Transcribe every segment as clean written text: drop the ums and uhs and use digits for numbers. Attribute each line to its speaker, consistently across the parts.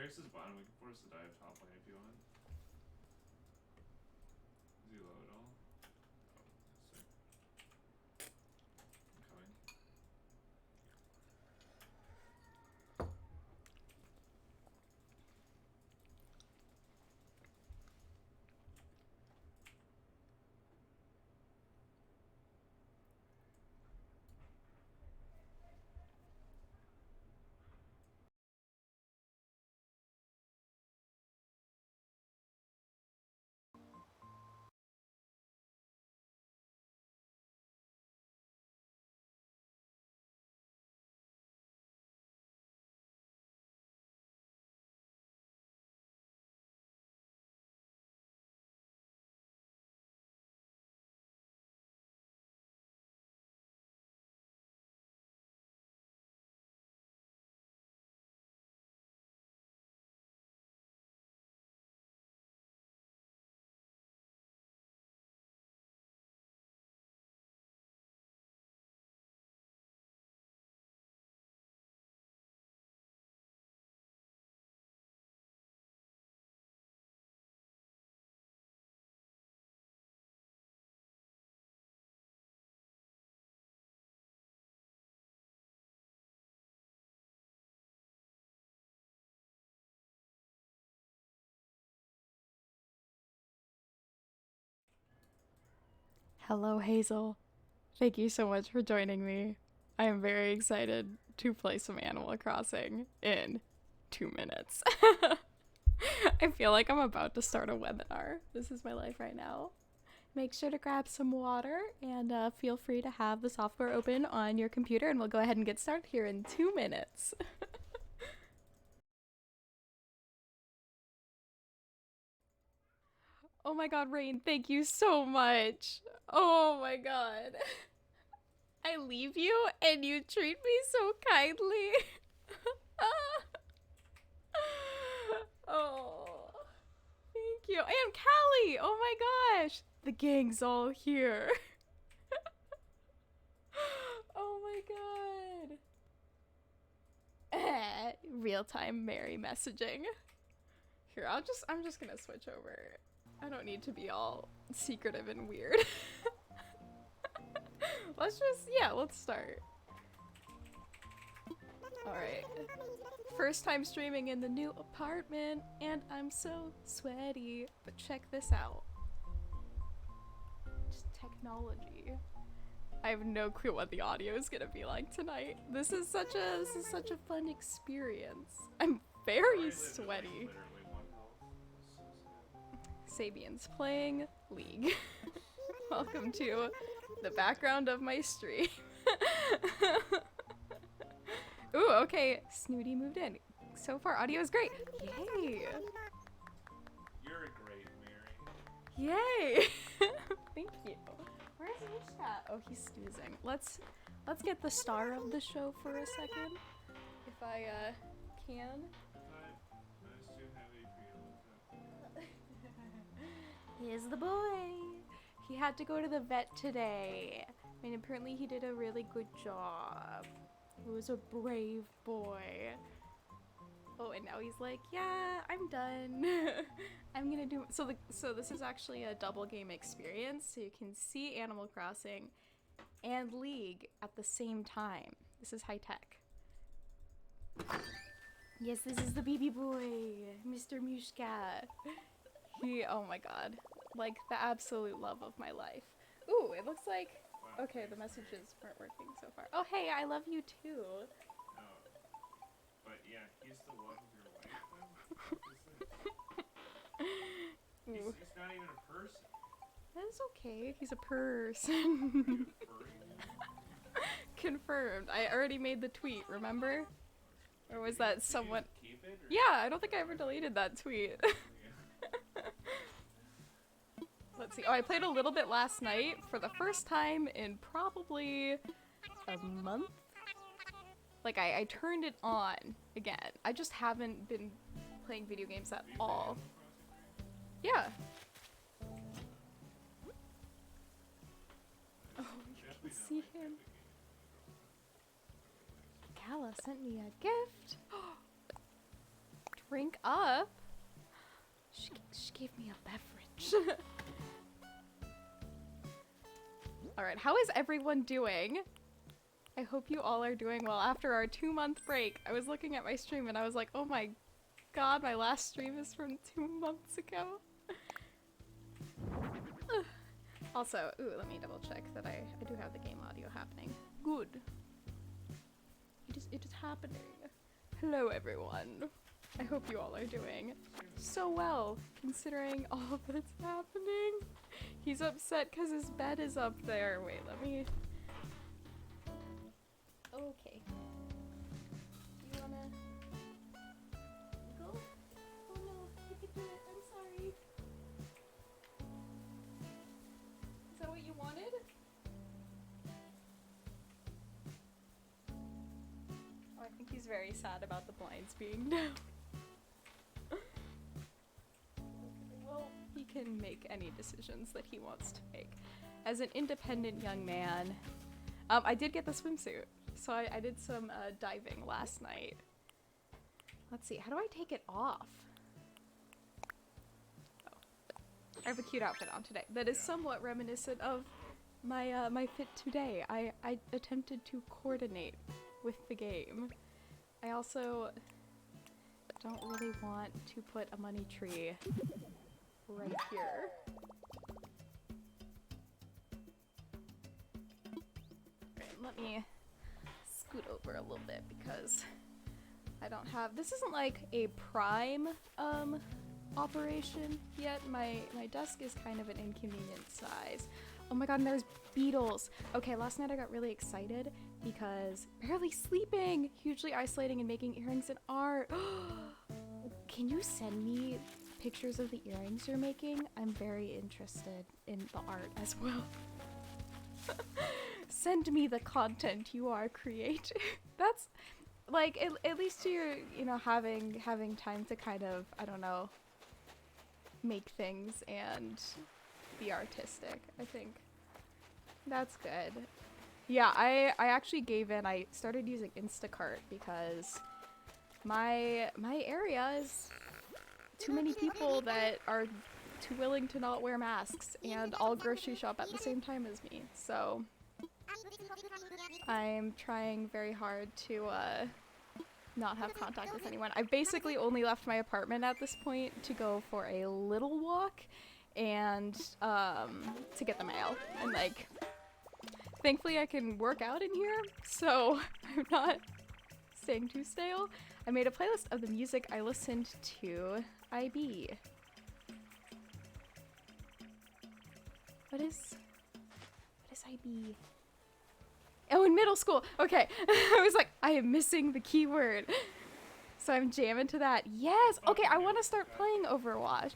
Speaker 1: Rex is bottom. We can force the dive top lane if you want. Is he low at all? Oh, sick. I'm coming.
Speaker 2: Hello, Hazel. Thank you so much for joining me. I am very excited to play some Animal Crossing in 2 minutes. I feel like I'm about to start a webinar. This is my life right now. Make sure to grab some water and feel free to have the software open on your computer, and we'll go ahead and get started here in 2 minutes. Oh my god, Rain, thank you so much. Oh my god. I leave you and you treat me so kindly. Oh, thank you. And Callie! Oh my gosh! The gang's all here. Oh my god. Real-time Mary messaging. Here, I'm just gonna switch over. I don't need to be all secretive and weird. Let's start. Alright. First time streaming in the new apartment, and I'm so sweaty. But check this out. Just technology. I have no clue what the audio is gonna be like tonight. This is such a fun experience. I'm very sweaty. Sabian's playing League. Welcome to the background of my stream. Ooh, okay. Snooty moved in. So far, audio is great. Yay!
Speaker 1: You're a great Mary.
Speaker 2: Yay! Thank you. Where's Mishka? Oh, he's snoozing. Let's get the star of the show for a second, if I can.
Speaker 1: That's too heavy for you to lift up.
Speaker 2: Here's the boy. He had to go to the vet today, and apparently he did a really good job. He was a brave boy. Oh, and now he's like, yeah, I'm done. I'm gonna do so this is actually a double game experience, so you can see Animal Crossing and League at the same time. This is high tech. Yes, this is the baby boy, Mr. Mushka. Oh my god, like the absolute love of my life. Ooh, it looks like, okay, the messages weren't working so far. Oh hey, I love you too.
Speaker 1: No. But yeah, he's the love of your life then? He's not even a person.
Speaker 2: That's okay, he's a person. Confirmed. I already made the tweet, remember? Or was that someone?
Speaker 1: Keep it, or?
Speaker 2: Yeah, I don't think I ever deleted that tweet. Let's see. Oh, I played a little bit last night for the first time in probably a month. Like, I turned it on again. I just haven't been playing video games at all. Yeah. Oh, you can see him. Kala sent me a gift. drink up. She gave me a beverage. Alright, how is everyone doing? I hope you all are doing well. After our 2-month break, I was looking at my stream and I was like, oh my god, my last stream is from 2 months ago. Also, ooh, let me double check that I do have the game audio happening. Good. It is happening. Hello everyone. I hope you all are doing so well, considering all that's happening. He's upset because his bed is up there. Wait, let me... Okay. Do you wanna... go? Oh no, you can do it. I'm sorry. Is that what you wanted? Oh, I think he's very sad about the blinds being down. Well, he can make any decisions that he wants to make. As an independent young man, I did get the swimsuit. So I did some diving last night. Let's see, how do I take it off? Oh. I have a cute outfit on today that is somewhat reminiscent of my my fit today. I attempted to coordinate with the game. I also don't really want to put a money tree right here. Right, let me scoot over a little bit because I don't have, this isn't like a prime operation yet. My desk is kind of an inconvenient size. Oh my god, and there's beetles. Okay, last night I got really excited because barely sleeping, hugely isolating and making earrings and art. Can you send me pictures of the earrings you're making? I'm very interested in the art as well. Send me the content you are creating. That's like at least you're, you know, having time to kind of, I don't know, make things and be artistic. I think that's good. Yeah, I actually gave in. I started using Instacart because my area is too many people that are too willing to not wear masks and all grocery shop at the same time as me. So I'm trying very hard to not have contact with anyone. I've basically only left my apartment at this point to go for a little walk and to get the mail. And like, thankfully I can work out in here, so I'm not staying too stale. I made a playlist of the music I listened to IB. What is IB? Oh, in middle school. Okay. I was like, I am missing the keyword. So I'm jamming to that. Yes. Okay, I want to start playing Overwatch.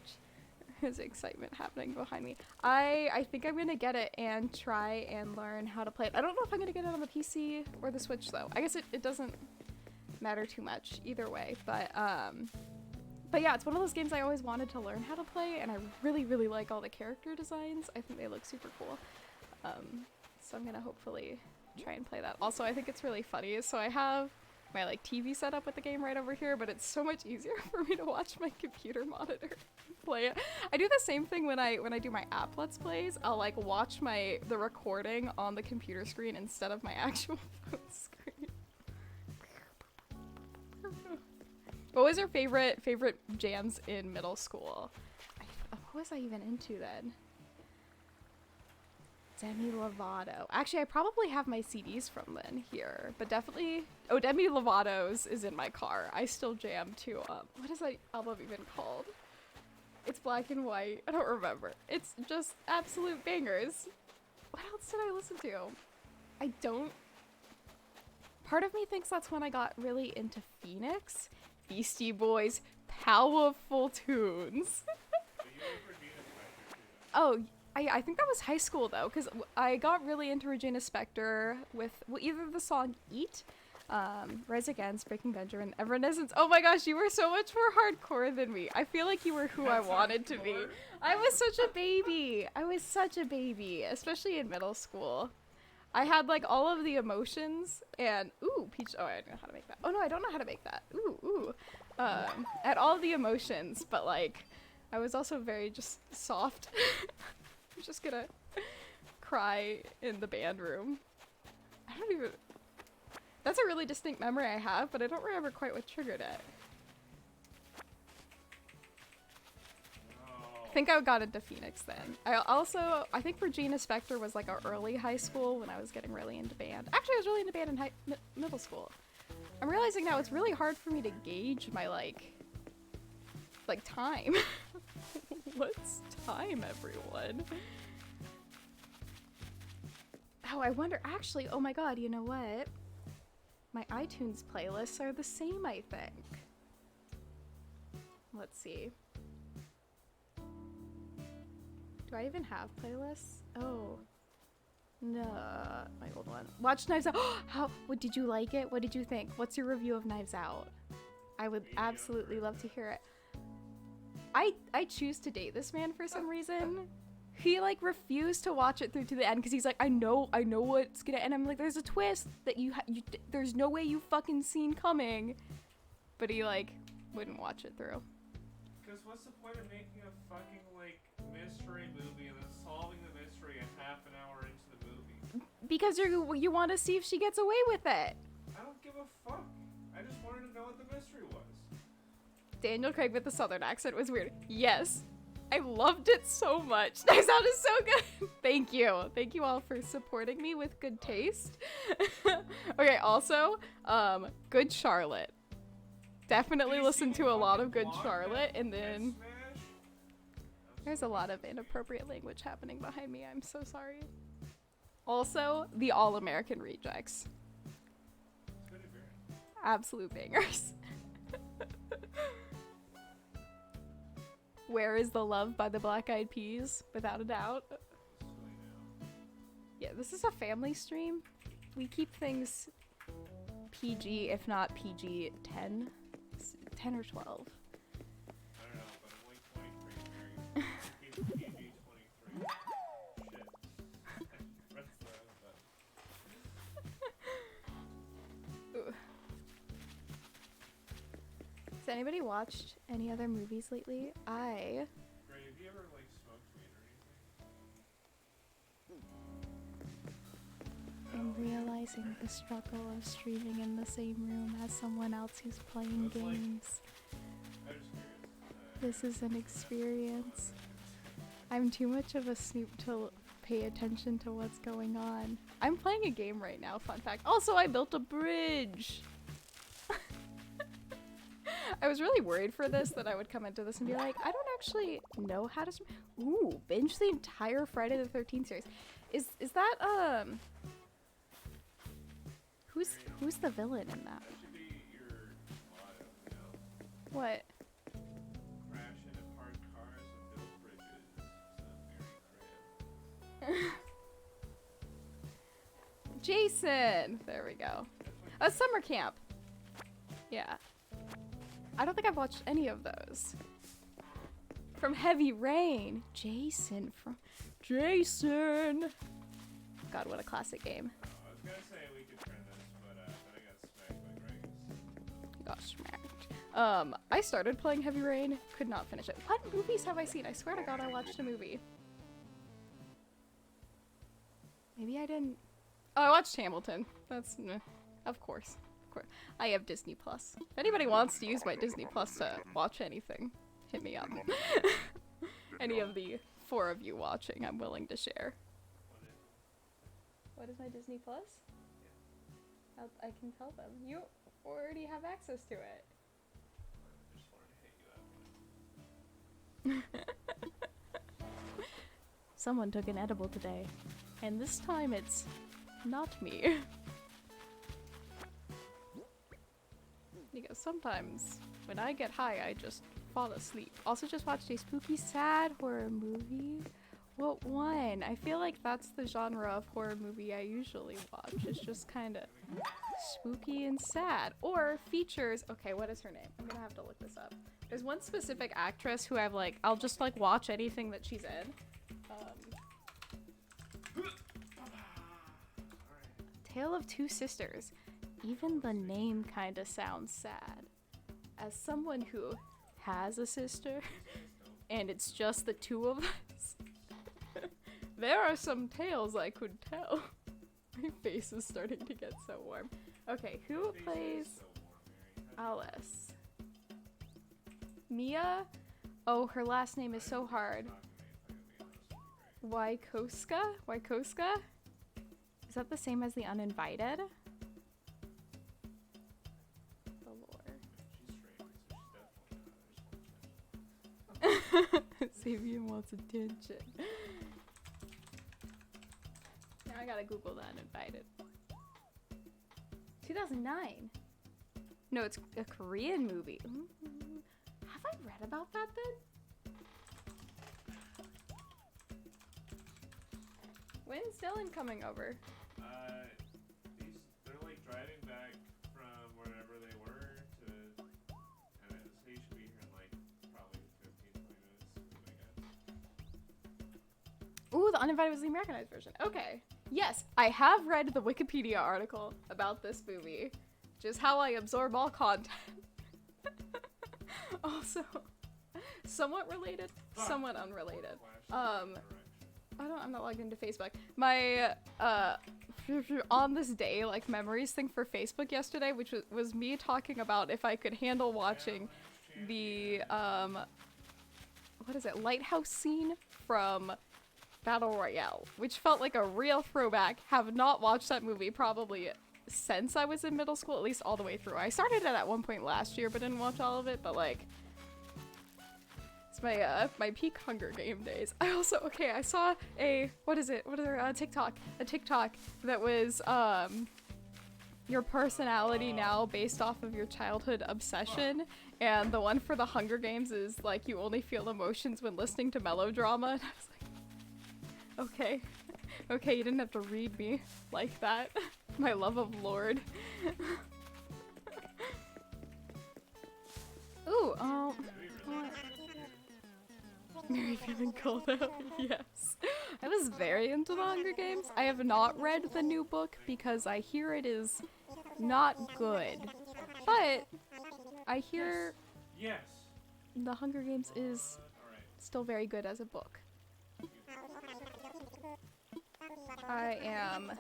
Speaker 2: There's excitement happening behind me. I think I'm going to get it and try and learn how to play it. I don't know if I'm going to get it on the PC or the Switch though. I guess it doesn't matter too much either way, but yeah, it's one of those games I always wanted to learn how to play, and I really, really like all the character designs. I think they look super cool. So I'm gonna hopefully try and play that. Also, I think it's really funny, so I have my like TV set up with the game right over here, but it's so much easier for me to watch my computer monitor play it. I do the same thing when I do my app Let's Plays. I'll like watch the recording on the computer screen instead of my actual phone screen. What was your favorite jams in middle school? What was I even into then? Demi Lovato's. Actually, I probably have my CDs from then here, but definitely. Oh, Demi Lovato's is in my car. I still jam to what is that album even called? It's black and white. I don't remember. It's just absolute bangers. What else did I listen to? I don't. Part of me thinks that's when I got really into Phoenix. Beastie Boys, powerful tunes. Oh, I think that was high school though, because I got really into Regina Spektor with either the song Eat, Rise Against, Breaking Benjamin, Evanescence. Oh my gosh, you were so much more hardcore than me. I feel like you were who I wanted to be. I was such a baby. I was such a baby, especially in middle school. I had like all of the emotions and ooh, peach. Oh, I don't know how to make that. Oh no, I don't know how to make that. Ooh. at all the emotions, but like, I was also very just soft. I'm just gonna cry in the band room. I don't even... That's a really distinct memory I have, but I don't remember quite what triggered it. I think I got into Phoenix then. I think Regina Spektor was like our early high school when I was getting really into band. Actually, I was really into band in middle school. I'm realizing now it's really hard for me to gauge my like time. What's time, everyone? Oh, I wonder, actually, oh my god, you know what? My iTunes playlists are the same, I think. Let's see. Do I even have playlists? Oh. No, my old one. Watch Knives Out. What did you like it? What did you think? What's your review of Knives Out? I would absolutely love to hear it. I choose to date this man for some reason. He like refused to watch it through to the end because he's like, I know what's gonna end. I'm like, there's a twist that there's no way you fucking seen coming. But he like wouldn't watch it through.
Speaker 1: Because what's the point of making a fucking like mystery movie and then solving the mystery a half an hour into the movie?
Speaker 2: Because you want to see if she gets away with it.
Speaker 1: I don't give a fuck. I just wanted to know what the mystery was.
Speaker 2: Daniel Craig with the southern accent was weird. Yes. I loved it so much. Knives Out is so good. Thank you. Thank you all for supporting me with good taste. Okay, also, Good Charlotte. Definitely listen to a lot of Good Charlotte, and then there's a lot of inappropriate language happening behind me. I'm so sorry. Also, the All American Rejects. Absolute bangers. Where is the Love by the Black Eyed Peas? Without a doubt. Yeah, this is a family stream. We keep things PG, if not PG 10. 10 or 12.
Speaker 1: I don't know, but I'm like 23. PG 23. Shit. Press the button.
Speaker 2: Has anybody watched any other movies lately?
Speaker 1: Gray, have you ever like smoked weed or anything?
Speaker 2: I'm realizing the struggle of streaming in the same room as someone else who's playing games.
Speaker 1: I'm just curious.
Speaker 2: This is an experience. I'm too much of a snoop to pay attention to what's going on. I'm playing a game right now, fun fact. Also, I built a bridge! I was really worried for this that I would come into this and be like, I don't actually know how to ooh, binge the entire Friday the 13th series. Is that who's the villain in that?
Speaker 1: That should be your motto, you know?
Speaker 2: What?
Speaker 1: Crash into parked cars and build bridges. It's a very crib.
Speaker 2: Jason! There we go. Summer camp. Yeah. I don't think I've watched any of those. From Heavy Rain. Jason from... Jason! God, what a classic game.
Speaker 1: I was gonna say we could turn this, but then I got smacked by Grace.
Speaker 2: You got smacked. I started playing Heavy Rain, could not finish it. What movies have I seen? I swear to God I watched a movie. Maybe I didn't... Oh, I watched Hamilton. That's... of course. I have Disney Plus. If anybody wants to use my Disney Plus to watch anything, hit me up. Any of the 4 of you watching, I'm willing to share. What is my Disney Plus? I can tell them. You already have access to it.
Speaker 1: I just wanted to hit you up.
Speaker 2: Someone took an edible today, and this time it's not me. Because sometimes when I get high, I just fall asleep. Also just watched a spooky sad horror movie. What one? I feel like that's the genre of horror movie I usually watch. It's just kind of spooky and sad. Or features, okay, what is her name? I'm gonna have to look this up. There's one specific actress who I'll just like watch anything that she's in. Tale of Two Sisters. Even the name kind of sounds sad. as someone who has a sister, and it's just the two of us, there are some tales I could tell. My face is starting to get so warm. Okay, who plays Alice? Mia? Oh, her last name is so hard. Wykoska? Wykoska? Is that the same as the uninvited? The lore. Sabian wants attention. Now I gotta Google the uninvited. 2009. No, it's a Korean movie. Have I read about that then? When's Dylan coming over?
Speaker 1: They're like driving back from wherever they were to, and he should be here in like probably 15, 20 minutes, I guess.
Speaker 2: Ooh, the uninvited was the Americanized version. Okay. Yes, I have read the Wikipedia article about this movie. Just how I absorb all content. Also, somewhat related, somewhat unrelated. I'm not logged into Facebook. My, on this day, like, memories thing for Facebook yesterday, which was me talking about if I could handle watching the, what is it, lighthouse scene from Battle Royale, which felt like a real throwback. Have not watched that movie probably since I was in middle school, at least all the way through. I started it at one point last year, but didn't watch all of it, but, like, it's my peak Hunger Game days. I also, okay, I saw a, TikTok that was, your personality now based off of your childhood obsession, and the one for the Hunger Games is, like, you only feel emotions when listening to melodrama, and I was like, okay. Okay, you didn't have to read me like that. My love of Lord. Ooh, Mary feeling called out, yes. I was very into the Hunger Games. I have not read the new book because I hear it is not good. But I hear the Hunger Games is still very good as a book. I am...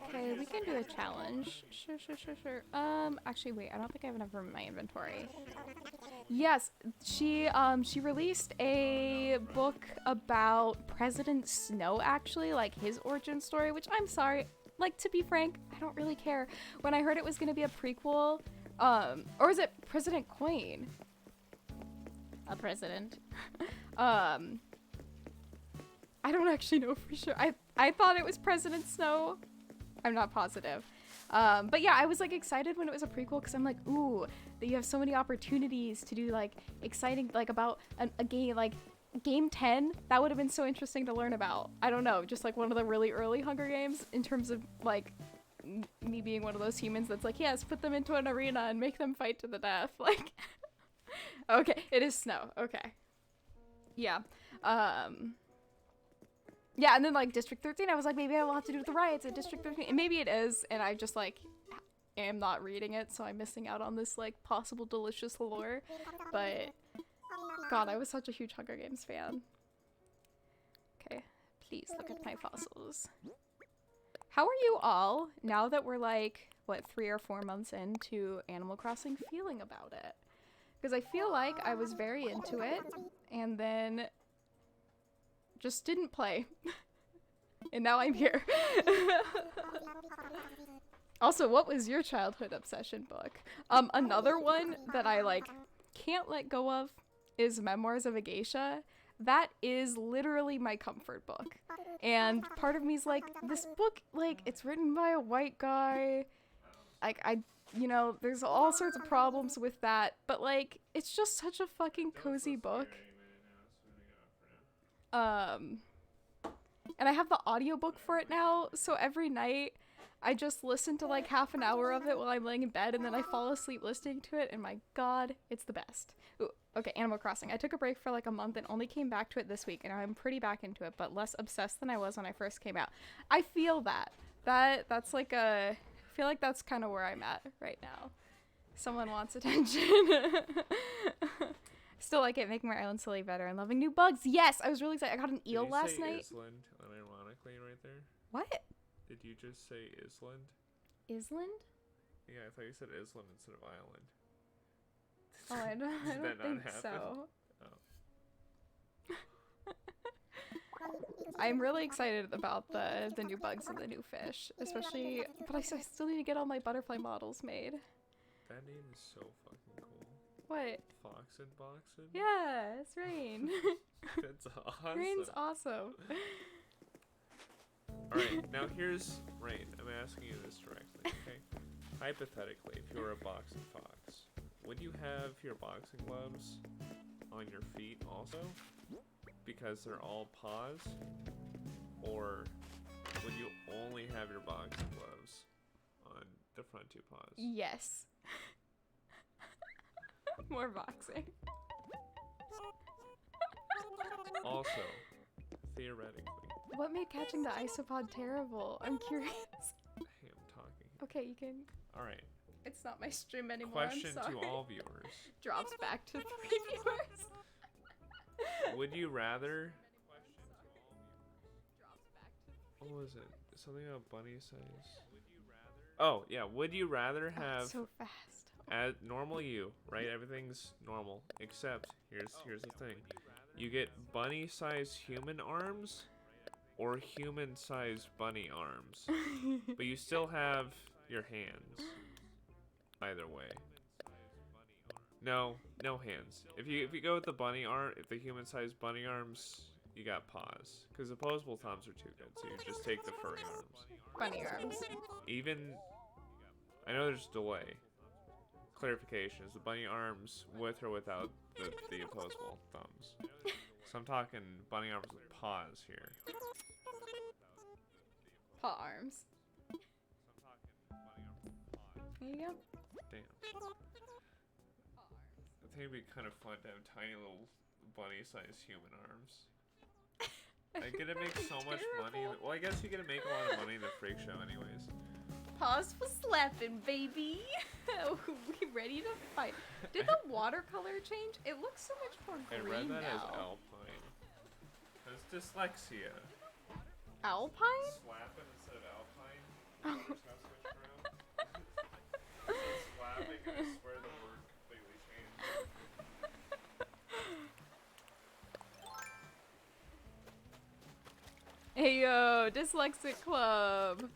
Speaker 2: Okay, we can do a challenge. Sure. Actually, wait, I don't think I have enough room in my inventory. Yes, she released a book about President Snow, actually, like his origin story, which I'm sorry, like, to be frank, I don't really care. When I heard it was gonna be a prequel, or is it President Quain? A president. I don't actually know for sure. I thought it was President Snow. I'm not positive. But yeah, I was like excited when it was a prequel because I'm like, ooh, that you have so many opportunities to do like exciting, like about a game, like Game 10. That would have been so interesting to learn about. I don't know, just like one of the really early Hunger Games in terms of like me being one of those humans that's like, yes, put them into an arena and make them fight to the death. Like, okay, it is Snow. Okay. Yeah. Yeah, and then like District 13, I was like, maybe I will have to do with the riots at District 13. And maybe it is, and I just like am not reading it, so I'm missing out on this like possible delicious lore. But God, I was such a huge Hunger Games fan. Okay, please look at my fossils. How are you all, now that we're like, what, 3 or 4 months into Animal Crossing, feeling about it? Because I feel like I was very into it, and then just didn't play. And now I'm here. Also, what was your childhood obsession book? Another one that I like can't let go of is Memoirs of a Geisha. That is literally my comfort book. And part of me's like, this book, like, it's written by a white guy. Like, you know, there's all sorts of problems with that, but like, it's just such a fucking cozy book. And I have the audiobook for it now, so every night I just listen to like half an hour of it while I'm laying in bed, and then I fall asleep listening to it, and my God, it's the best. Ooh, okay, Animal Crossing. I took a break for like a month and only came back to it this week, and I'm pretty back into it, but less obsessed than I was when I first came out. I feel that. That's like a I feel like that's kind of where I'm at right now. Someone wants attention. Still like it, making my island slowly better and loving new bugs. Yes, I was really excited. I got an eel last night.
Speaker 1: Island unironically right there?
Speaker 2: What?
Speaker 1: Did you just say Island?
Speaker 2: Island?
Speaker 1: Yeah, I thought you said Island instead of island.
Speaker 2: Oh, I don't
Speaker 1: that not
Speaker 2: think
Speaker 1: happen?
Speaker 2: so.
Speaker 1: Oh.
Speaker 2: I'm really excited about the new bugs and the new fish, especially. But I still need to get all my butterfly models made.
Speaker 1: That name is so fucking cool.
Speaker 2: What?
Speaker 1: Foxin' Boxin'?
Speaker 2: Yeah, it's Rain.
Speaker 1: That's awesome.
Speaker 2: Rain's awesome.
Speaker 1: Alright, now here's Rain. I'm asking you this directly, okay? Hypothetically, if you were a boxing fox, would you have your boxing gloves on your feet also? Because they're all paws? Or would you only have your boxing gloves on the front two paws?
Speaker 2: Yes. More boxing.
Speaker 1: Also, theoretically.
Speaker 2: What made catching the isopod terrible? I'm curious.
Speaker 1: Hey, I'm talking.
Speaker 2: Okay, you can.
Speaker 1: Alright.
Speaker 2: It's not my stream anymore.
Speaker 1: Question
Speaker 2: I'm sorry.
Speaker 1: to all viewers.
Speaker 2: Drops back to 3 viewers.
Speaker 1: Would you rather... What was it? Something about bunny size. Oh, yeah. Would you rather have...
Speaker 2: so fast.
Speaker 1: As normal you, right? Everything's normal. Except, here's the thing. You get bunny-sized human arms or human-sized bunny arms. But you still have your hands. Either way. No hands. If you go with the bunny arm, if the human-sized bunny arms, you got paws. Because opposable thumbs are too good, so you just take the furry arms.
Speaker 2: Bunny arms.
Speaker 1: Even, I know there's delay. Clarification, is the bunny arms with or without the opposable thumbs? So I'm talking bunny arms with paws here.
Speaker 2: Paw arms. There you go.
Speaker 1: Damn. I think it'd be kind of fun to have tiny little bunny-sized human arms. I get to make so much money. Well, I guess you get to make a lot of money in the freak show anyways.
Speaker 2: Pause for slapping, baby. We ready to fight. Did the watercolor change? It looks so much more
Speaker 1: I
Speaker 2: green
Speaker 1: read that as
Speaker 2: now.
Speaker 1: alpine. That's dyslexia.
Speaker 2: Alpine?
Speaker 1: Slapping instead of alpine.
Speaker 2: Oh.
Speaker 1: Notice how switched around? So slapping, I swear the word completely changed.
Speaker 2: Hey yo, Dyslexic Club.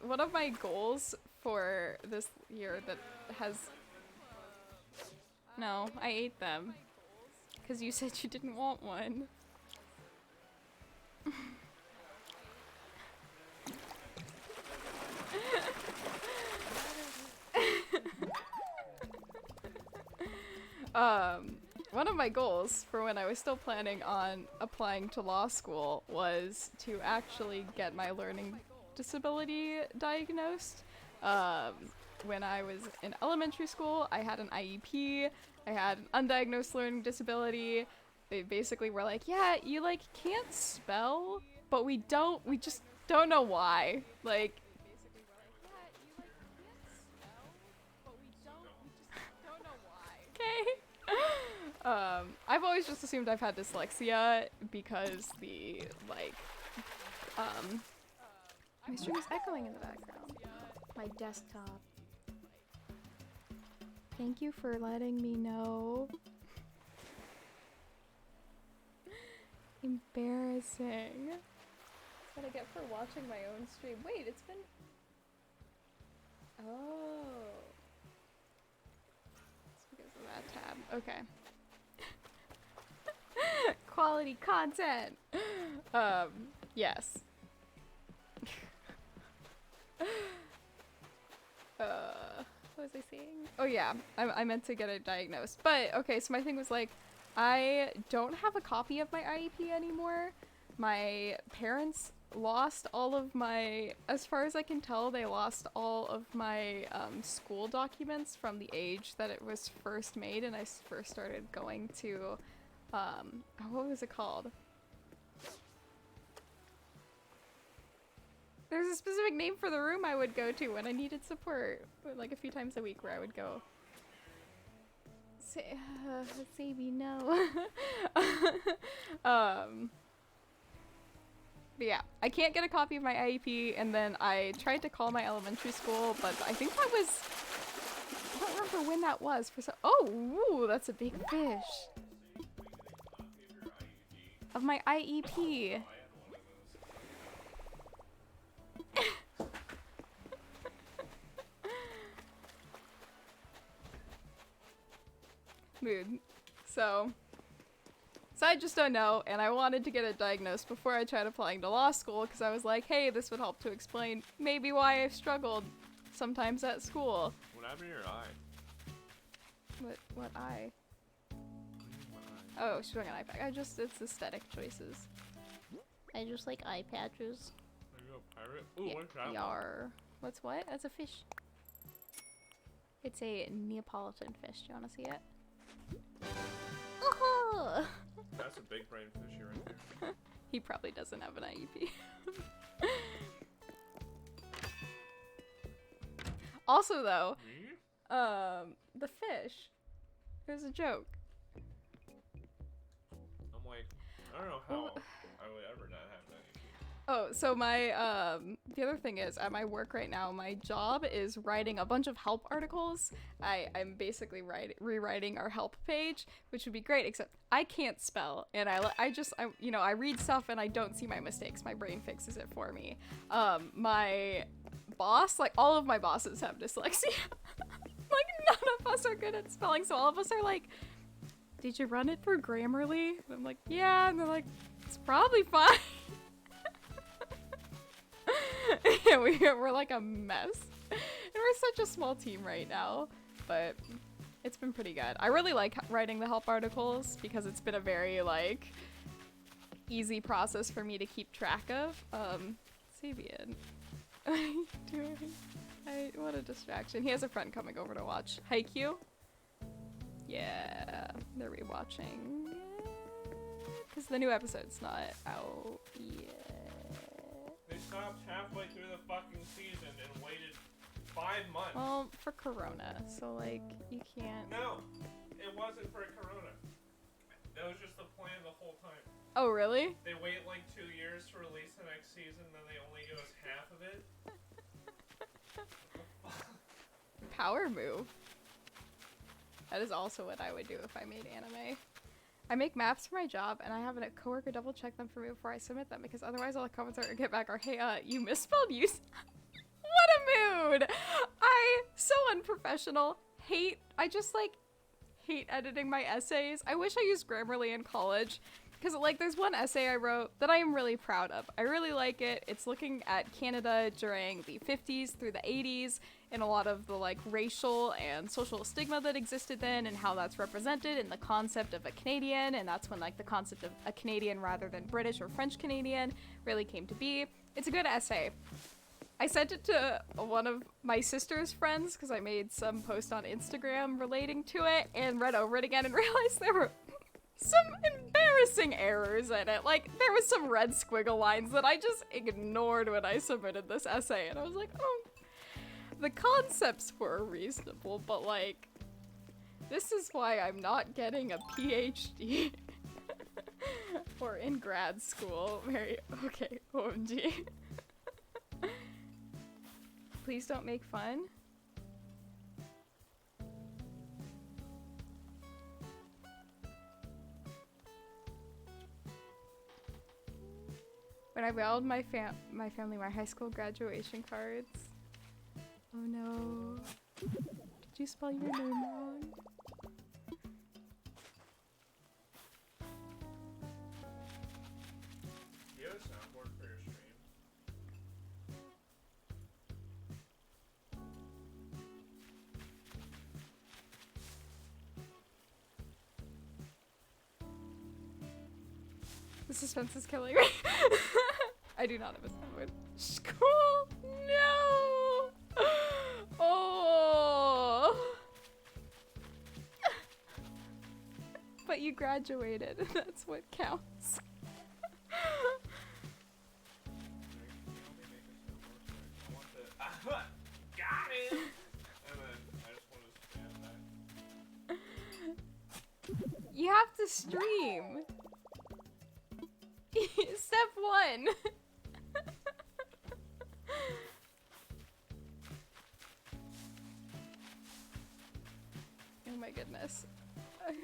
Speaker 2: One of my goals for this year that has... No, I ate them. Because you said you didn't want one. One of my goals for when I was still planning on applying to law school was to actually get my learning disability diagnosed. When I was in elementary school, I had an IEP. I had an undiagnosed learning disability. They basically were like, yeah, you like can't spell, but we just don't know why. Like, okay. I've always just assumed I've had dyslexia because my stream is echoing in the background. My desktop. Thank you for letting me know. Embarrassing. That's what I get for watching my own stream. Wait, it's been... Oh. It's because of that tab. Okay. Quality content! Yes. What was I saying? Oh yeah, I meant to get it diagnosed. But, okay, so my thing was like, I don't have a copy of my IEP anymore. My parents lost all of my, as far as I can tell, they lost all of my school documents from the age that it was first made and I first started going to, what was it called? There's a specific name for the room I would go to when I needed support. Like a few times a week where I would go. Say me no. But yeah, I can't get a copy of my IEP, and then I tried to call my elementary school, but I think that was, I don't remember when that was. Oh, ooh, that's a big fish. Of my IEP. Mood. So I just don't know, and I wanted to get it diagnosed before I tried applying to law school, because I was like, hey, this would help to explain maybe why I've struggled sometimes at school.
Speaker 1: What happened to your eye?
Speaker 2: What eye? Oh, she's wearing an eye patch. It's aesthetic choices. I just like eye patches.
Speaker 1: Are you a pirate? Ooh,
Speaker 2: Yeah,
Speaker 1: what's that?
Speaker 2: Yar. What's what? That's a fish. It's a Neapolitan fish. Do you want to see it? Oh!
Speaker 1: That's a big brain fishy right there.
Speaker 2: He probably doesn't have an IEP. Also, though, the fish. It was a joke.
Speaker 1: I'm like, I don't know how I would ever not have an IEP.
Speaker 2: Oh, so my, the other thing is, at my work right now, my job is writing a bunch of help articles. I'm basically rewriting our help page, which would be great, except I can't spell, and I read stuff and I don't see my mistakes. My brain fixes it for me. My boss, like, all of my bosses have dyslexia. Like, none of us are good at spelling, so all of us are like, did you run it through Grammarly? And I'm like, yeah, and they're like, it's probably fine. Yeah, we're like a mess. And we're such a small team right now, but it's been pretty good. I really like writing the help articles because it's been a very, like, easy process for me to keep track of. Sabian. What are you doing? What a distraction. He has a friend coming over to watch Haikyuu. Yeah, they're rewatching. Because the new episode's not out yet.
Speaker 1: They stopped halfway through the fucking season and waited 5 months.
Speaker 2: Well, for Corona, so like, you can't.
Speaker 1: No, it wasn't for Corona. That was just the plan the whole time.
Speaker 2: Oh, really?
Speaker 1: They wait like 2 years to release the next season, then they only give us half of it.
Speaker 2: Power move. That is also what I would do if I made anime. I make maps for my job, and I have a coworker double check them for me before I submit them, because otherwise all the comments I get back are, hey, you misspelled use. What a mood! So unprofessional. I just, like, hate editing my essays. I wish I used Grammarly in college, because, like, there's one essay I wrote that I am really proud of. I really like it. It's looking at Canada during the 50s through the 80s, and a lot of the, like, racial and social stigma that existed then, and how that's represented in the concept of a Canadian, and that's when, like, the concept of a Canadian rather than British or French Canadian really came to be. It's a good essay. I sent it to one of my sister's friends, because I made some post on Instagram relating to it, and read over it again and realized there were some embarrassing errors in it. Like, there was some red squiggle lines that I just ignored when I submitted this essay, and I was like, oh, the concepts were reasonable, but, like, this is why I'm not getting a PhD or in grad school. Okay, OMG. Please don't make fun. When I mailed my family my high school graduation cards. Oh no. Did you spell your name wrong?
Speaker 1: Do you have a soundboard for your stream?
Speaker 2: The suspense is killing me. I do not have a soundboard. School! No! Oh! But you graduated, and that's what counts. You have to stream. Step 1. Oh my goodness. I'm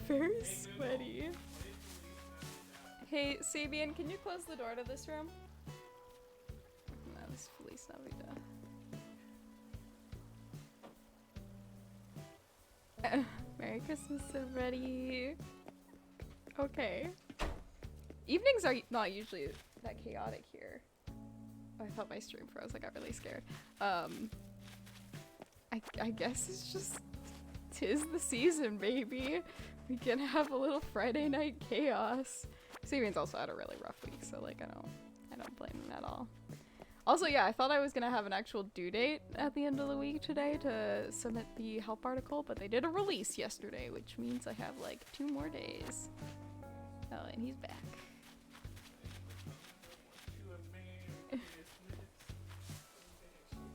Speaker 2: very sweaty. Hey, Sabian, can you close the door to this room? No, this is Feliz Navidad. Merry Christmas, everybody. Okay. Evenings are not usually that chaotic here. Oh, I thought my stream froze. I got really scared. I guess it's just 'tis the season, baby. We can have a little Friday night chaos. Sabian's also had a really rough week, so like I don't blame him at all. Also, yeah, I thought I was gonna have an actual due date at the end of the week today to submit the help article, but they did a release yesterday, which means I have like 2 more days. Oh, and he's back.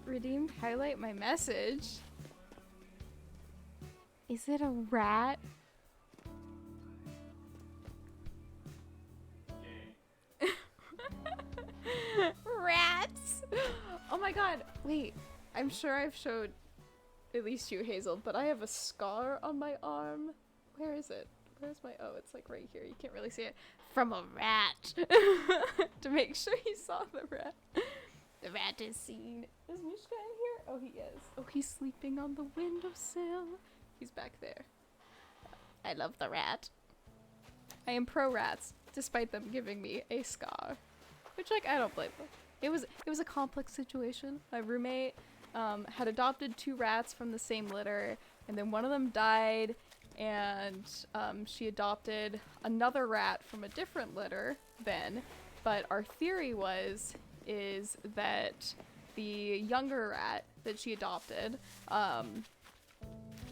Speaker 2: Redeemed highlight my message. Is it a rat? Rats! Oh my god, wait. I'm sure I've showed at least you, Hazel, but I have a scar on my arm. Where is it? Where's my— oh, it's like right here. You can't really see it. From a rat. To make sure you saw the rat. The rat is seen. Is Mishka in here? Oh, he is. Oh, he's sleeping on the windowsill. He's back there. I love the rat. I am pro rats, despite them giving me a scar. Which, like, I don't blame them. It was a complex situation. My roommate had adopted 2 rats from the same litter, and then one of them died, and she adopted another rat from a different litter then. But our theory is that the younger rat that she adopted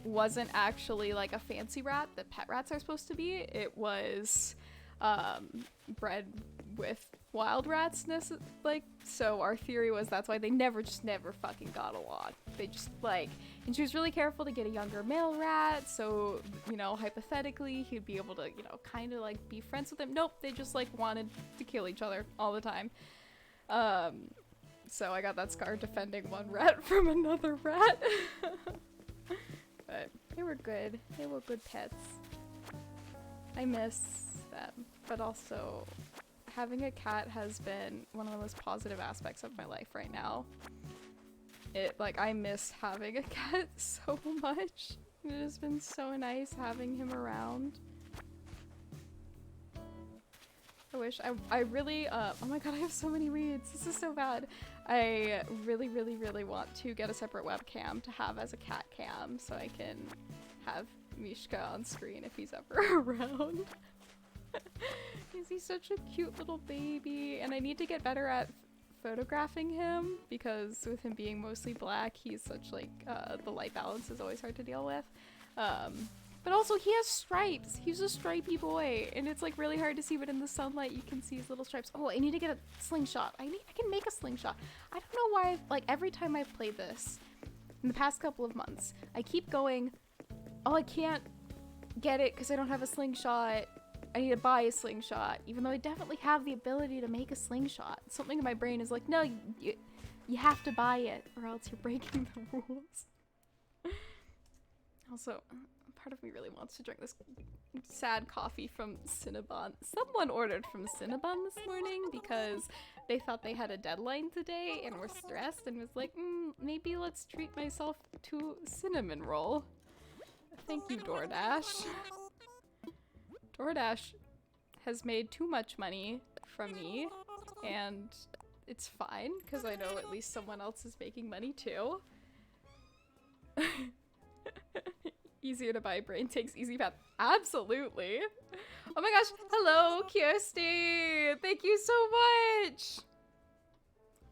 Speaker 2: wasn't actually like a fancy rat that pet rats are supposed to be. It was bred with wild rats, like, so our theory was that's why they never fucking got along. They just like, and she was really careful to get a younger male rat, so, you know, hypothetically he'd be able to, you know, kind of like be friends with him. Nope, they just like wanted to kill each other all the time. So I got that scar defending one rat from another rat. But they were good. They were good pets. I miss them, but also having a cat has been one of the most positive aspects of my life right now. I miss having a cat so much. It has been so nice having him around. I wish I really, oh my god, I have so many reads. This is so bad. I really want to get a separate webcam to have as a cat cam so I can have Mishka on screen if he's ever around. He's such a cute little baby, and I need to get better at photographing him because with him being mostly black, he's such like, the light balance is always hard to deal with. But also he has stripes. He's a stripy boy, and it's like really hard to see, but in the sunlight you can see his little stripes. Oh, I need to get a slingshot. I can make a slingshot. I don't know why, like every time I've played this in the past couple of months, I keep going, oh, I can't get it because I don't have a slingshot. I need to buy a slingshot, even though I definitely have the ability to make a slingshot. Something in my brain is like, no, you have to buy it or else you're breaking the rules. Also, part of me really wants to drink this sad coffee from Cinnabon. Someone ordered from Cinnabon this morning because they thought they had a deadline today and were stressed and was like, maybe let's treat myself to a cinnamon roll. Thank you, DoorDash. DoorDash has made too much money from me, and it's fine because I know at least someone else is making money too. Easier to buy, brain takes easy path. Absolutely. Oh my gosh. Hello, Kirsty. Thank you so much.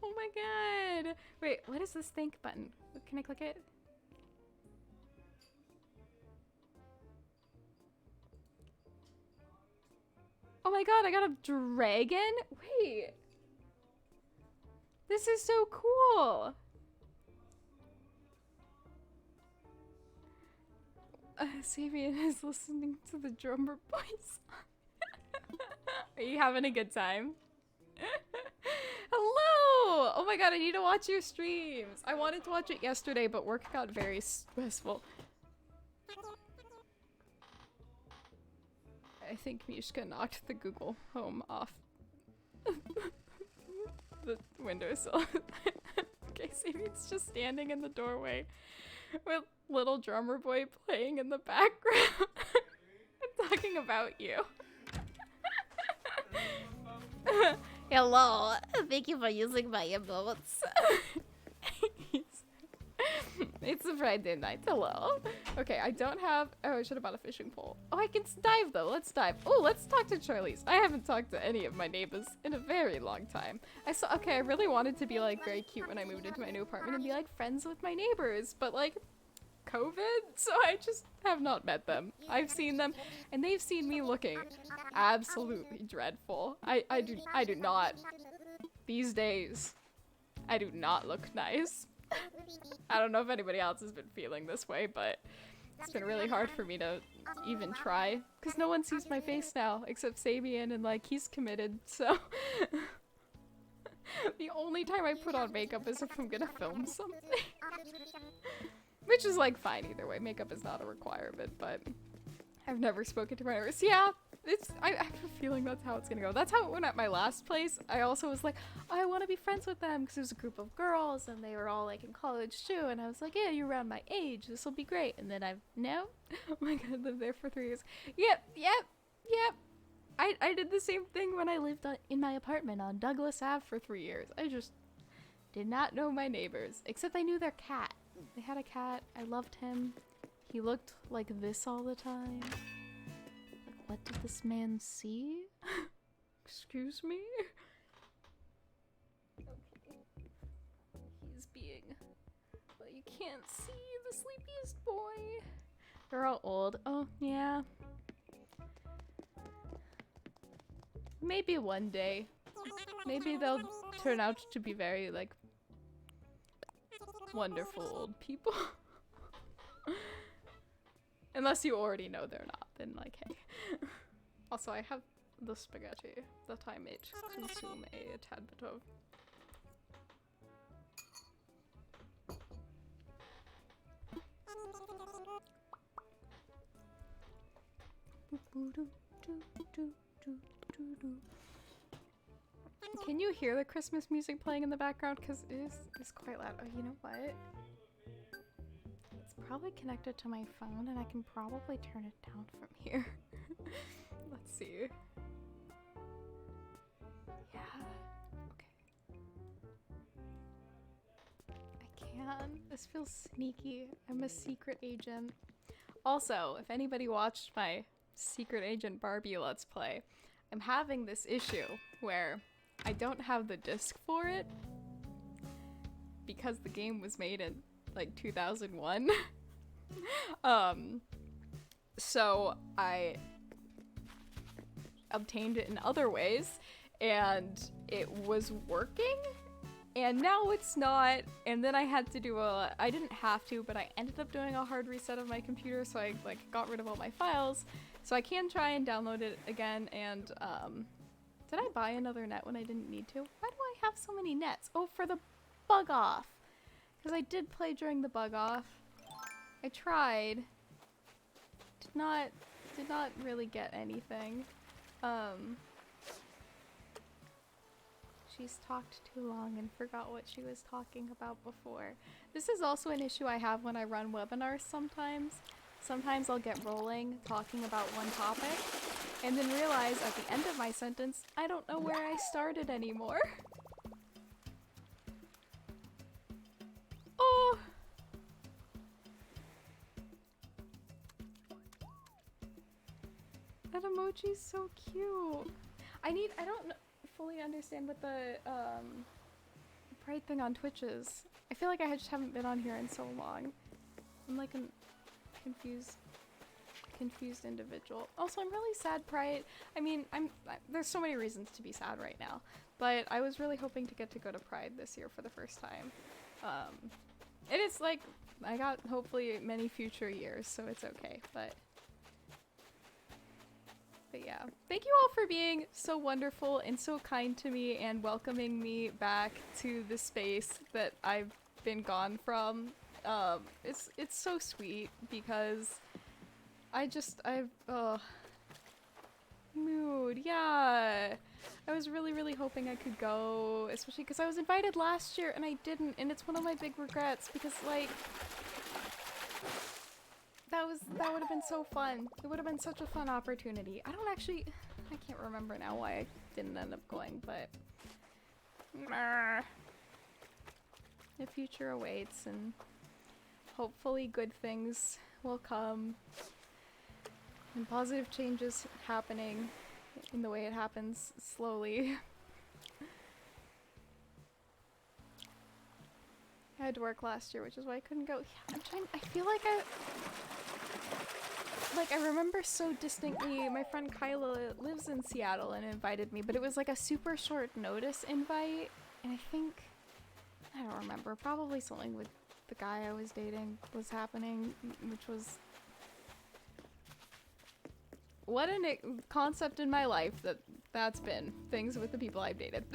Speaker 2: Oh my god. Wait, what is this thank button? Can I click it? Oh my god, I got a dragon? Wait. This is so cool. Sabian is listening to the drummer boy song. Are you having a good time? Hello! Oh my god, I need to watch your streams. I wanted to watch it yesterday, but work got very stressful. I think Mishka knocked the Google Home off the windowsill. Okay, Sabian's just standing in the doorway with little drummer boy playing in the background. I'm talking about you. Hello, thank you for using my emotes. It's a Friday night, hello. Okay, I don't have, oh, I should have bought a fishing pole. Oh, I can dive though, let's dive. Oh, let's talk to Charlie's. I haven't talked to any of my neighbors in a very long time. Okay, I really wanted to be like very cute when I moved into my new apartment and be like friends with my neighbors, but like COVID, so I just have not met them. I've seen them and they've seen me looking absolutely dreadful. I do not, these days, I do not look nice. I don't know if anybody else has been feeling this way, but it's been really hard for me to even try because no one sees my face now except Sabian, and like he's committed, so the only time I put on makeup is if I'm gonna film something. Which is like fine either way, makeup is not a requirement, but I've never spoken to my neighbors. Yeah, I have a feeling that's how it's gonna go. That's how it went at my last place. I also was like, oh, I want to be friends with them because it was a group of girls and they were all like in college too, and I was like, yeah, you're around my age, this will be great. And then no, oh my god, I lived there for 3 years. Yep. I did the same thing when I lived in my apartment on Douglas Ave for 3 years. I just did not know my neighbors, except I knew their cat. They had a cat, I loved him. He looked like this all the time. What did this man see? Excuse me? Okay. He's being... Well, you can't see the sleepiest boy. They're all old. Oh, yeah. Maybe one day. Maybe they'll turn out to be very, like, wonderful old people. Unless you already know they're not, then like, hey. Also, I have the spaghetti that I may consume a tad bit of. Can you hear the Christmas music playing in the background? Because it's quite loud. Oh, you know what? Probably connected to my phone and I can probably turn it down from here. Let's see. Yeah. Okay. I can. This feels sneaky. I'm a secret agent. Also, if anybody watched my Secret Agent Barbie Let's Play, I'm having this issue where I don't have the disc for it because the game was made in like 2001. So I obtained it in other ways and it was working and now it's not, and then I had to do I didn't have to, but I ended up doing a hard reset of my computer, so I like got rid of all my files so I can try and download it again. And did I buy another net when I didn't need to? Why do I have so many nets? Oh, for the bug off, because I did play during the bug off. I tried. Did not really get anything. She's talked too long and forgot what she was talking about before. This is also an issue I have when I run webinars sometimes. Sometimes I'll get rolling talking about one topic and then realize at the end of my sentence, I don't know where I started anymore. Oh! That emoji's so cute. I don't fully understand what the pride thing on Twitch is. I feel like I just haven't been on here in so long. I'm like a confused individual. Also, I'm really sad Pride. I mean, there's so many reasons to be sad right now, but I was really hoping to get to go to Pride this year for the first time. And it's like I got hopefully many future years, so it's okay, but yeah. Thank you all for being so wonderful and so kind to me and welcoming me back to the space that I've been gone from. It's so sweet because mood, yeah. I was really hoping I could go, especially because I was invited last year and I didn't, and it's one of my big regrets because, like, that would have been so fun. It would have been such a fun opportunity. I can't remember now why I didn't end up going, but the future awaits and hopefully good things will come and positive changes happening in the way it happens slowly. I had to work last year, which is why I couldn't go. Yeah, I feel like I remember so distinctly, my friend Kyla lives in Seattle and invited me, but it was like a super short notice invite, and I don't remember, probably something with the guy I was dating was happening, which was what a concept in my life that's been, things with the people I've dated.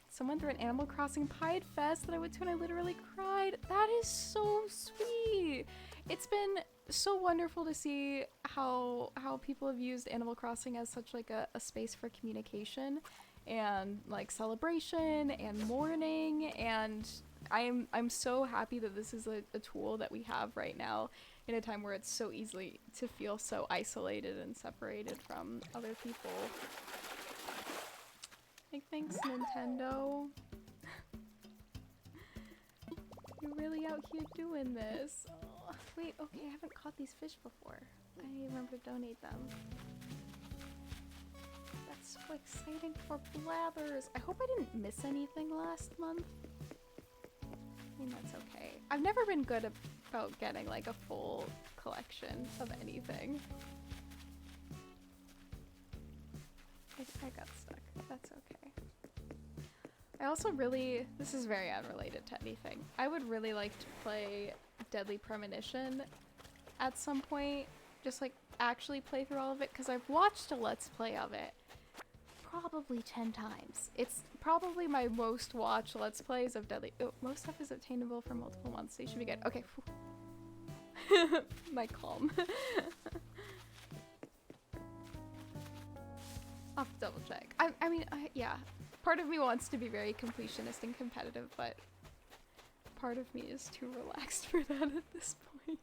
Speaker 2: Someone threw an Animal Crossing Pride Fest that I went to and I literally cried. That is so sweet. It's been so wonderful to see how people have used Animal Crossing as such like a space for communication and like celebration and mourning, and I'm so happy that this is a tool that we have right now in a time where it's so easy to feel so isolated and separated from other people. Like, thanks, Nintendo. You're really out here doing this. Oh, wait, okay, I haven't caught these fish before. I need to remember to donate them. That's so exciting for Blathers. I hope I didn't miss anything last month. I mean, that's okay. I've never been good about getting, like, a full collection of anything. I got stuck. That's okay. I also this is very unrelated to anything. I would really like to play Deadly Premonition at some point. Just like actually play through all of it, because I've watched a Let's Play of it probably 10 times. It's probably my most watched Let's Plays of Deadly. Oh, most stuff is obtainable for multiple months, so you should be good. Okay. My calm. I'll have to double check. I mean, yeah. Part of me wants to be very completionist and competitive, but part of me is too relaxed for that at this point.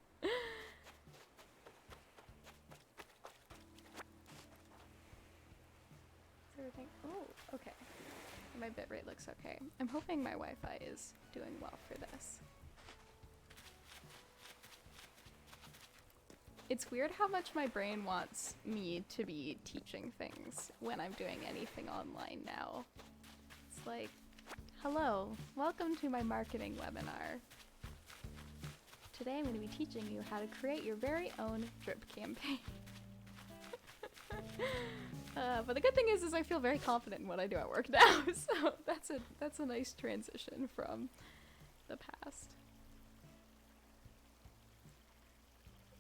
Speaker 2: Is everything? Oh, okay. My bitrate looks okay. I'm hoping my Wi-Fi is doing well for this. It's weird how much my brain wants me to be teaching things when I'm doing anything online now. It's like, hello, welcome to my marketing webinar. Today I'm going to be teaching you how to create your very own drip campaign. But the good thing is I feel very confident in what I do at work now, so that's a nice transition from the past.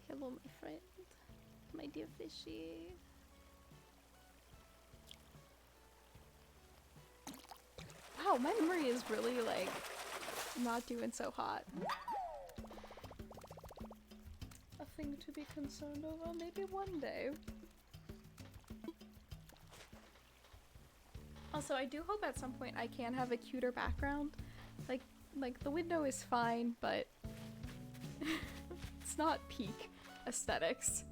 Speaker 2: Hello, my friend. My dear fishy. Wow, my memory is really, like, not doing so hot. A thing to be concerned over, maybe one day. Also, I do hope at some point I can have a cuter background. Like the window is fine, but it's not peak aesthetics.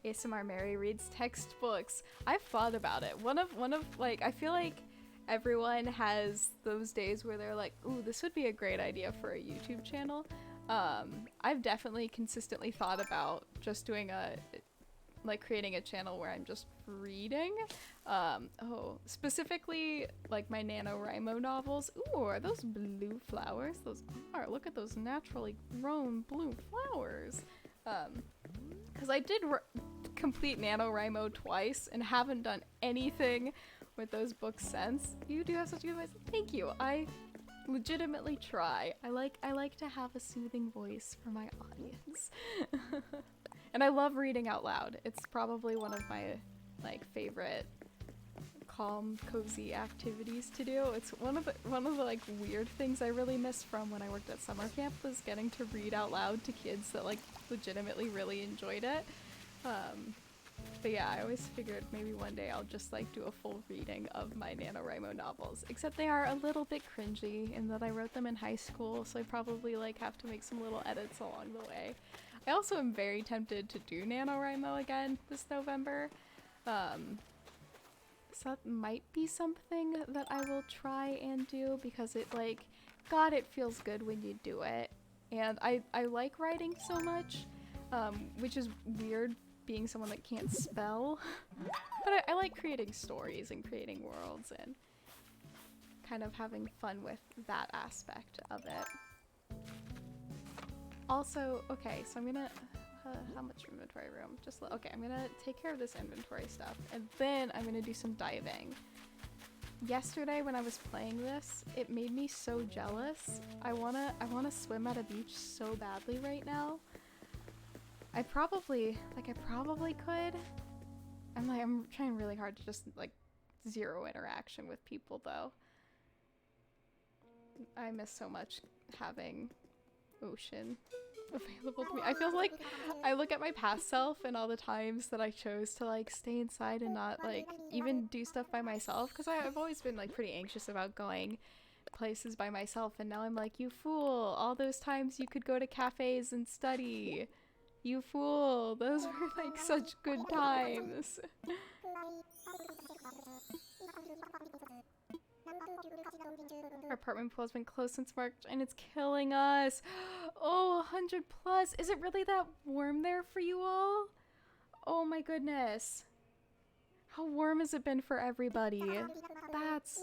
Speaker 2: ASMR Mary reads textbooks. I've thought about it. One of like, I feel like everyone has those days where they're like, ooh, this would be a great idea for a YouTube channel. I've definitely consistently thought about just doing creating a channel where I'm just reading. Specifically like my NaNoWriMo novels. Ooh, are those blue flowers? Those are. Look at those naturally grown blue flowers. Because I did complete NaNoWriMo twice and haven't done anything with those books since. You do have such good advice. Thank you. I legitimately try. I like to have a soothing voice for my audience. And I love reading out loud. It's probably one of my like favorite calm, cozy activities to do. It's one of the like weird things I really missed from when I worked at summer camp was getting to read out loud to kids that like legitimately really enjoyed it. But yeah, I always figured maybe one day I'll just like do a full reading of my NaNoWriMo novels, except they are a little bit cringy in that I wrote them in high school, so I probably like have to make some little edits along the way. I also am very tempted to do NaNoWriMo again this November. So that might be something that I will try and do because it like, God, it feels good when you do it. And I like writing so much, which is weird being someone that can't spell, but I like creating stories and creating worlds and kind of having fun with that aspect of it. Also, okay, so I'm gonna, how much inventory room? Okay, I'm gonna take care of this inventory stuff and then I'm gonna do some diving. Yesterday when I was playing this, it made me so jealous. I wanna swim at a beach so badly right now. I probably could. I'm trying really hard to just like zero interaction with people though. I miss so much having ocean available to me. I feel like I look at my past self and all the times that I chose to like stay inside and not like even do stuff by myself, because I've always been like pretty anxious about going places by myself, and now I'm like, you fool, all those times you could go to cafes and study. You fool, those were like such good times. Our apartment pool has been closed since March and it's killing us. Oh, 100 plus. Is it really that warm there for you all? Oh my goodness. How warm has it been for everybody? That's...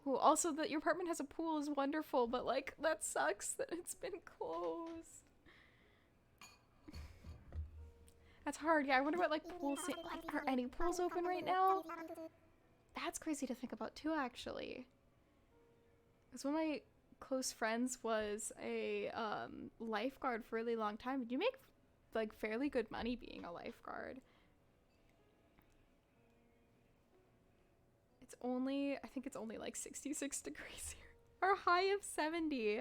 Speaker 2: Ooh, also that your apartment has a pool is wonderful, but like, that sucks that it's been closed. That's hard. Yeah, I wonder what like pools, like, are any pools open right now? That's crazy to think about too, actually. Because one of my close friends was a lifeguard for a really long time. You make like fairly good money being a lifeguard. It's only, I think it's only like 66 degrees here. Our high of 70.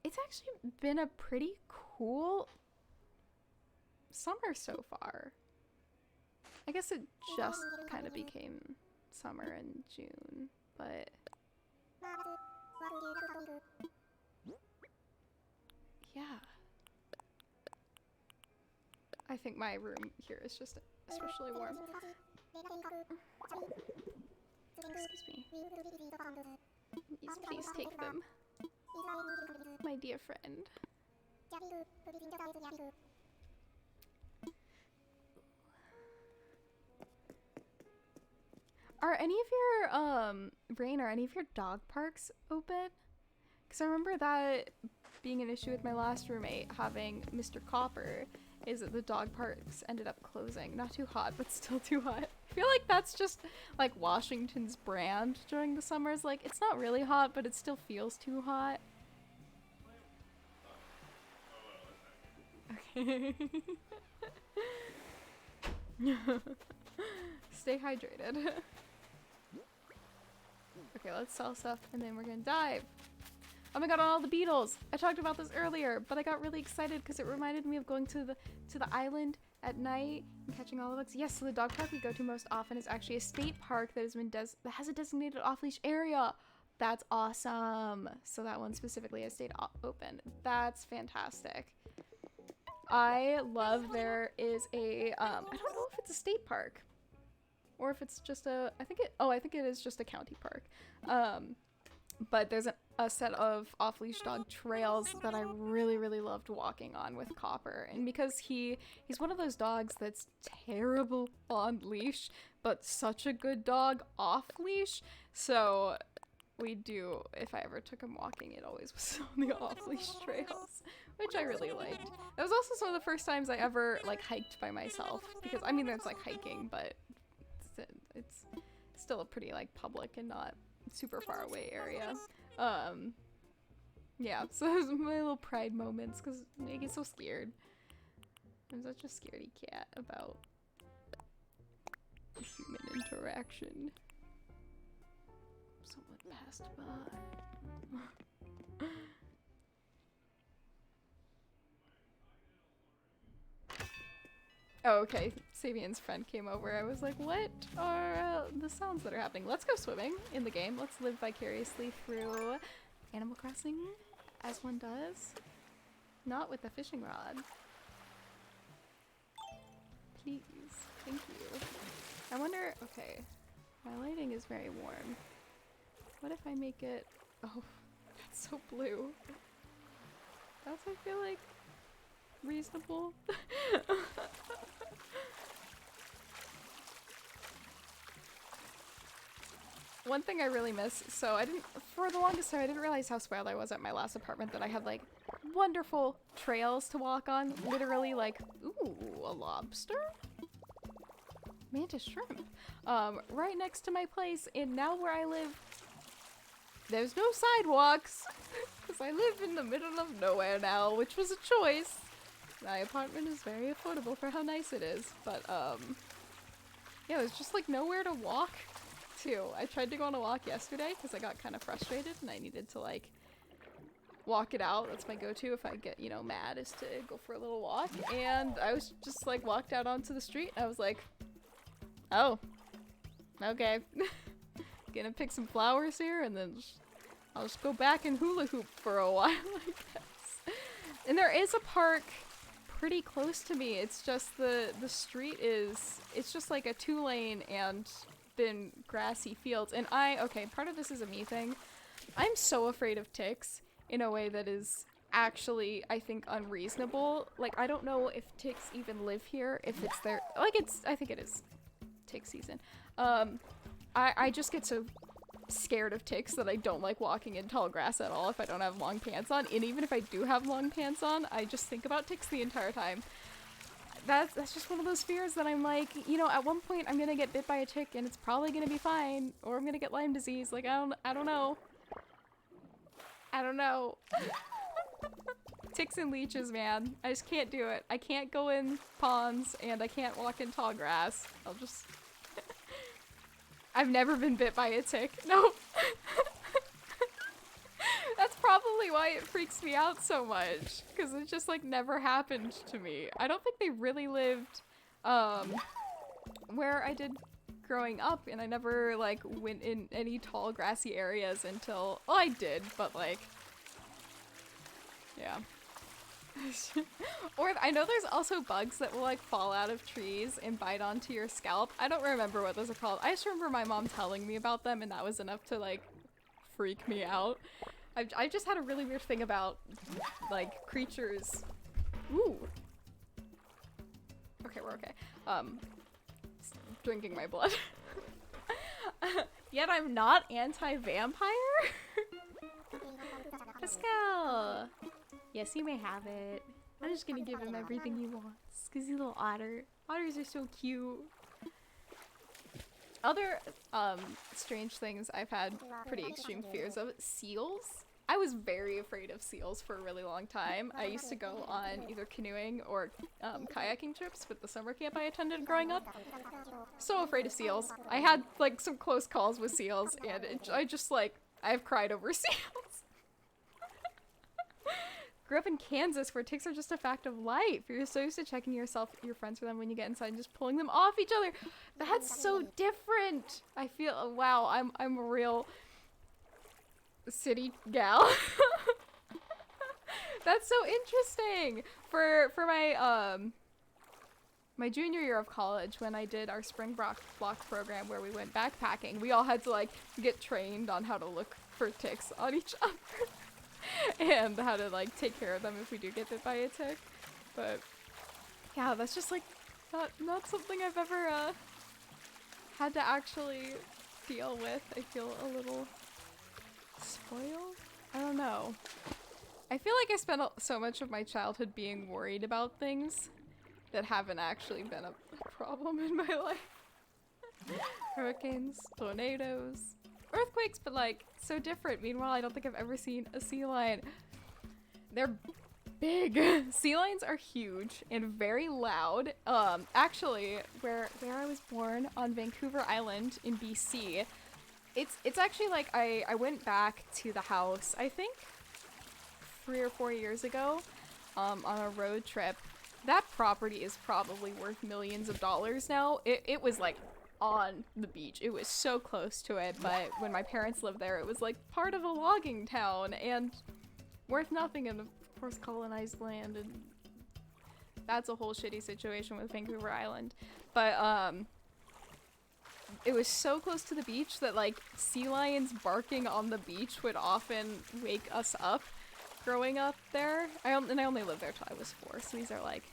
Speaker 2: It's actually been a pretty cool summer so far. I guess it just kind of became summer in June, but yeah. I think my room here is just especially warm. Excuse me. Please take them. My dear friend. Are any of your, Rain, are any of your dog parks open? Because I remember that being an issue with my last roommate having Mr. Copper, is that the dog parks ended up closing. Not too hot, but still too hot. I feel like that's just, like, Washington's brand during the summers. Like, it's not really hot, but it still feels too hot. Okay. Stay hydrated. Okay, let's sell stuff and then we're gonna dive. Oh my god, on all the beetles! I talked about this earlier, but I got really excited because it reminded me of going to the island at night and catching all the bugs. Yes, so the dog park we go to most often is actually a state park that has a designated off-leash area. That's awesome. So that one specifically has stayed open. That's fantastic. I love there is a I don't know if it's a state park or if it's just a, I think it is just a county park. But there's a set of off-leash dog trails that I really, really loved walking on with Copper. And because he's one of those dogs that's terrible on leash, but such a good dog off leash. So we do, if I ever took him walking, it always was on the off-leash trails, which I really liked. That was also some of the first times I ever like hiked by myself, because I mean that's like hiking, but it's still a pretty like public and not super far away area. Yeah, so those are my little pride moments because I get so scared. I'm such a scaredy cat about human interaction. Someone passed by. Oh, okay. Sabian's friend came over. I was like, what are the sounds that are happening? Let's go swimming in the game. Let's live vicariously through Animal Crossing, as one does. Not with a fishing rod. Please. Thank you. I wonder, okay. My lighting is very warm. What if I make it, oh, that's so blue. That's, I feel like, reasonable. One thing I really miss, so for the longest time I didn't realize how spoiled I was at my last apartment that I had like wonderful trails to walk on. Literally like, ooh, a lobster? Mantis shrimp. Right next to my place, and now where I live, there's no sidewalks. Because I live in the middle of nowhere now, which was a choice. My apartment is very affordable for how nice it is, but yeah, there's just like nowhere to walk to. I tried to go on a walk yesterday because I got kind of frustrated and I needed to like walk it out. That's my go-to if I get, you know, mad, is to go for a little walk. And I was just like walked out onto the street and I was like, oh, okay. Gonna pick some flowers here and then I'll just go back and hula hoop for a while, I guess. And there is a park pretty close to me. It's just the street is, it's just like a 2-lane and then grassy fields. And okay, part of this is a me thing. I'm so afraid of ticks in a way that is actually, I think, unreasonable. Like, I don't know if ticks even live here, if it's their, like, I think it is tick season. I just get so scared of ticks that I don't like walking in tall grass at all if I don't have long pants on. And even if I do have long pants on, I just think about ticks the entire time. That's just one of those fears that I'm like, you know, at one point I'm gonna get bit by a tick and it's probably gonna be fine, or I'm gonna get Lyme disease. Like, I don't know. I don't know. Ticks and leeches, man. I just can't do it. I can't go in ponds and I can't walk in tall grass. I'll just... I've never been bit by a tick. Nope. That's probably why it freaks me out so much, because it just like never happened to me. I don't think they really lived where I did growing up, and I never like went in any tall grassy areas until, well, I did, but like, yeah. Or I know there's also bugs that will like fall out of trees and bite onto your scalp. I don't remember what those are called. I just remember my mom telling me about them, and that was enough to like freak me out. I just had a really weird thing about like creatures. Ooh. Okay, we're okay. Drinking my blood. Yet I'm not anti-vampire. Pascal. Yes, you may have it. I'm just gonna give him everything he wants, because he's a little otter. Otters are so cute. Other strange things I've had pretty extreme fears of. Seals. I was very afraid of seals for a really long time. I used to go on either canoeing or kayaking trips with the summer camp I attended growing up. So afraid of seals. I had like some close calls with seals, and I've cried over seals. Grew up in Kansas where ticks are just a fact of life. You're so used to checking your friends for them when you get inside and just pulling them off each other. That's so different. I feel, wow, I'm a real city gal. That's so interesting. For my my junior year of college, when I did our spring block program where we went backpacking, we all had to like get trained on how to look for ticks on each other. And how to like take care of them if we do get bit by a tick. But yeah, that's just like not something I've ever had to actually deal with. I feel a little spoiled. I don't know. I feel like I spent so much of my childhood being worried about things that haven't actually been a problem in my life. Hurricanes, tornadoes, earthquakes, but like so different. Meanwhile, I don't think I've ever seen a sea lion. They're big. Sea lions are huge and very loud. Actually, where I was born on Vancouver Island in BC, it's actually like I went back to the house, I think 3 or 4 years ago, on a road trip. That property is probably worth millions of dollars now. It was like on the beach. It was so close to it, but when my parents lived there, it was like part of a logging town and worth nothing, and of course colonized land, and that's a whole shitty situation with Vancouver Island. But it was so close to the beach that like sea lions barking on the beach would often wake us up growing up there. I only lived there till I was 4, so these are like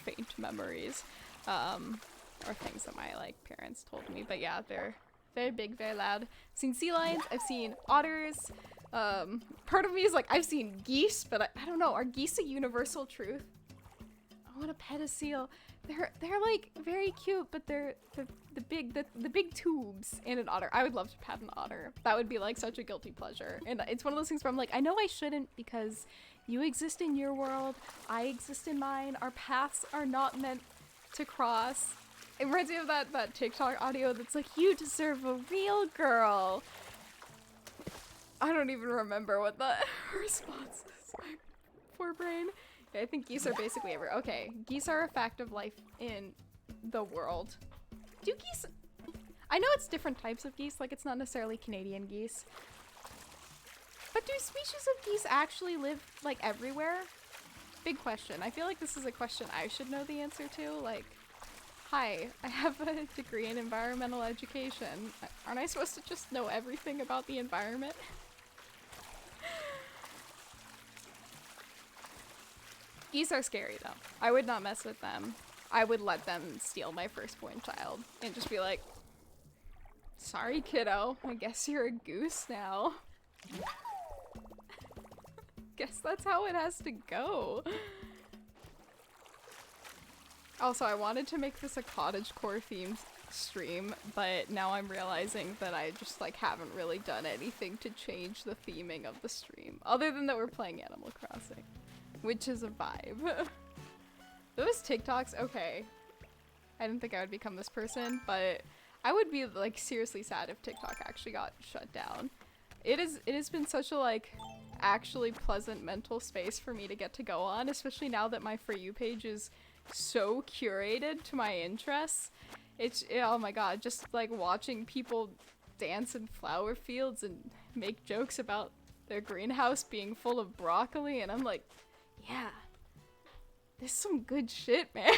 Speaker 2: faint memories, or things that my like parents told me. But yeah, they're very big, very loud. I've seen sea lions, I've seen otters. Part of me is like, I've seen geese, but I don't know, are geese a universal truth? I want to pet a seal. They're like very cute, but they're the big tubes. And an otter. I would love to pet an otter. That would be like such a guilty pleasure. And it's one of those things where I'm like, I know I shouldn't, because you exist in your world, I exist in mine. Our paths are not meant to cross. It reminds me of that TikTok audio that's like, you deserve a real girl. I don't even remember what the response is. My poor brain. I think geese are basically everywhere. Okay, geese are a fact of life in the world. Do geese... I know it's different types of geese, like it's not necessarily Canadian geese. But do species of geese actually live, like, everywhere? Big question. I feel like this is a question I should know the answer to. Like, hi, I have a degree in environmental education. Aren't I supposed to just know everything about the environment? Geese are scary though. I would not mess with them. I would let them steal my firstborn child and just be like, sorry kiddo, I guess you're a goose now. Guess that's how it has to go. Also, I wanted to make this a cottagecore themed stream, but now I'm realizing that I just like haven't really done anything to change the theming of the stream, other than that we're playing Animal Crossing. Which is a vibe. Those TikToks, okay. I didn't think I would become this person, but I would be like seriously sad if TikTok actually got shut down. It has been such a like actually pleasant mental space for me to get to go on, especially now that my For You page is so curated to my interests. It's, oh my god, just like watching people dance in flower fields and make jokes about their greenhouse being full of broccoli, and I'm like, yeah, there's some good shit, man.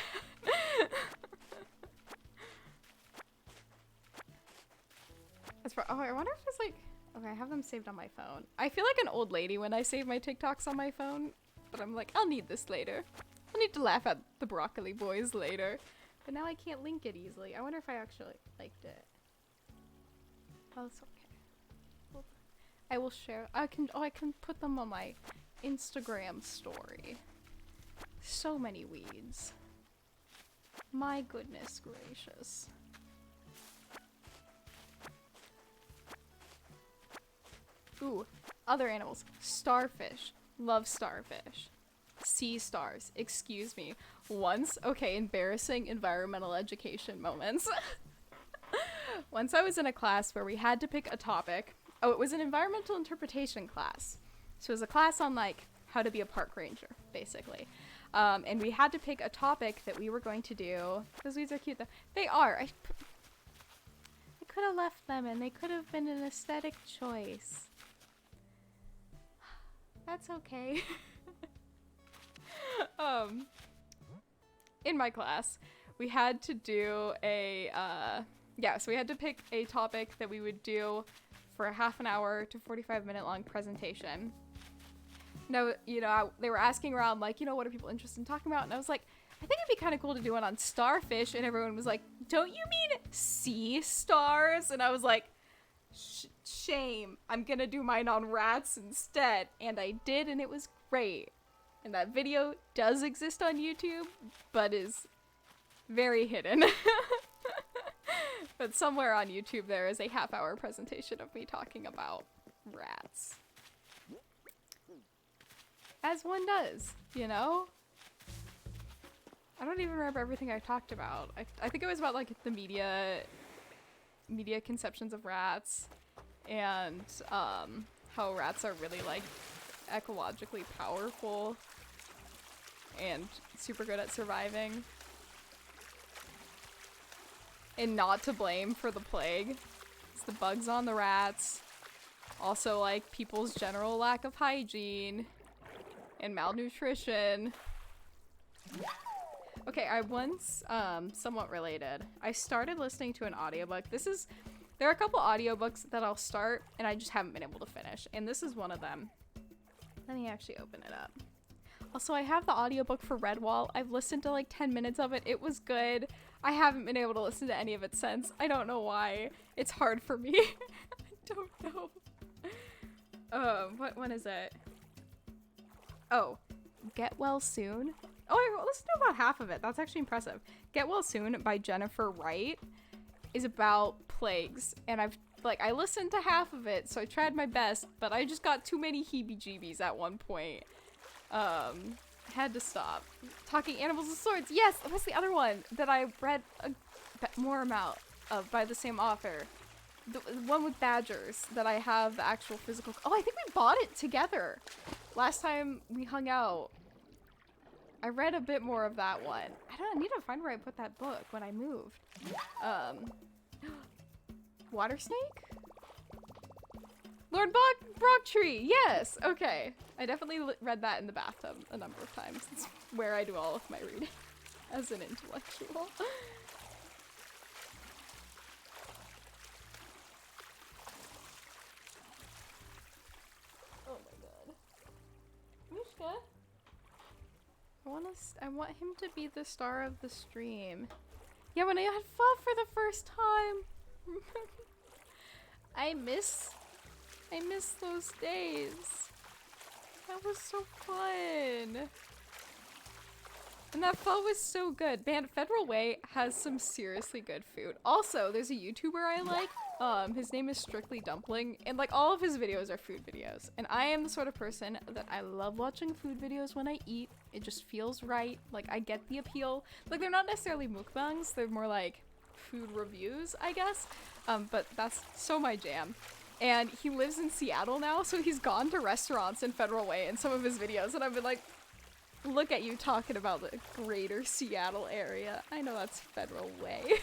Speaker 2: Oh, I wonder if it's like, okay, I have them saved on my phone. I feel like an old lady when I save my TikToks on my phone, but I'm like, I'll need this later. I'll need to laugh at the broccoli boys later. But now I can't link it easily. I wonder if I actually liked it. Oh, it's okay. Well, I will share. I can put them on my Instagram story. So many weeds. My goodness gracious. Ooh, other animals. Starfish. Love starfish. Sea stars. Excuse me. Once, okay, embarrassing environmental education moments. Once I was in a class where we had to pick a topic. Oh, it was an environmental interpretation class. So it was a class on like how to be a park ranger, basically. And we had to pick a topic that we were going to do. Those weeds are cute though. They are. I could have left them and they could have been an aesthetic choice. That's okay. In my class, we had to do a, so we had to pick a topic that we would do for a half an hour to 45-minute long presentation. Now, you know, they were asking around, like, you know, what are people interested in talking about? And I was like, I think it'd be kind of cool to do one on starfish. And everyone was like, don't you mean sea stars? And I was like, shame. I'm gonna do mine on rats instead. And I did, and it was great. And that video does exist on YouTube, but is very hidden. But somewhere on YouTube there is a half-hour presentation of me talking about rats. As one does, you know? I don't even remember everything I talked about. I think it was about like the media conceptions of rats and how rats are really like ecologically powerful and super good at surviving. And not to blame for the plague. It's the bugs on the rats. Also like people's general lack of hygiene and malnutrition. Okay, I once, somewhat related, I started listening to an audiobook. There are a couple audiobooks that I'll start and I just haven't been able to finish. And this is one of them. Let me actually open it up. Also, I have the audiobook for Redwall. I've listened to like 10 minutes of it. It was good. I haven't been able to listen to any of it since. I don't know why. It's hard for me. I don't know. What one is it? Oh, Get Well Soon. Oh, I listened to about half of it. That's actually impressive. Get Well Soon by Jennifer Wright is about plagues. And I listened to half of it, so I tried my best, but I just got too many heebie-jeebies at one point. Had to stop. Talking Animals with Swords. Yes, that was the other one that I read a more amount of by the same author. The one with badgers that I have the actual physical. Oh, I think we bought it together last time we hung out. I read a bit more of that one. I need to find where I put that book when I moved. Water Snake? Lord Brocktree, yes! Okay. I definitely read that in the bathtub a number of times. It's where I do all of my reading as an intellectual. Oh my god. Mishka? I want him to be the star of the stream. Yeah, when I had fun for the first time. I miss those days. That was so fun. And that pho was so good. Man, Federal Way has some seriously good food. Also, there's a YouTuber I like. His name is Strictly Dumpling, and like all of his videos are food videos. And I am the sort of person that I love watching food videos when I eat. It just feels right. Like I get the appeal. Like they're not necessarily mukbangs, they're more like food reviews, I guess. But that's so my jam. And he lives in Seattle now, so he's gone to restaurants in Federal Way in some of his videos, and I've been like, look at you talking about the greater Seattle area. I know that's Federal Way.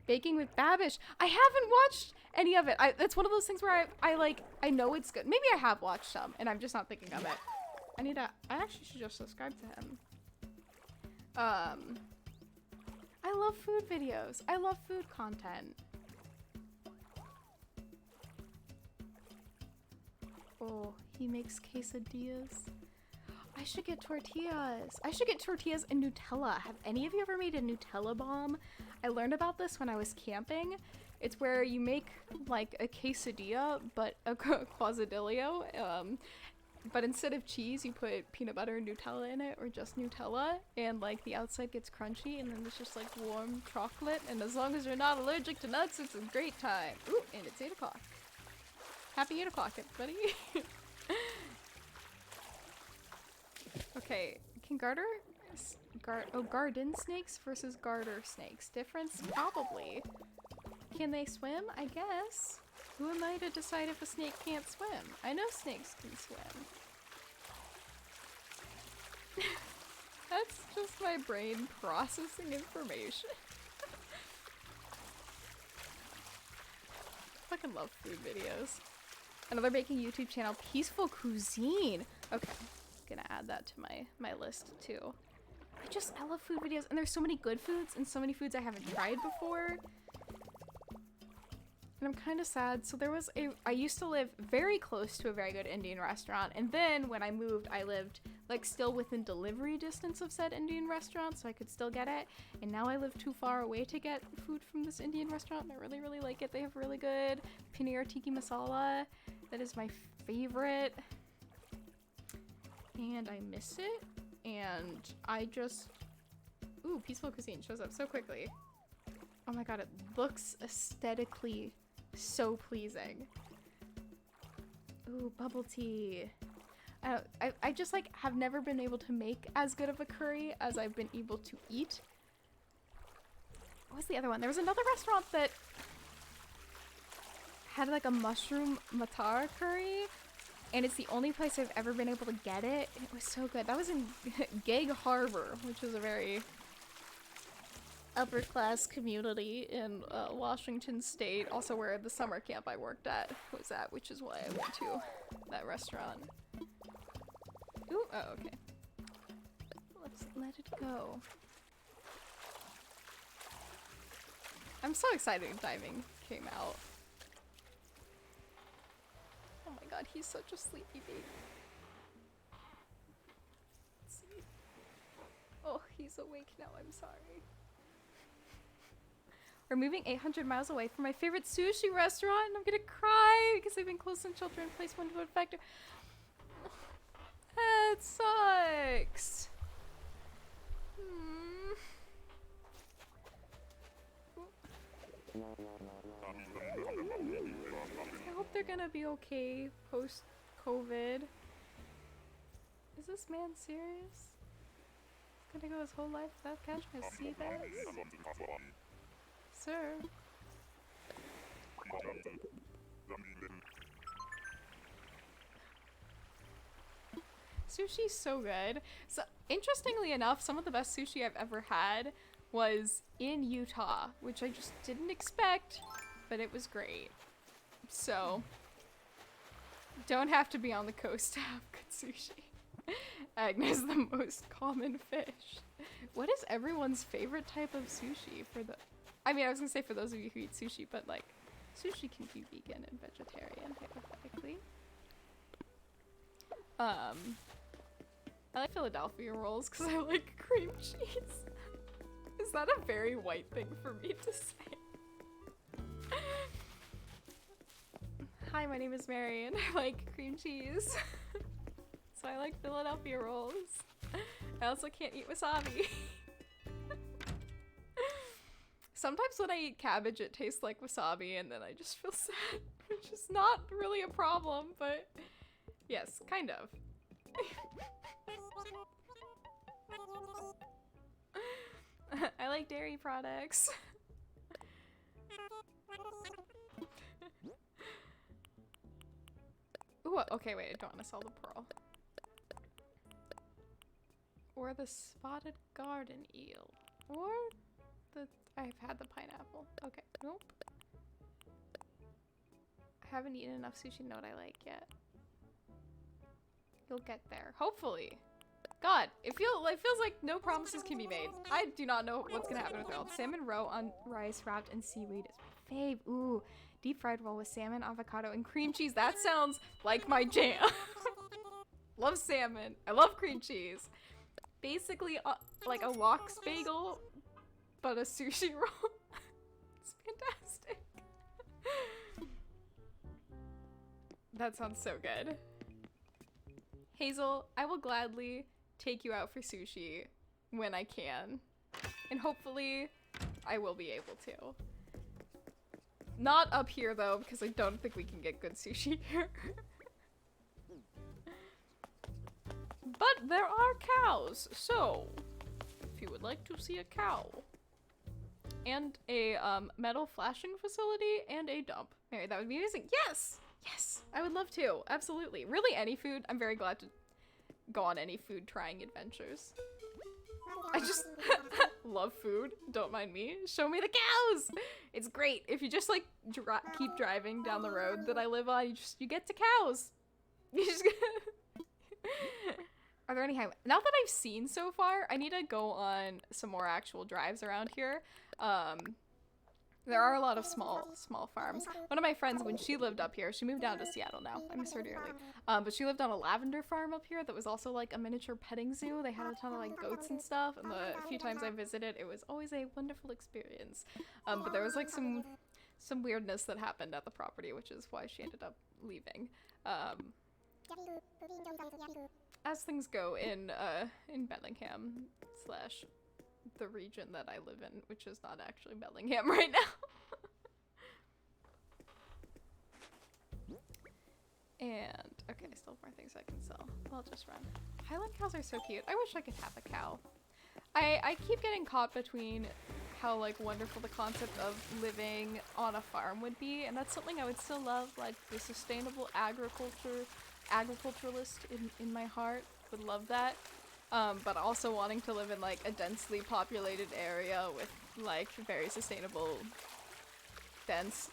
Speaker 2: Baking with Babish. I haven't watched any of it. It's one of those things where I know it's good. Maybe I have watched some, and I'm just not thinking of it. I actually should just subscribe to him. I love food videos. I love food content. Oh, he makes quesadillas. I should get tortillas. I should get tortillas and Nutella. Have any of you ever made a Nutella bomb? I learned about this when I was camping. It's where you make like a quesadilla, but a quesadillo. But instead of cheese, you put peanut butter and Nutella in it, or just Nutella, and like the outside gets crunchy, and then it's just like warm chocolate. And as long as you're not allergic to nuts, it's a great time. Ooh, and it's 8 o'clock. Happy 8 o'clock, everybody. Okay, can garden snakes versus garter snakes. Difference? Probably. Can they swim? I guess. Who am I to decide if a snake can't swim? I know snakes can swim. That's just my brain processing information. Fucking love food videos. Another baking YouTube channel, Peaceful Cuisine. Okay, gonna add that to my list too. I love food videos, and there's so many good foods and so many foods I haven't tried before. And I'm kind of sad. So I used to live very close to a very good Indian restaurant, and then when I moved, I lived like still within delivery distance of said Indian restaurant, so I could still get it. And now I live too far away to get food from this Indian restaurant, and I really, really like it. They have really good paneer tikka masala. That is my favorite. And I miss it. And I just Ooh, Peaceful Cuisine shows up so quickly. Oh my god, it looks aesthetically so pleasing. Ooh, bubble tea. I just like have never been able to make as good of a curry as I've been able to eat. What was the other one? There was another restaurant that had like a mushroom matar curry, and it's the only place I've ever been able to get it. It was so good. That was in Gig Harbor, which is a very upper class community in Washington State, also where the summer camp I worked at was at, which is why I went to that restaurant. Ooh, oh, okay. Let's let it go. I'm so excited Diving came out. Oh my god, he's such a sleepy baby. Let's see. Oh, he's awake now, I'm sorry. We're moving 800 miles away from my favorite sushi restaurant, and I'm gonna cry because they've been closed in shelter in place one vote factor. That sucks. I hope they're gonna be okay post-COVID. Is this man serious? He's gonna go his whole life without catching a sea bass? Sir. Sushi's so good. So, interestingly enough, some of the best sushi I've ever had was in Utah, which I just didn't expect, but it was great. So, don't have to be on the coast to have good sushi. Agnes, the most common fish. What is everyone's favorite type of sushi for the... I mean, I was gonna say for those of you who eat sushi, but like, sushi can be vegan and vegetarian, hypothetically. I like Philadelphia rolls because I like cream cheese. Is that a very white thing for me to say? Hi, my name is Mary and I like cream cheese. So I like Philadelphia rolls. I also can't eat wasabi. Sometimes when I eat cabbage it tastes like wasabi and then I just feel sad, which is not really a problem, but yes, kind of. I like dairy products. Ooh, okay, wait, I don't want to sell the pearl. Or the spotted garden eel. Or the... I've had the pineapple. Okay, nope. I haven't eaten enough sushi to know what I like yet. You'll get there. Hopefully. God, it feels like no promises can be made. I do not know what's gonna happen with the world. Salmon roe on rice wrapped in seaweed is my fave. Ooh, deep fried roll with salmon, avocado, and cream cheese. That sounds like my jam. Love salmon. I love cream cheese. Basically, like a lox bagel, but a sushi roll. It's fantastic. That sounds so good. Hazel, I will gladly take you out for sushi when I can. And hopefully, I will be able to. Not up here though, because I don't think we can get good sushi here. But there are cows, so if you would like to see a cow. And a metal flashing facility and a dump. Mary, that would be amazing. Yes! Yes! I would love to. Absolutely. Really any food. I'm very glad to go on any food trying adventures. I just love food. Don't mind me. Show me the cows! It's great. If you just like keep driving down the road that I live on, you get to cows. You just Are there any highways? Not that I've seen so far. I need to go on some more actual drives around here. There are a lot of small farms. One of my friends, when she lived up here, she moved down to Seattle now. I miss her dearly. But she lived on a lavender farm up here that was also like a miniature petting zoo. They had a ton of like goats and stuff. And the few times I visited, it was always a wonderful experience. But there was like some weirdness that happened at the property, which is why she ended up leaving. As things go in Bellingham / the region that I live in, which is not actually Bellingham right now. And, okay, still more things I can sell. I'll just run. Highland cows are so cute. I wish I could have a cow. I keep getting caught between how, like, wonderful the concept of living on a farm would be, and that's something I would still love, like, the sustainable agriculturalist in my heart would love that. But also wanting to live in, like, a densely populated area with, like, very sustainable, dense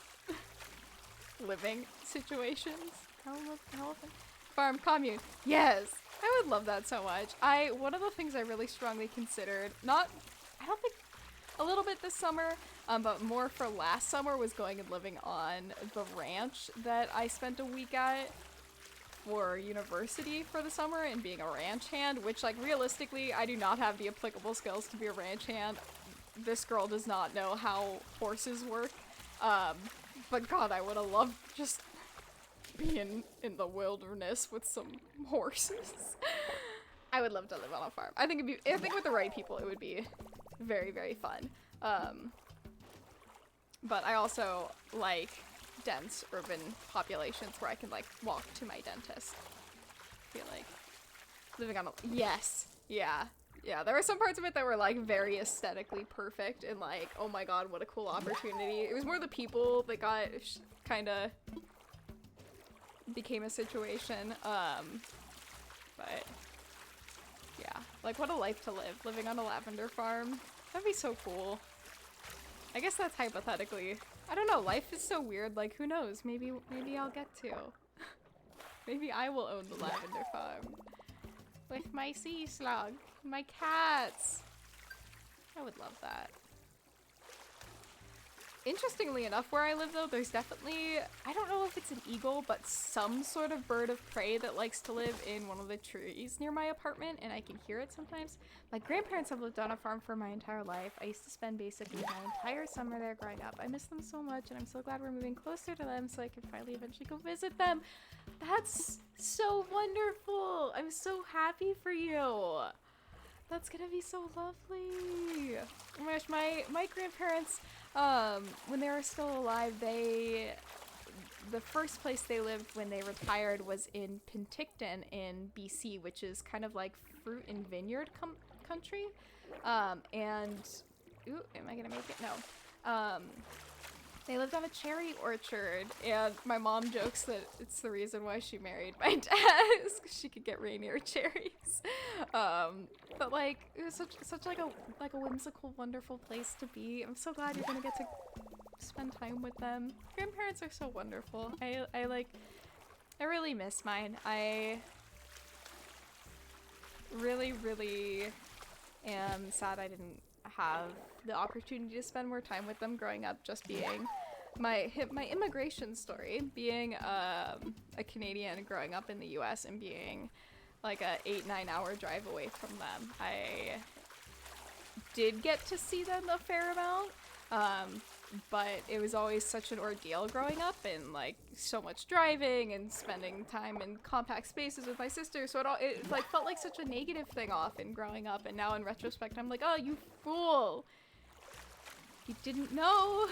Speaker 2: living situations. How farm commune. Yes! I would love that so much. One of the things I really strongly considered, I don't think a little bit this summer, but more for last summer, was going and living on the ranch that I spent a week at for university for the summer and being a ranch hand, which, like, realistically, I do not have the applicable skills to be a ranch hand. This girl does not know how horses work. But God, I would have loved just being in the wilderness with some horses. I would love to live on a farm. I think with the right people, it would be very, very fun. But I also like dense urban populations where I can, like, walk to my dentist. I feel like living on a... Yes. Yeah. Yeah, there were some parts of it that were, like, very aesthetically perfect and, like, oh my god, what a cool opportunity. It was more the people that got kind of became a situation. But yeah, like, what a life to live, living on a lavender farm. That'd be so cool. I guess that's hypothetically. I don't know, life is so weird, like, who knows, maybe I'll get to. Maybe I will own the lavender farm. With my sea slug, my cats. I would love that. Interestingly enough, where I live though, there's definitely, I don't know if it's an eagle, but some sort of bird of prey that likes to live in one of the trees near my apartment, and I can hear it sometimes. My grandparents have lived on a farm for my entire life. I used to spend basically my entire summer there growing up. I miss them so much, and I'm so glad we're moving closer to them so I can finally eventually go visit them. That's so wonderful! I'm so happy for you! That's gonna be so lovely! Oh my gosh, my grandparents, when they were still alive, the first place they lived when they retired was in Penticton in BC, which is kind of like fruit and vineyard country. And, ooh, am I gonna make it? No. They lived on a cherry orchard, and my mom jokes that it's the reason why she married my dad, is 'cause she could get Rainier cherries. But, like, it was such like a whimsical, wonderful place to be. I'm so glad you're gonna get to spend time with them. Grandparents are so wonderful. I really miss mine. I really, really am sad I didn't have the opportunity to spend more time with them growing up, just being my immigration story, being a Canadian growing up in the US and being like a 8-9 hour drive away from them. I did get to see them a fair amount, but it was always such an ordeal growing up, and like so much driving and spending time in compact spaces with my sister, so it like felt like such a negative thing often growing up, and now in retrospect I'm like, oh, you fool! You didn't know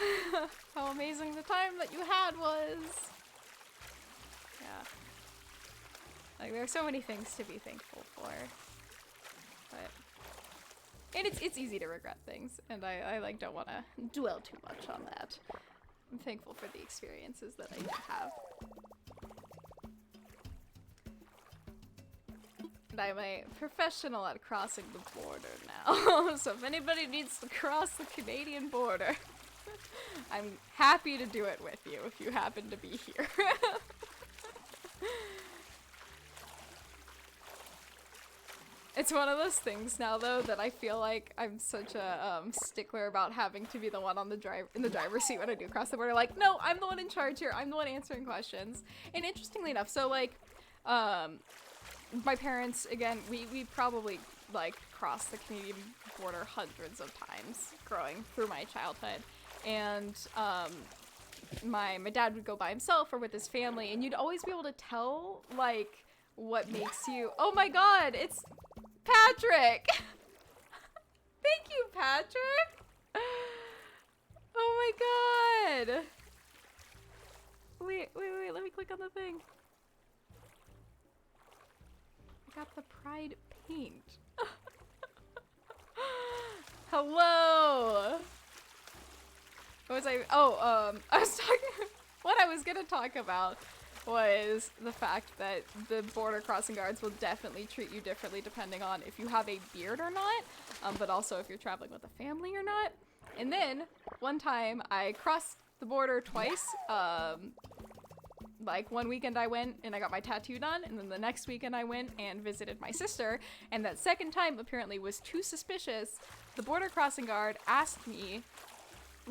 Speaker 2: how amazing the time that you had was. Yeah. Like, there are so many things to be thankful for. But... and it's easy to regret things, and I like don't want to dwell too much on that. I'm thankful for the experiences that I did have. And I'm a professional at crossing the border now. So if anybody needs to cross the Canadian border, I'm happy to do it with you if you happen to be here. It's one of those things now, though, that I feel like I'm such a stickler about having to be the one on in the driver's seat when I do cross the border. Like, no, I'm the one in charge here. I'm the one answering questions. And interestingly enough, so like, my parents, again, we probably like crossed the Canadian border hundreds of times growing through my childhood. And my dad would go by himself or with his family, and you'd always be able to tell like what makes you, oh my god, it's Patrick! Thank you, Patrick? Oh my god! Wait, let me click on the thing. I got the Pride paint. Hello! What was I? Oh, I was talking. What I was gonna talk about was the fact that the border crossing guards will definitely treat you differently depending on if you have a beard or not, but also if you're traveling with a family or not. And then one time I crossed the border twice. Like one weekend I went and I got my tattoo done, and then the next weekend I went and visited my sister, and that second time apparently was too suspicious. The border crossing guard asked me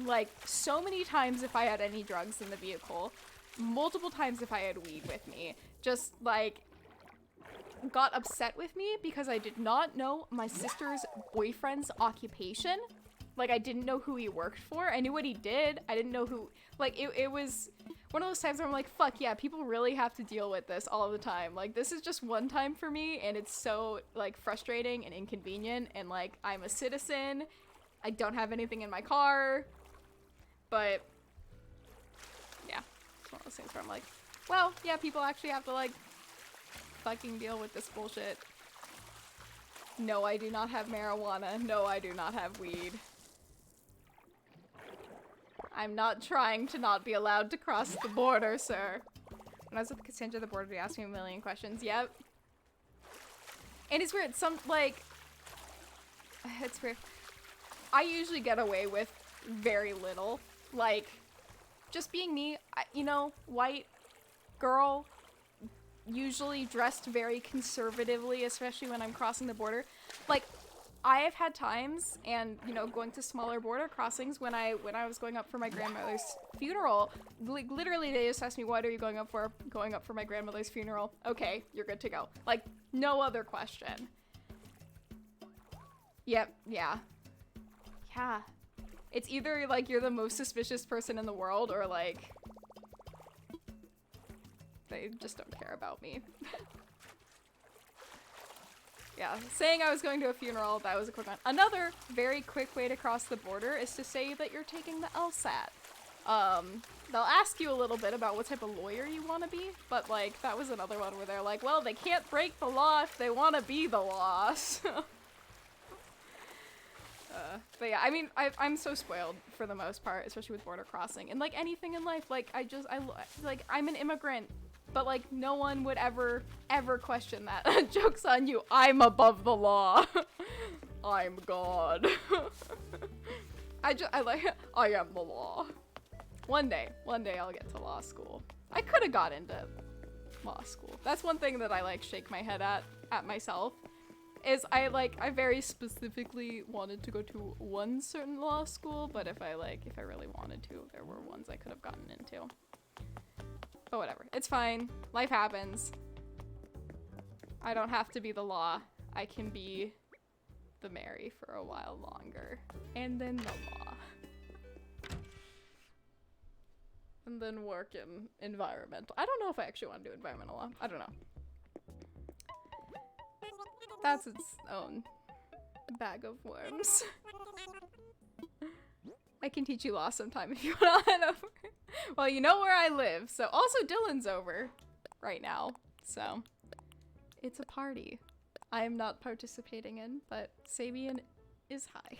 Speaker 2: like so many times if I had any drugs in the vehicle, multiple times if I had weed with me, just like got upset with me because I did not know my sister's boyfriend's occupation. Like, I didn't know who he worked for. I knew what he did. I didn't know who, like, it was one of those times where I'm like, fuck yeah, people really have to deal with this all the time. Like, this is just one time for me, and it's so, like, frustrating and inconvenient, and, like, I'm a citizen. I don't have anything in my car, but, yeah. It's one of those things where I'm like, well, yeah, people actually have to, like, fucking deal with this bullshit. No, I do not have marijuana. No, I do not have weed. I'm not trying to not be allowed to cross the border, sir. When I was with Cassandra, the border, they asked me a million questions. Yep. And it's weird. It's weird. I usually get away with very little. Like, just being me, you know, white girl, usually dressed very conservatively, especially when I'm crossing the border. Like, I have had times, and, you know, going to smaller border crossings when I was going up for my grandmother's funeral, like, literally they just asked me, what are you going up for? Going up for my grandmother's funeral. Okay, you're good to go. Like, no other question. Yep, yeah. Yeah. It's either, like, you're the most suspicious person in the world, or, like, they just don't care about me. Yeah, saying I was going to a funeral, that was a quick one. Another very quick way to cross the border is to say that you're taking the LSAT. They'll ask you a little bit about what type of lawyer you want to be, but, like, that was another one where they're like, well, they can't break the law if they want to be the law, so. But yeah, I mean, I'm so spoiled for the most part, especially with border crossing. And, like, anything in life, like, I'm an immigrant. But, like, no one would ever question that. Joke's on you. I'm above the law. I'm God. I am the law. One day I'll get to law school. I could have got into law school. That's one thing that I, like, shake my head at myself. Is I very specifically wanted to go to one certain law school, but if I really wanted to, there were ones I could have gotten into. But whatever. It's fine. Life happens. I don't have to be the law. I can be the Mary for a while longer. And then the law. And then work in environmental. I don't know if I actually want to do environmental law. I don't know. That's its own bag of worms. I can teach you law sometime if you want to head over. Well, you know where I live, so also Dylan's over right now, so it's a party I am not participating in, but Sabian is high.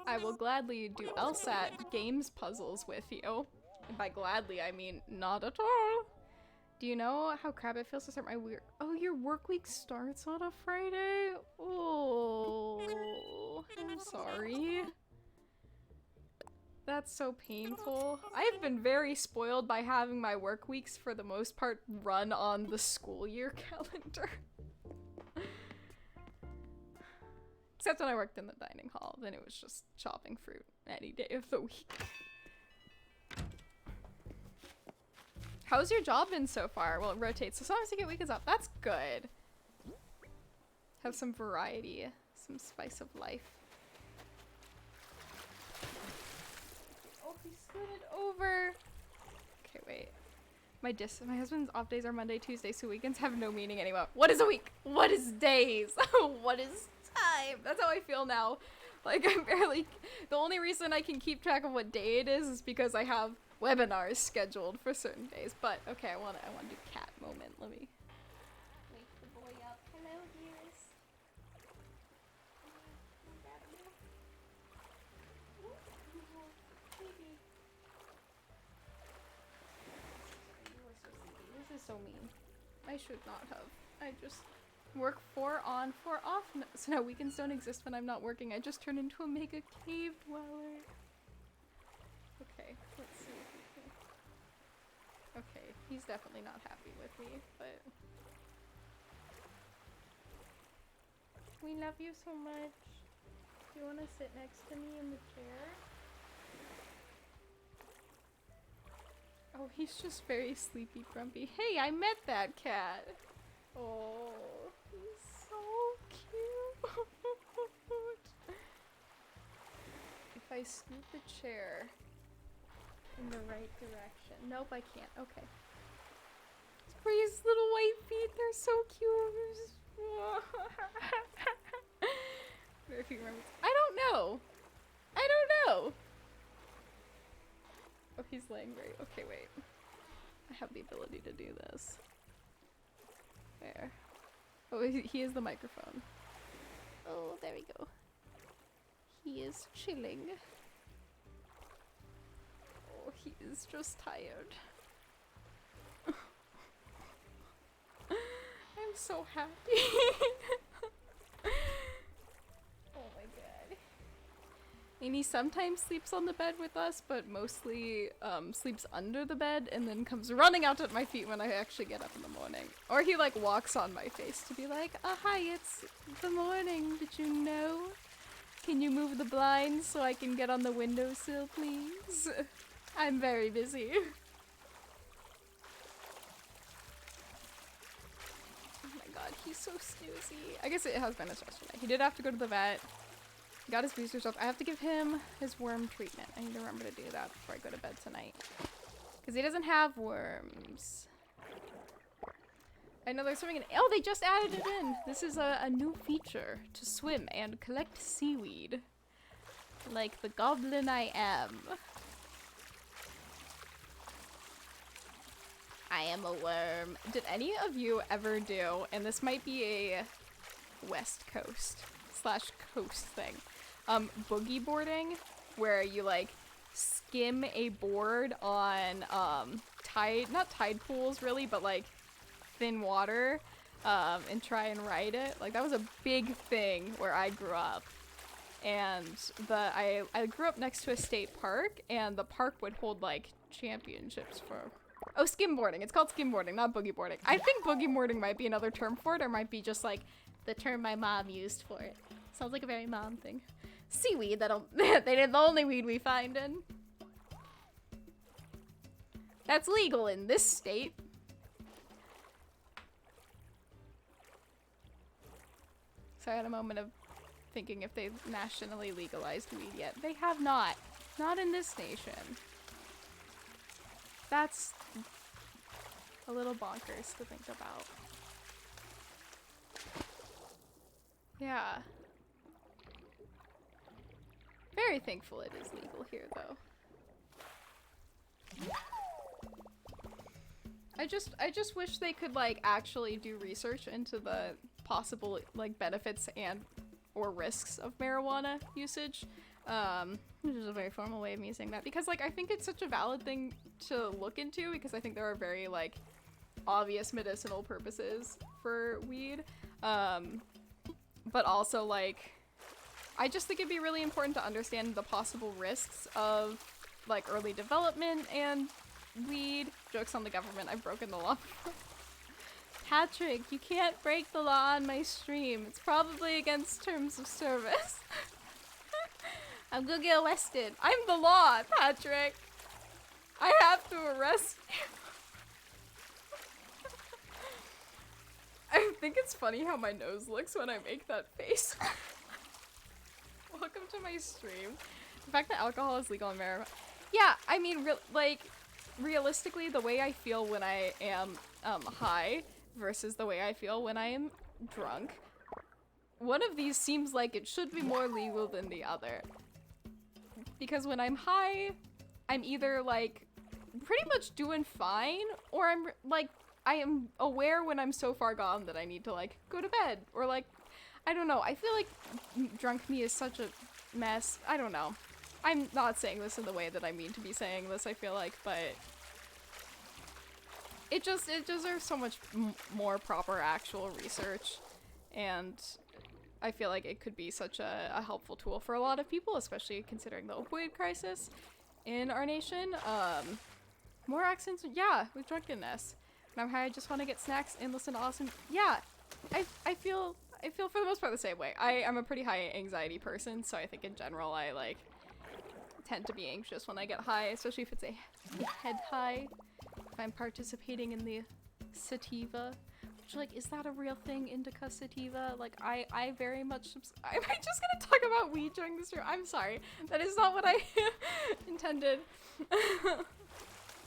Speaker 2: I will gladly do LSAT games puzzles with you. And by gladly, I mean not at all. Do you know how crap it feels to start my weird— oh, your work week starts on a Friday? Oh, I'm sorry. That's so painful. I've been very spoiled by having my work weeks, for the most part, run on the school year calendar. Except when I worked in the dining hall, then it was just chopping fruit any day of the week. How's your job been so far? Well, it rotates, so sometimes you get weekends off. That's good. Have some variety, some spice of life. Oh, he scooted over. Okay, wait. My husband's off days are Monday, Tuesday, so weekends have no meaning anymore. What is a week? What is days? What is time? That's how I feel now. Like, I'm barely... The only reason I can keep track of what day it is because I have webinars scheduled for certain days. But, okay, I want to do cat moment. Let me wake the boy up. Hello, dearest. Baby. You are so sleepy. This is so mean. I should not have. I just... work 4 on, 4 off. So now weekends don't exist when I'm not working. I just turned into a mega cave dweller. Okay, let's see if we can... Okay, he's definitely not happy with me, but... We love you so much. Do you want to sit next to me in the chair? Oh, he's just very sleepy, grumpy. Hey, I met that cat! Oh, he's so cute. If I scoot the chair in the right direction. Nope, I can't. Okay. His little white feet, they're so cute. If he remembers. I don't know. Oh, he's laying right. Okay, wait. I have the ability to do this. There. Oh, he is the microphone. Oh, there we go. He is chilling. Oh, he is just tired. I'm so happy. Oh my god. And he sometimes sleeps on the bed with us, but mostly sleeps under the bed and then comes running out at my feet when I actually get up in the morning. Or he like walks on my face to be like, oh hi, it's the morning, did you know? Can you move the blinds so I can get on the windowsill, please? I'm very busy. Oh my god, he's so snoozy. I guess it has been a stressful day. He did have to go to the vet. Got his booster shots. I have to give him his worm treatment. I need to remember to do that before I go to bed tonight. Because he doesn't have worms. I know they're swimming in. Oh, they just added it in. This is a new feature to swim and collect seaweed. Like the goblin I am. I am a worm. Did any of you ever do, and this might be a West Coast / coast thing, boogie boarding, where you like skim a board on not tide pools really, but like thin water, and try and ride it. Like that was a big thing where I grew up. And I grew up next to a state park, and the park would hold like championships for skimboarding. It's called skimboarding, not boogie boarding. I think boogie boarding might be another term for it, or might be just like the term my mom used for it. Sounds like a very mom thing. Seaweed, they're the only weed we find in. That's legal in this state. So I had a moment of thinking if they've nationally legalized weed yet. They have not. Not in this nation. That's a little bonkers to think about. Yeah. Very thankful it is legal here, though. I just wish they could, like, actually do research into the possible, like, benefits and or risks of marijuana usage. Which is a very formal way of me saying that. Because, like, I think it's such a valid thing to look into, because I think there are very, like, obvious medicinal purposes for weed. But also, like, I just think it'd be really important to understand the possible risks of, like, early development and weed. Joke's on the government, I've broken the law. Patrick, you can't break the law on my stream. It's probably against terms of service. I'm gonna get arrested. I'm the law, Patrick. I have to arrest you. I think it's funny how my nose looks when I make that face. Welcome to my stream. The fact that alcohol is legal in marijuana. Yeah, I mean, like, realistically, the way I feel when I am high versus the way I feel when I am drunk, one of these seems like it should be more legal than the other. Because when I'm high, I'm either like pretty much doing fine, or I'm like, I am aware when I'm so far gone that I need to like go to bed, or like, I don't know. I feel like drunk me is such a mess. I don't know. I'm not saying this in the way that I mean to be saying this, I feel like, but it deserves so much more proper actual research, and I feel like it could be such a helpful tool for a lot of people, especially considering the opioid crisis in our nation. More accents, yeah, with drunkenness. When I'm high, I just want to get snacks and listen to awesome. Yeah, I feel for the most part the same way. I'm a pretty high anxiety person, so I think in general I like tend to be anxious when I get high, especially if it's a head high. If I'm participating in the sativa, which, like, is that a real thing, indica sativa? Like, I very much am I just gonna talk about weed during this stream? I'm sorry, that is not what I intended.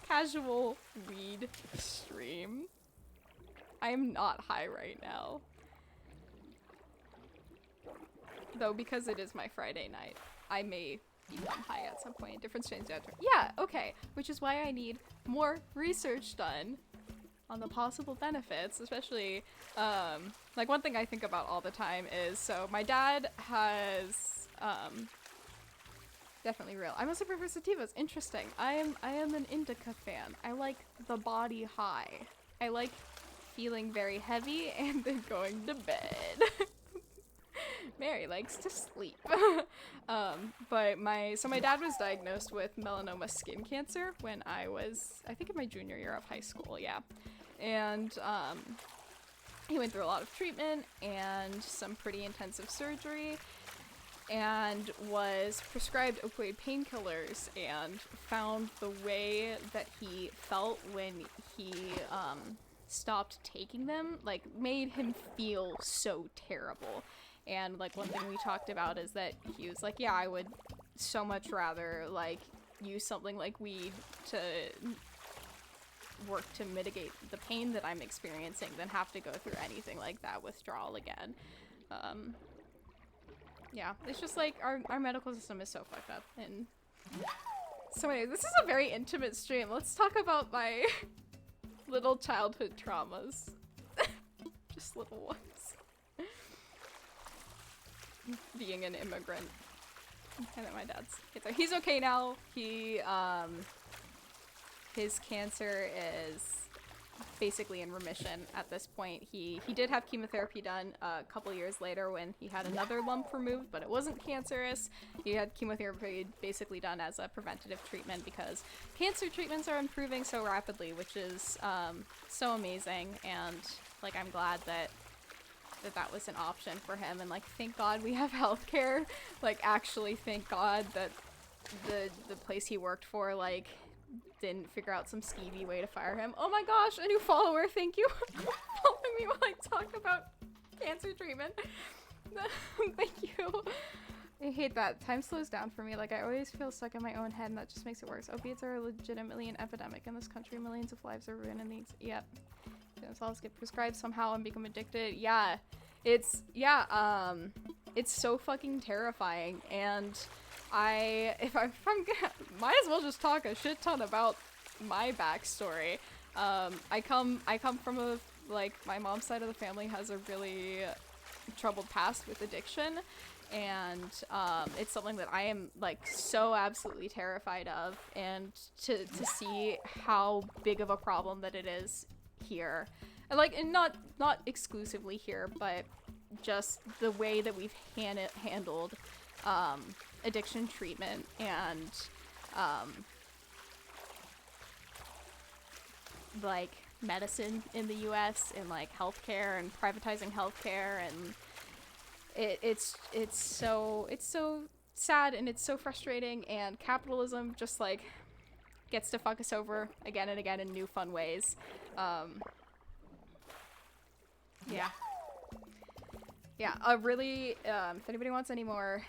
Speaker 2: Casual weed stream. I am not high right now, though, because it is my Friday night. I may become high at some point. Different strains. Yeah, okay. Which is why I need more research done on the possible benefits, especially, like, one thing I think about all the time is, so my dad has, definitely real. I mostly prefer sativas. Interesting. I am an indica fan. I like the body high. I like feeling very heavy and then going to bed. Mary likes to sleep. But my dad was diagnosed with melanoma skin cancer when I was, I think, in my junior year of high school, yeah. And he went through a lot of treatment and some pretty intensive surgery, and was prescribed opioid painkillers, and found the way that he felt when he stopped taking them, like, made him feel so terrible. And, like, one thing we talked about is that he was like, yeah, I would so much rather, like, use something like weed to work to mitigate the pain that I'm experiencing than have to go through anything like that withdrawal again. Yeah, it's just like our medical system is so fucked up. And so anyway, this is a very intimate stream. Let's talk about my little childhood traumas. Just little ones. Being an immigrant. And then my dad's cancer. He's okay now. His cancer is basically in remission at this point. He did have chemotherapy done a couple years later when he had another lump removed, but it wasn't cancerous. He had chemotherapy basically done as a preventative treatment because cancer treatments are improving so rapidly, which is so amazing. And, like, I'm glad that was an option for him, and, like, thank God we have healthcare. Like, actually thank God that the place he worked for, like, didn't figure out some skeevy way to fire him. Oh my gosh, a new follower, thank you for following me while I talk about cancer treatment. Thank you. I hate that. Time slows down for me. Like, I always feel stuck in my own head, and that just makes it worse. Opiates are legitimately an epidemic in this country. Millions of lives are ruined in these. Yep. Themselves get prescribed somehow and become addicted. Yeah. It's so fucking terrifying, and if I'm gonna, might as well just talk a shit ton about my backstory. I come from like, my mom's side of the family has a really troubled past with addiction, and it's something that I am, like, so absolutely terrified of, and to see how big of a problem that it is here. And, like, and not exclusively here, but just the way that we've handled addiction treatment and like, medicine in the US, and, like, healthcare and privatizing healthcare, and it's so sad, and it's so frustrating, and capitalism just, like, gets to fuck us over again and again in new fun ways. Yeah, really, if anybody wants any more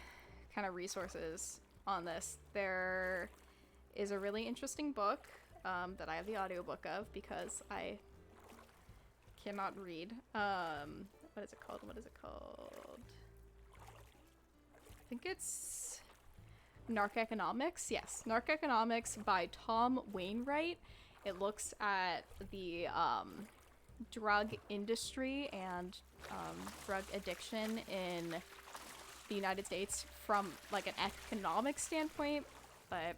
Speaker 2: kind of resources on this, there is a really interesting book that I have the audiobook of because I cannot read. What is it called? What is it called? I think it's Narcoeconomics. Yes, Narcoeconomics by Tom Wainwright. It looks at the drug industry and drug addiction in the United States from like an economic standpoint, but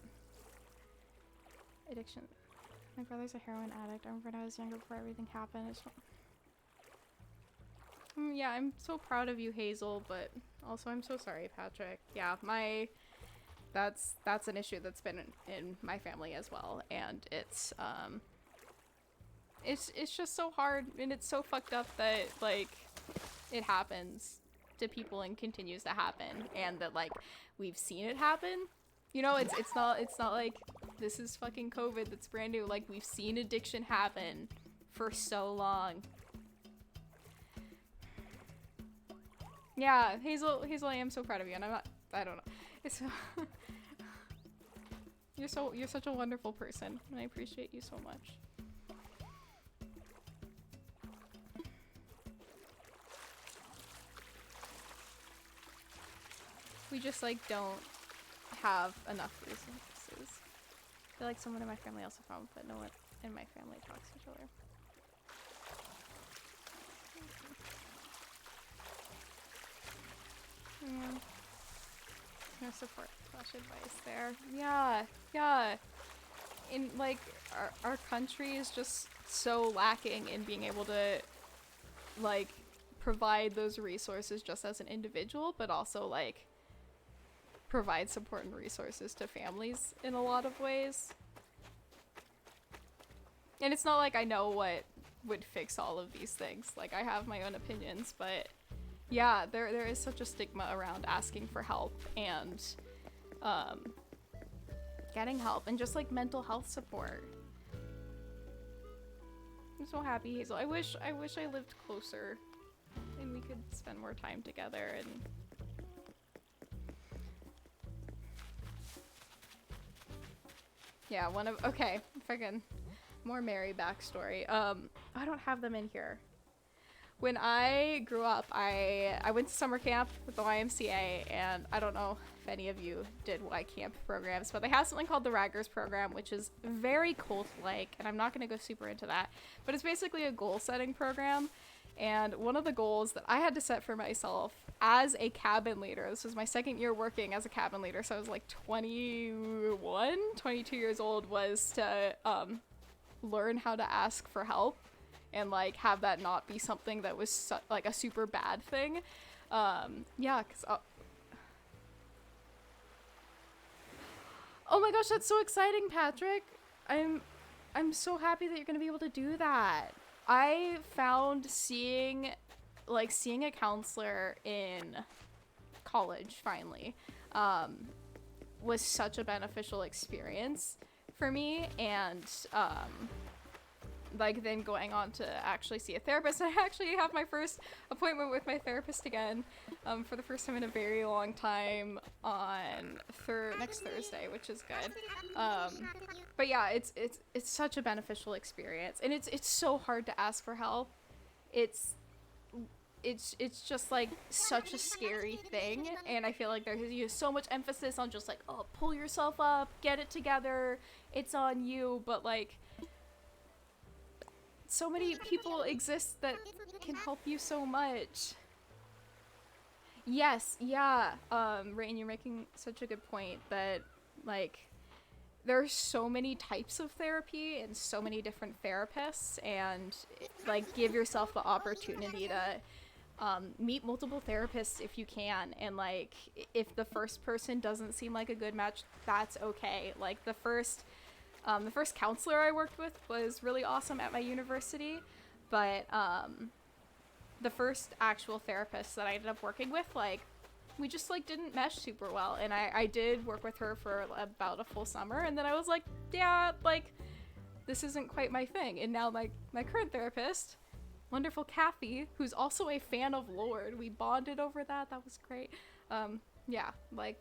Speaker 2: addiction. My brother's a heroin addict. I remember when I was younger before everything happened. Yeah, I'm so proud of you, Hazel, but also I'm so sorry, Patrick. Yeah, that's an issue that's been in my family as well, and it's just so hard, and it's so fucked up that like it happens to people and continues to happen, and that like we've seen it happen. You know, it's not like this is fucking COVID that's brand new. Like, we've seen addiction happen for so long. Yeah, Hazel, I am so proud of you, and I don't know. It's you're such a wonderful person, and I appreciate you so much. We just like don't have enough resources. I feel like someone in my family also found, but no one in my family talks to each other. Yeah. No support / advice there. Yeah. In like our country is just so lacking in being able to like provide those resources just as an individual, but also like provide support and resources to families in a lot of ways. And it's not like I know what would fix all of these things. Like, I have my own opinions, but yeah, there is such a stigma around asking for help and getting help and just like mental health support. I'm so happy, Hazel. I wish I lived closer and we could spend more time together. And yeah, okay, fucking more Mary backstory. I don't have them in here. When I grew up, I went to summer camp with the YMCA, and I don't know if any of you did Y camp programs, but they have something called the Raggers program, which is very cult-like, and I'm not going to go super into that, but it's basically a goal-setting program. And one of the goals that I had to set for myself as a cabin leader, this was my second year working as a cabin leader, so I was like 21, 22 years old, was to learn how to ask for help and like have that not be something that was like a super bad thing. Yeah, because oh my gosh, that's so exciting, Patrick. I'm so happy that you're gonna be able to do that. I found seeing a counselor in college finally was such a beneficial experience for me, and like then going on to actually see a therapist. I actually have my first appointment with my therapist again for the first time in a very long time on next Thursday, which is good. But yeah, it's such a beneficial experience, and it's so hard to ask for help. It's just like such a scary thing, and I feel like there's so much emphasis on just like, oh, pull yourself up, get it together, it's on you, but like so many people exist that can help you so much. Yes, yeah. Rain, you're making such a good point that like there's so many types of therapy and so many different therapists, and like give yourself the opportunity to meet multiple therapists if you can, and like if the first person doesn't seem like a good match, that's okay. Like the first counselor I worked with was really awesome at my university, but the first actual therapist that I ended up working with, like, we just like didn't mesh super well, and I did work with her for about a full summer, and then I was like, yeah, like this isn't quite my thing. And now my current therapist, wonderful Kathy, who's also a fan of Lord, we bonded over that. That was great. Yeah, like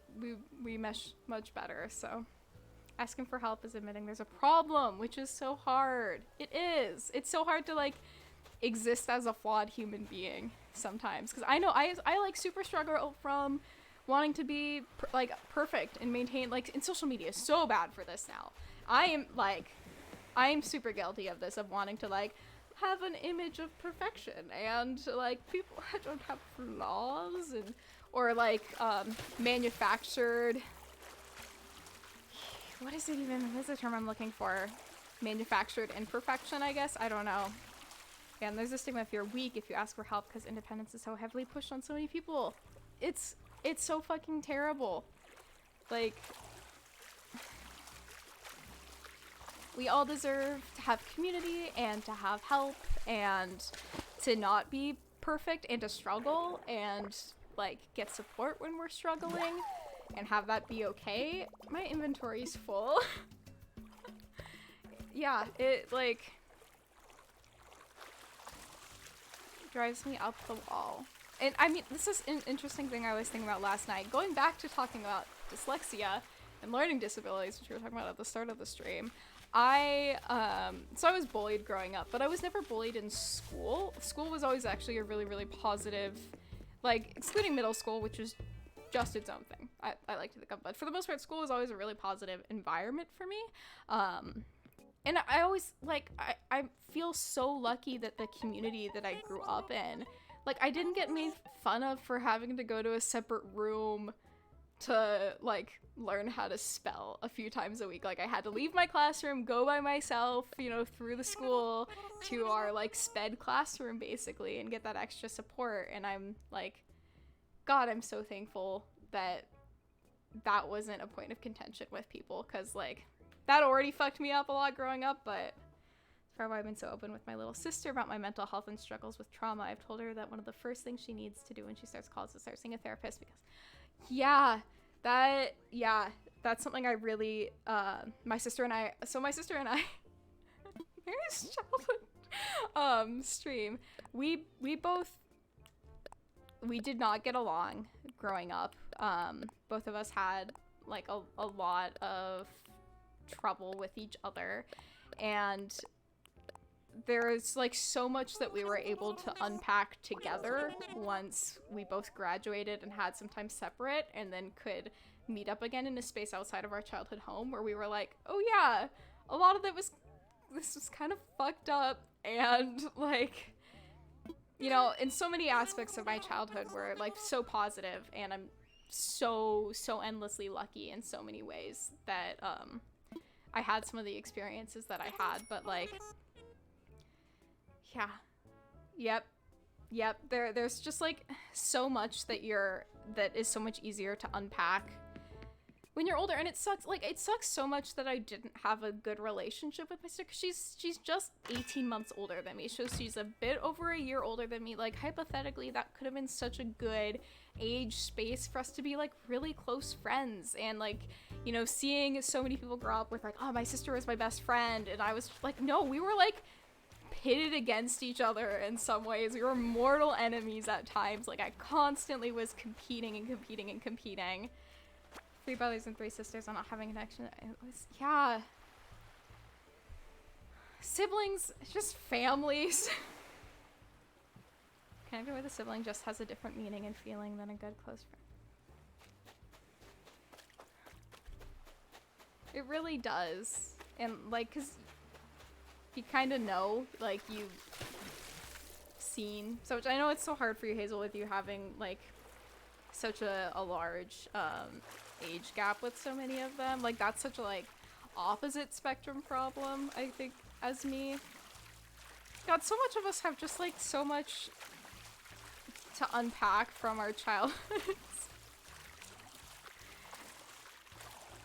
Speaker 2: we mesh much better. So Asking for help is admitting there's a problem, which is so hard. It is. It's so hard to like exist as a flawed human being sometimes. Because I know I like super struggle from wanting to be like perfect and maintain, like, in social media is so bad for this now. I am super guilty of this, of wanting to like have an image of perfection and like people don't have flaws, and or like manufactured, what is the term I'm looking for? Manufactured imperfection, I guess. I don't know. And there's a stigma if you're weak, if you ask for help, because independence is so heavily pushed on so many people. It's so fucking terrible. Like, we all deserve to have community and to have help and to not be perfect and to struggle and like get support when we're struggling and have that be okay. My inventory's full. Yeah, it like drives me up the wall. And I mean, this is an interesting thing I was thinking about last night. Going back to talking about dyslexia and learning disabilities, which we were talking about at the start of the stream. So I was bullied growing up, but I was never bullied in school. School was always actually a really, really positive, like, excluding middle school, which is just its own thing. I like to think of, but for the most part, school was always a really positive environment for me. And I always, like, I feel so lucky that the community that I grew up in, like, I didn't get made fun of for having to go to a separate room to, like, learn how to spell a few times a week. Like, I had to leave my classroom, go by myself, you know, through the school to our, like, sped classroom, basically, and get that extra support. And I'm, like, God, I'm so thankful that that wasn't a point of contention with people, because, like, that already fucked me up a lot growing up, but that's why I've been so open with my little sister about my mental health and struggles with trauma. I've told her that one of the first things she needs to do when she starts college is start seeing a therapist, because that's something I really, my sister and I, Mary's childhood, stream, we did not get along growing up. Both of us had, like, a lot of trouble with each other, and there's, like, so much that we were able to unpack together once we both graduated and had some time separate, and then could meet up again in a space outside of our childhood home, where we were like, oh yeah, a lot of this was kind of fucked up, and, like, you know, in so many aspects of my childhood were, like, so positive, and I'm so endlessly lucky in so many ways that I had some of the experiences that I had, but, like, yeah, yep, there's just, like, so much that is so much easier to unpack when you're older, and it sucks so much that I didn't have a good relationship with my sister, 'cause she's just 18 months older than me, so she's a bit over a year older than me. Like, hypothetically, that could have been such a good age space for us to be, like, really close friends, and, like, you know, seeing so many people grow up with, like, oh, my sister was my best friend, and I was like, no, we were, like, pitted against each other in some ways. We were mortal enemies at times. Like, I constantly was competing. 3 brothers and 3 sisters. I'm not having a connection. It was, yeah. Siblings, just families. Kind of where the sibling just has a different meaning and feeling than a good close friend. It really does. And, like, 'cause you kind of know, like, you've seen so much. I know it's so hard for you, Hazel, with you having, like, such a large, age gap with so many of them. Like, that's such a, like, opposite spectrum problem, I think, as me. God, so much of us have just, like, so much to unpack from our childhoods.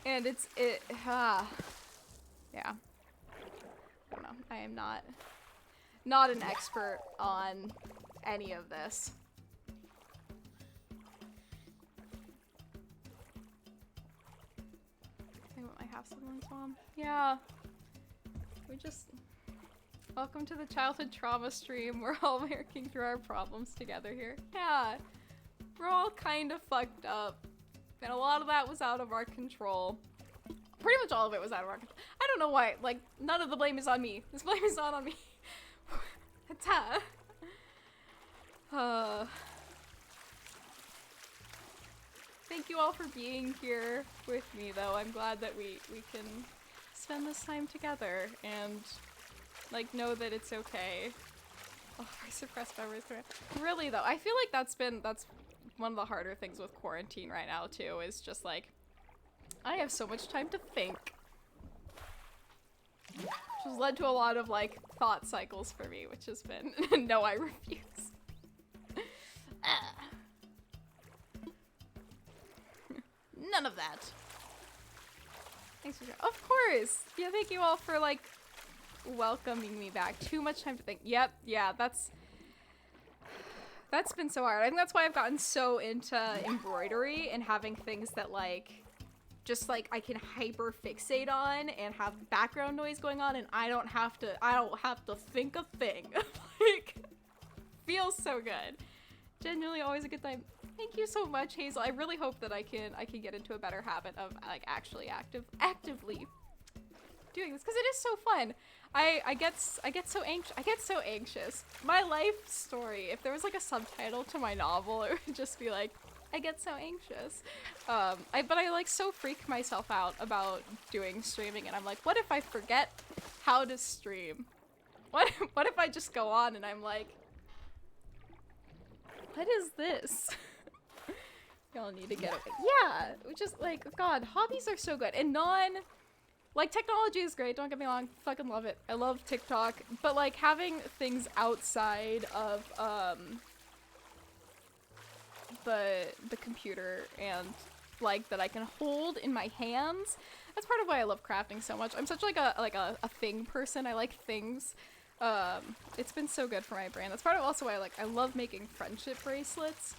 Speaker 2: And yeah. I don't know. I am not an expert on any of this. My half-siblings, mom. Yeah. Welcome to the childhood trauma stream. We're all working through our problems together here. Yeah. We're all kind of fucked up. And a lot of that was out of our control. Pretty much all of it was out of our control. I don't know why. Like, none of the blame is on me. This blame is not on me. Ta. Thank you all for being here with me, though. I'm glad that we can spend this time together and, like, know that it's okay. Oh, I suppressed memories. Really, though, I feel like that's one of the harder things with quarantine right now, too, is just, like, I have so much time to think. Which has led to a lot of, like, thought cycles for me, which has been, no, I refuse. None of that. Thanks for sharing. Of course! Yeah, thank you all for, like, welcoming me back. Too much time to think. Yep, yeah, that's been so hard. I think that's why I've gotten so into embroidery and having things that, like, just, like, I can hyper fixate on and have background noise going on and I don't have to think a thing. Like, feels so good. Genuinely always a good time. Thank you so much, Hazel. I really hope that I can get into a better habit of, like, actually actively doing this, because it is so fun. I get so anxious. My life story, if there was, like, a subtitle to my novel, it would just be like, I get so anxious. But I, like, so freak myself out about doing streaming, and I'm like, what if I forget how to stream? What if I just go on and I'm like, what is this? Y'all need to get it. Yeah, which is, like, God, hobbies are so good. And like, technology is great, don't get me wrong, fucking love it. I love TikTok, but, like, having things outside of, the computer and, like, that I can hold in my hands, that's part of why I love crafting so much. I'm such, like, a thing person. I like things. It's been so good for my brain. That's part of also why I love making friendship bracelets.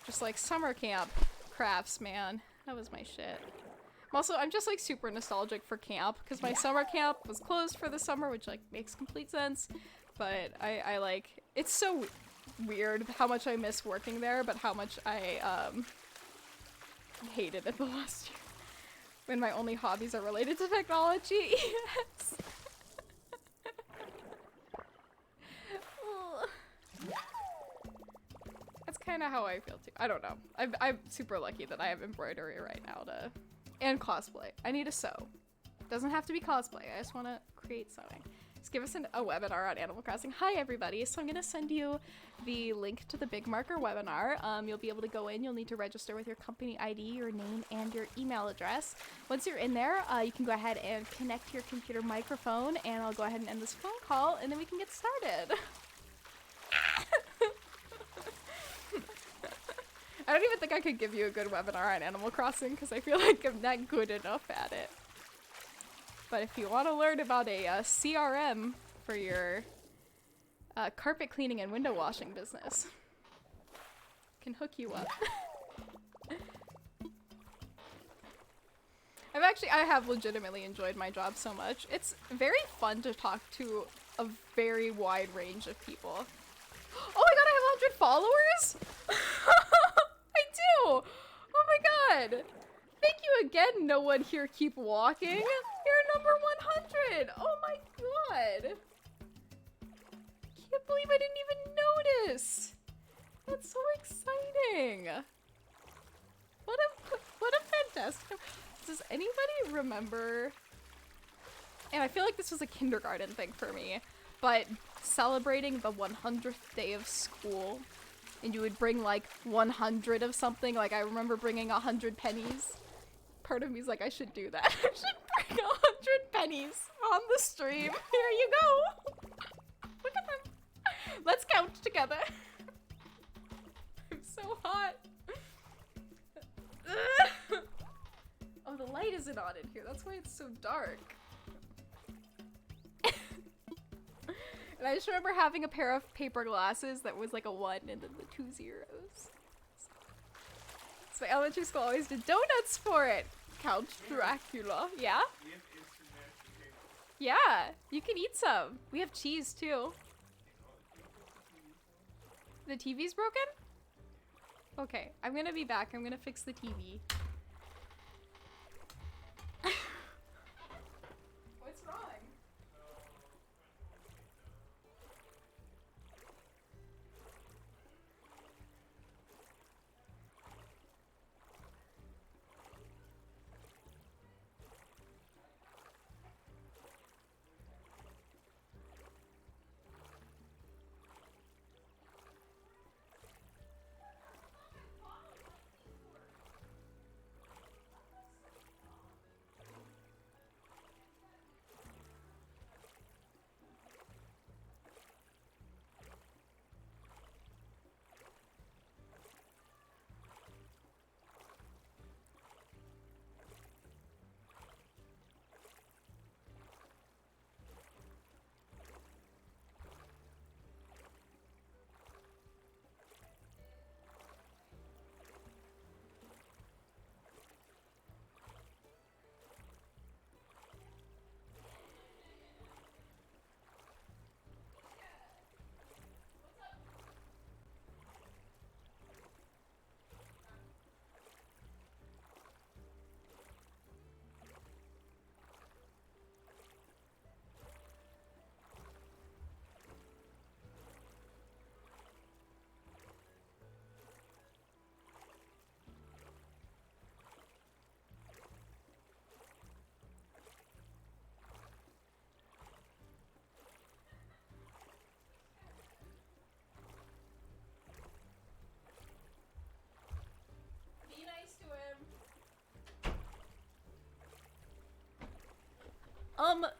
Speaker 2: Just, like, summer camp crafts, man. That was my shit. I'm just, like, super nostalgic for camp, because my summer camp was closed for the summer, which, like, makes complete sense. But I like, it's so weird how much I miss working there, but how much I, hated it the last year. When my only hobbies are related to technology. Yes. That's kind of how I feel too. I don't know. I'm super lucky that I have embroidery right now and cosplay. I need to sew. Doesn't have to be cosplay. I just want to create sewing. Just give us a webinar on Animal Crossing. Hi everybody. So I'm gonna send you the link to the Big Marker webinar. You'll be able to go in. You'll need to register with your company ID, your name, and your email address. Once you're in there, you can go ahead and connect your computer microphone, and I'll go ahead and end this phone call, and then we can get started. I don't even think I could give you a good webinar on Animal Crossing because I feel like I'm not good enough at it. But if you want to learn about a CRM for your carpet cleaning and window washing business, I can hook you up. I have legitimately enjoyed my job so much. It's very fun to talk to a very wide range of people. Oh my god, I have 100 followers? I do! Oh my god! Thank you again, no one here, keep walking. You're number 100! Oh my god! Can't believe I didn't even notice! That's so exciting! What a fantastic... Does anybody remember... And I feel like this was a kindergarten thing for me, but celebrating the 100th day of school, and you would bring like 100 of something. Like I remember bringing 100 pennies. Part of me's like, I should do that. I should bring 100 pennies on the stream. Here you go. Look at them. Let's count together. I'm so hot. Oh, the light isn't on in here. That's why it's so dark. And I just remember having a pair of paper glasses that was like a 1 and then the 2 zeros. So my elementary school always did donuts for it. Count Dracula. Yeah?
Speaker 1: We have instant mashed potatoes.
Speaker 2: Yeah, you can eat some. We have cheese too. The TV's broken? Okay, I'm gonna be back. I'm gonna fix the TV.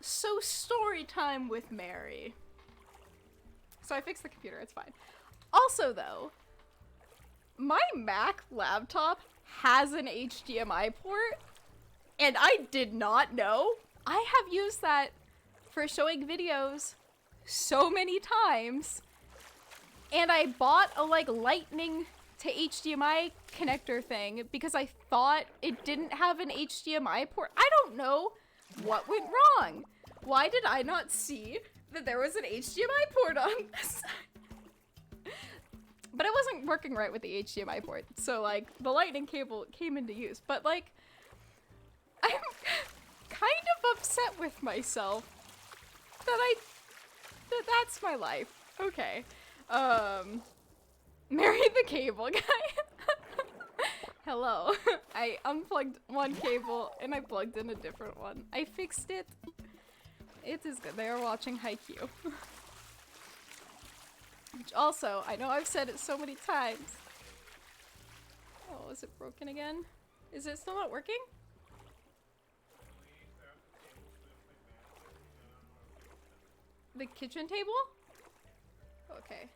Speaker 2: So story time with Mary. So I fixed the computer, it's fine. Also though, my Mac laptop has an HDMI port, and I did not know. I have used that for showing videos so many times, and I bought a like lightning to HDMI connector thing because I thought it didn't have an HDMI port. I don't know what went wrong. Why did I not see that there was an HDMI port on this? But it wasn't working right with the HDMI port, so like the lightning cable came into use. But like, I'm kind of upset with myself that that's my life. Okay. Marry the cable guy. Hello. I unplugged one cable and I plugged in a different one. I fixed it. It is good. They are watching Haikyuu. Which also, I know I've said it so many times. Oh, is it broken again? Is it still not working? The kitchen table? Okay.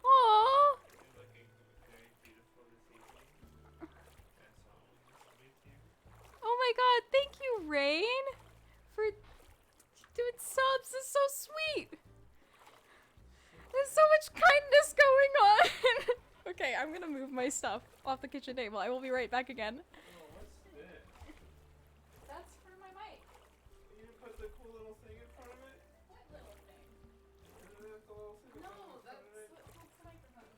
Speaker 2: Aww! Oh my god, thank you, Rain, for doing subs. This is so sweet. There's so much kindness going on. Okay, I'm gonna move my stuff off the kitchen table. I will be right back again.
Speaker 1: Oh, what's this?
Speaker 2: That's for my mic.
Speaker 1: You put the cool little thing in front of it?
Speaker 2: What little thing?
Speaker 1: Isn't that the little thing
Speaker 2: No,
Speaker 1: in front
Speaker 2: that's
Speaker 1: of it?
Speaker 2: the microphone.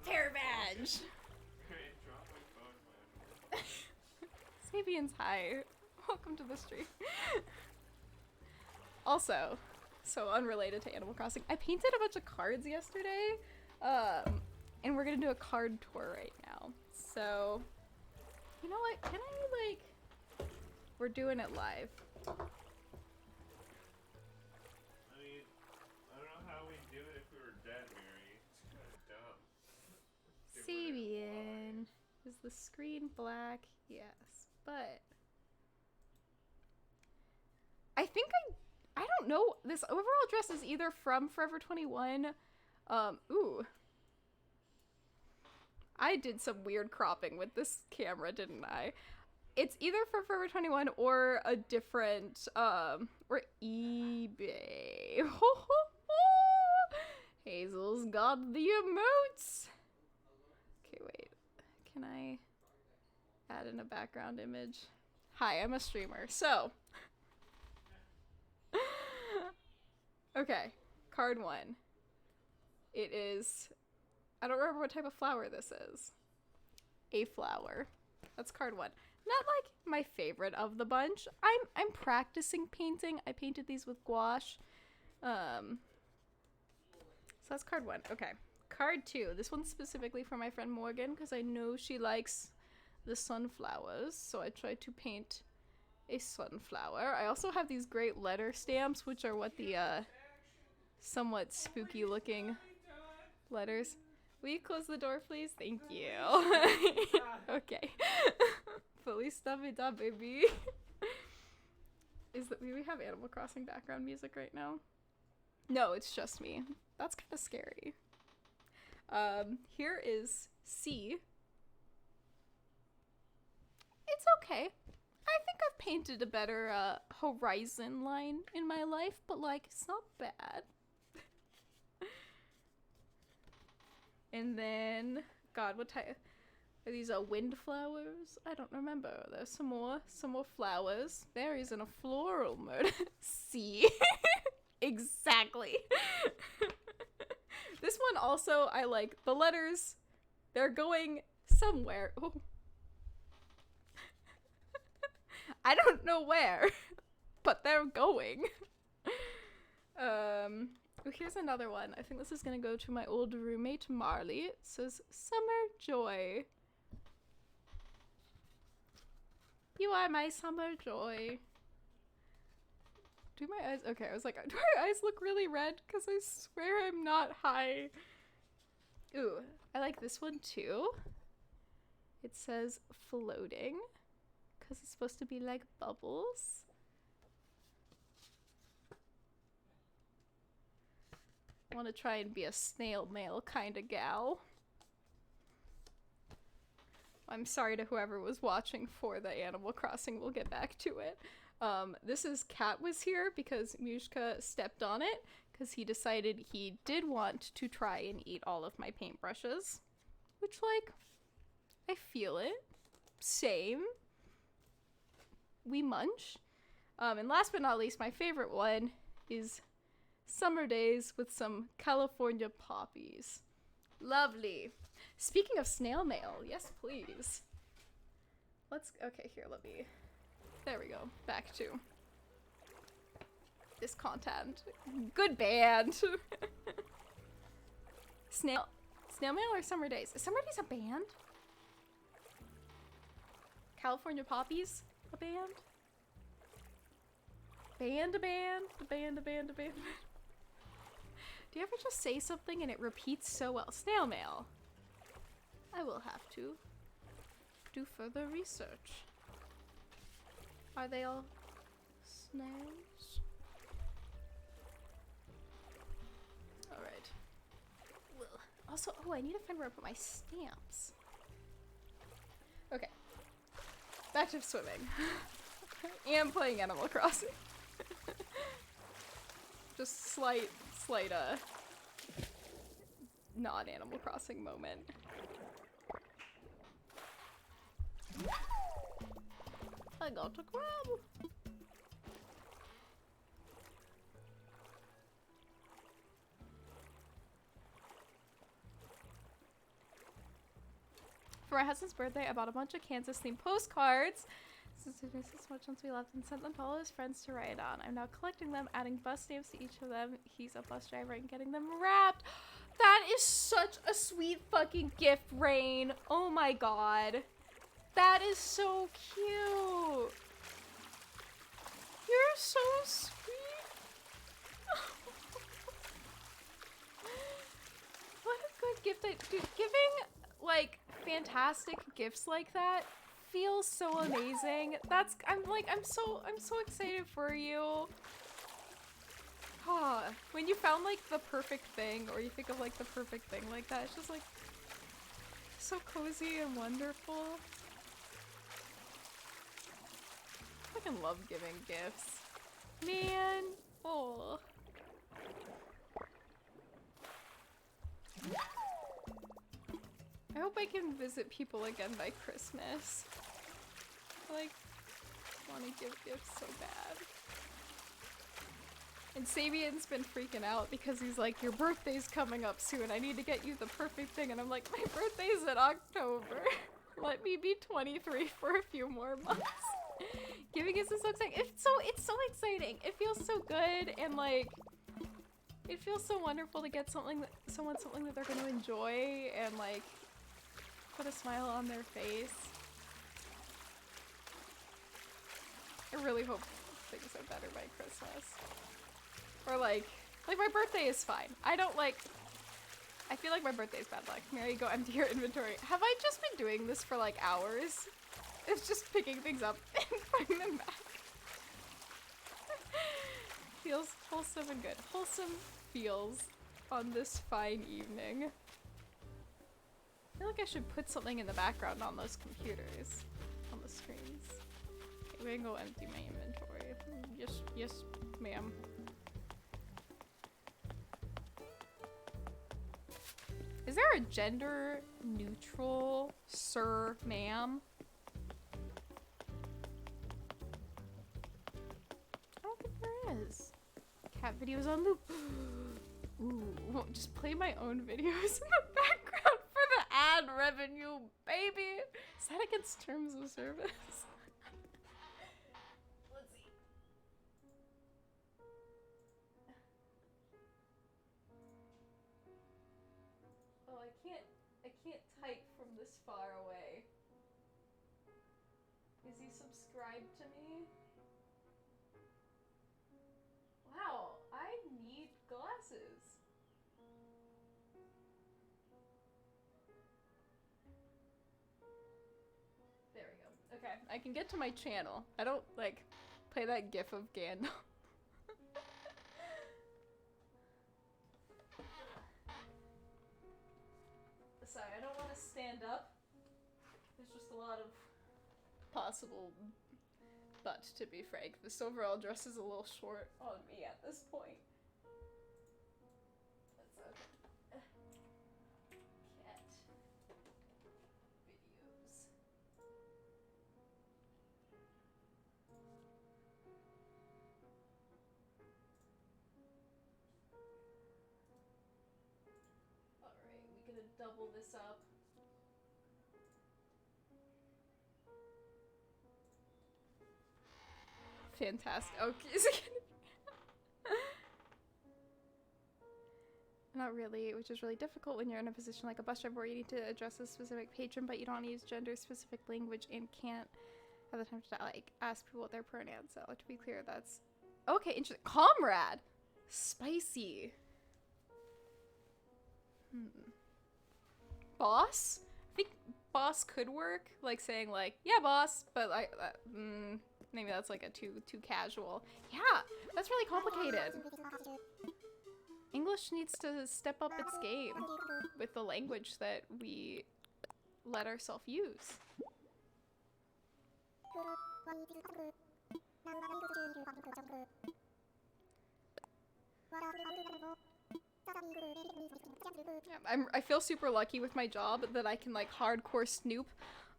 Speaker 2: Hair badge. Sabian's hi. Welcome to the stream. Also, so unrelated to Animal Crossing, I painted a bunch of cards yesterday, and we're gonna do a card tour right now. So, you know what? Can I like? We're doing it live.
Speaker 1: I mean, I don't know how we'd do it if we were dead, Mary. It's kind of dumb.
Speaker 2: Sabian. Is the screen black? Yes. But I think I don't know. This overall dress is either from Forever 21. Ooh. I did some weird cropping with this camera, didn't I? It's either from Forever 21 or a different, or eBay. Hazel's got the emotes. Okay, wait. Can I add in a background image? Hi, I'm a streamer. So, okay, card one. It is, I don't remember what type of flower this is. A flower. That's card one. Not like my favorite of the bunch. I'm practicing painting. I painted these with gouache. So that's card one. Okay. Card two. This one's specifically for my friend Morgan because I know she likes the sunflowers. So I tried to paint a sunflower. I also have these great letter stamps, which are what the somewhat spooky looking letters. Will you close the door, please? Thank you. Okay. Feliz Navidad, baby. Do we have Animal Crossing background music right now? No, it's just me. That's kind of scary. Here is C. It's okay. I think I've painted a better horizon line in my life, but like, it's not bad. And then, God, what type? Are these wind flowers? I don't remember. There's some more flowers. Berries in a floral mode. See? Exactly. This one also, I like the letters. They're going somewhere. Oh. I don't know where, but they're going. Oh, here's another one. I think this is gonna go to my old roommate, Marley. It says, Summer Joy. You are my summer joy. Do my eyes... Okay, I was like, do my eyes look really red? Because I swear I'm not high. Ooh, I like this one too. It says floating. Because it's supposed to be like bubbles. I want to try and be a snail mail kind of gal. I'm sorry to whoever was watching for the Animal Crossing. We'll get back to it. This is Cat was here because Mushka stepped on it because he decided he did want to try and eat all of my paintbrushes. Which, like, I feel it. Same. We munch. And last but not least, my favorite one is Summer Days with some California poppies. Lovely. Speaking of snail mail, yes please. Okay, here, there we go. Back to this content. Good band. Snail mail or Summer Days? Is Summer Days a band? California Poppies? A band? A band. Do you ever just say something and it repeats so well? Snail mail. I will have to do further research. Are they all snails? Alright. Also, oh, I need to find where I put my stamps. Okay. Back to swimming. I am playing Animal Crossing. Just slight non-Animal Crossing moment. I got a crab. For my husband's birthday, I bought a bunch of Kansas-themed postcards. Since he misses so much since we left, and sent them to all his friends to write on. I'm now collecting them, adding bus stamps to each of them. He's a bus driver and getting them wrapped. That is such a sweet fucking gift, Rain. Oh my god. That is so cute. You're so sweet. What a good gift. Dude, giving, like, fantastic gifts like that feels so amazing. I'm so excited for you. When you found like the perfect thing, or you think of like the perfect thing like that, it's just like so cozy and wonderful. I fucking love giving gifts. Man. Oh. I hope I can visit people again by Christmas. I want to give gifts so bad. And Sabian's been freaking out because he's like, your birthday's coming up soon. I need to get you the perfect thing. And I'm like, my birthday's in October. Let me be 23 for a few more months. Giving gifts is so exciting. It's so exciting. It feels so good, and like, it feels so wonderful to get someone something that they're going to enjoy and like put a smile on their face. I really hope things are better by Christmas. Or like my birthday is fine. I feel like my birthday is bad luck. Mary, go empty your inventory. Have I just been doing this for like hours? It's just picking things up and putting them back. Feels wholesome and good. Wholesome feels on this fine evening. I feel like I should put something in the background on those computers. On the screens. Okay, we're gonna go empty my inventory. Yes, ma'am. Is there a gender neutral sir, ma'am? I don't think there is. Cat videos on loop. Ooh, just play my own videos in the background for the ad revenue, baby. Is that against terms of service? Let's see. Oh, I can't type from this far away. Is he subscribed to me? Wow, I need glasses. There we go. Okay, I can get to my channel. I don't, like, play that gif of Gandalf. Sorry, I don't want to stand up. There's just a lot of possible butt, to be frank. This overall dress is a little short on me at this point. That's okay. Cat videos. Alright, we gonna double this up. Fantastic. Okay. Not really, which is really difficult when you're in a position like a bus driver where you need to address a specific patron, but you don't want to use gender-specific language and can't have the time to like ask people what their pronouns are. To be clear, that's okay. Interesting. Comrade, spicy. Boss. I think boss could work, like saying like, yeah, boss, but like, maybe that's like a too casual. Yeah, that's really complicated. English needs to step up its game with the language that we let ourselves use. Yeah, I feel super lucky with my job that I can like hardcore snoop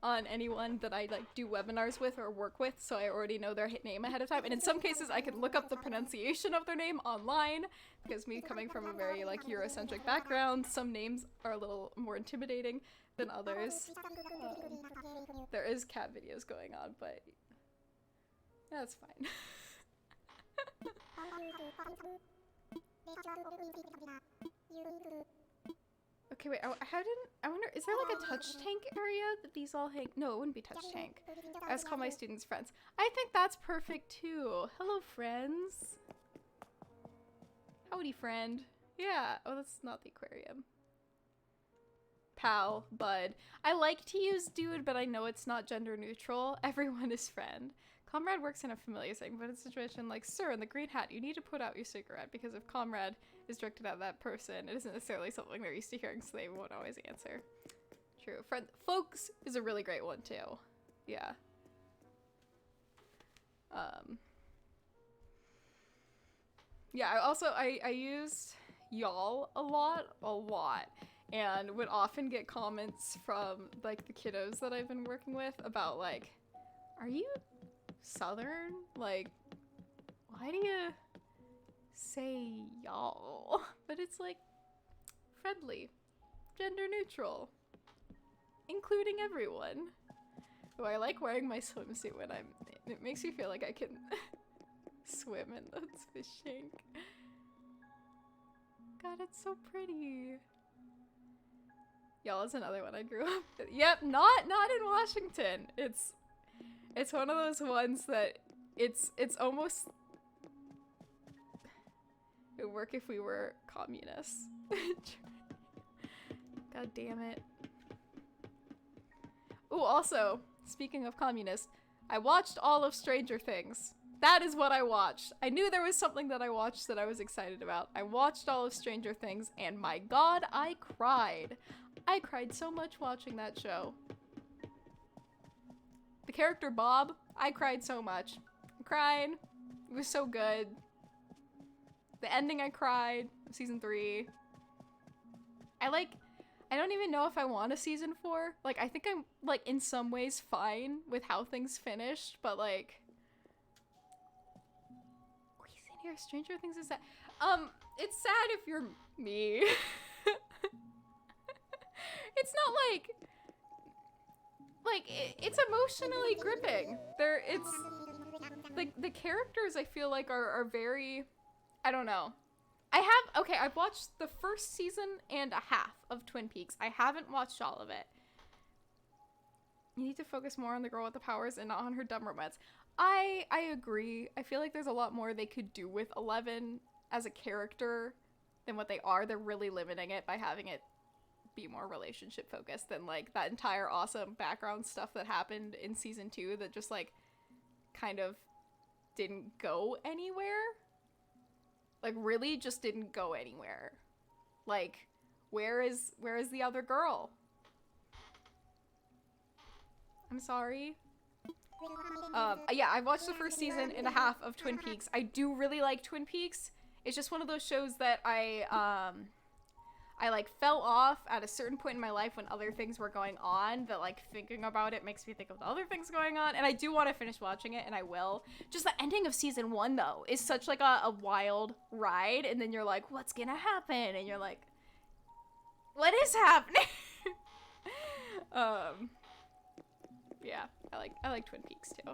Speaker 2: on anyone that I like do webinars with or work with, so I already know their name ahead of time. And in some cases I can look up the pronunciation of their name online, because me coming from a very like Eurocentric background, some names are a little more intimidating than others. There is cat videos going on, but yeah, that's fine. Okay, wait, I wonder, is there like a touch tank area that these all hang? No, it wouldn't be touch tank. I just call my students friends. I think that's perfect too. Hello, friends. Howdy, friend. Yeah, oh, that's not the aquarium. Pal, bud. I like to use dude, but I know it's not gender neutral. Everyone is friend. Comrade works in a familiar setting, but in a situation like, sir, in the green hat, you need to put out your cigarette, because if comrade is directed at that person, it isn't necessarily something they're used to hearing, so they won't always answer. True. Friend, folks is a really great one, too. Yeah. Yeah, I used y'all a lot, and would often get comments from, like, the kiddos that I've been working with about, like, are you Southern? Like, why do you say y'all? But it's like friendly, gender neutral, including everyone. Oh, I like wearing my swimsuit when it makes me feel like I can swim in those fishing. God, it's so pretty. Y'all is another one I grew up with. Yep, not in Washington. It's one of those ones that it's almost, it would work if we were communists. God damn it. Ooh, also, speaking of communists, I watched all of Stranger Things. That is what I watched. I knew there was something that I watched that I was excited about. I watched all of Stranger Things, and my god, I cried. I cried so much watching that show. The character Bob, I cried so much. I cried. It was so good. The ending, I cried. Season 3. I don't even know if I want a season 4. Like, I think I'm, like, in some ways fine with how things finished, but, like... Oh, he's in here. Stranger Things is sad. It's sad if you're me. It's not, it's emotionally gripping. The characters, I feel like, are very... I don't know. I've watched the first season and a half of Twin Peaks. I haven't watched all of it. You need to focus more on the girl with the powers and not on her dumb romance. I agree. I feel like there's a lot more they could do with Eleven as a character than what they are. They're really limiting it by having it be more relationship focused than, like, that entire awesome background stuff that happened in season 2 that just, like, kind of didn't go anywhere. Like, really just didn't go anywhere. Like, where is the other girl? I'm sorry. Yeah, I watched the first season and a half of Twin Peaks. I do really like Twin Peaks. It's just one of those shows that I like fell off at a certain point in my life when other things were going on, that, like, thinking about it makes me think of the other things going on, and I do want to finish watching it, and I will. Just the ending of season 1, though, is such, like, a wild ride, and then you're like, what's gonna happen? And you're like, what is happening? Yeah, I like Twin Peaks, too.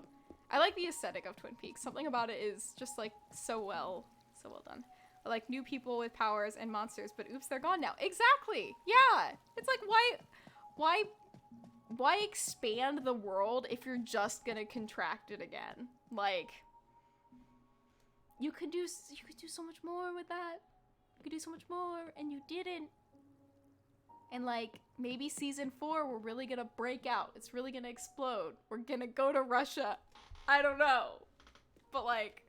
Speaker 2: I like the aesthetic of Twin Peaks. Something about it is just, like, so well done. Like, new people with powers and monsters, but oops, they're gone now. Exactly! Yeah! It's like, why expand the world if you're just gonna contract it again? Like, you could do so much more with that. You could do so much more, and you didn't. And, like, maybe season 4, we're really gonna break out. It's really gonna explode. We're gonna go to Russia. I don't know. But, like...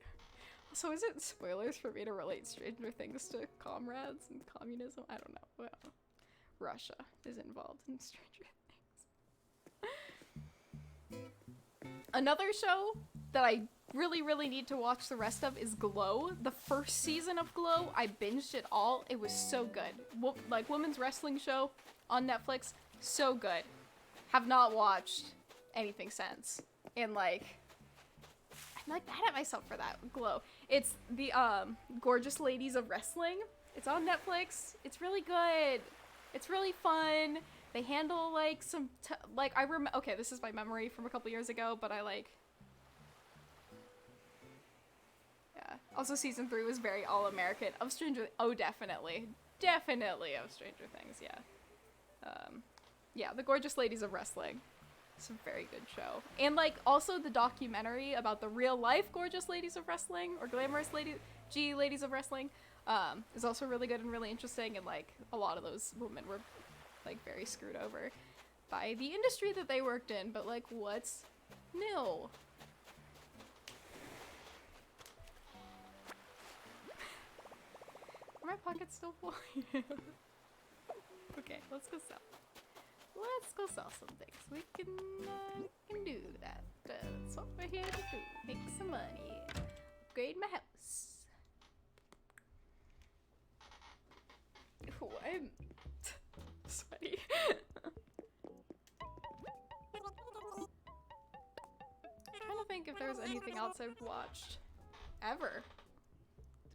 Speaker 2: So is it spoilers for me to relate Stranger Things to comrades and communism? I don't know. Well, Russia is involved in Stranger Things. Another show that I really, really need to watch the rest of is Glow. The first season of Glow, I binged it all. It was so good. Like, women's wrestling show on Netflix. So good. Have not watched anything since. And, like... I'm, like, mad at myself for that. Glow. It's the, Gorgeous Ladies of Wrestling. It's on Netflix. It's really good. It's really fun. They handle, like, some, okay, this is my memory from a couple years ago, but I, like, yeah. Also, season 3 was very all-American. Of Stranger, oh, definitely. Definitely of Stranger Things, yeah. Yeah, the Gorgeous Ladies of Wrestling. It's a very good show. And, like, also the documentary about the real-life Gorgeous Ladies of Wrestling, or Glamorous Ladies of Wrestling, is also really good and really interesting, and, like, a lot of those women were, like, very screwed over by the industry that they worked in, but, like, what's new? Are my pockets still full? Okay, let's go sell. Let's go sell some things. We can do that. That's what we're here to do. Make some money. Upgrade my house. Oh, I'm sweaty. I'm trying to think if there's anything else I've watched. Ever.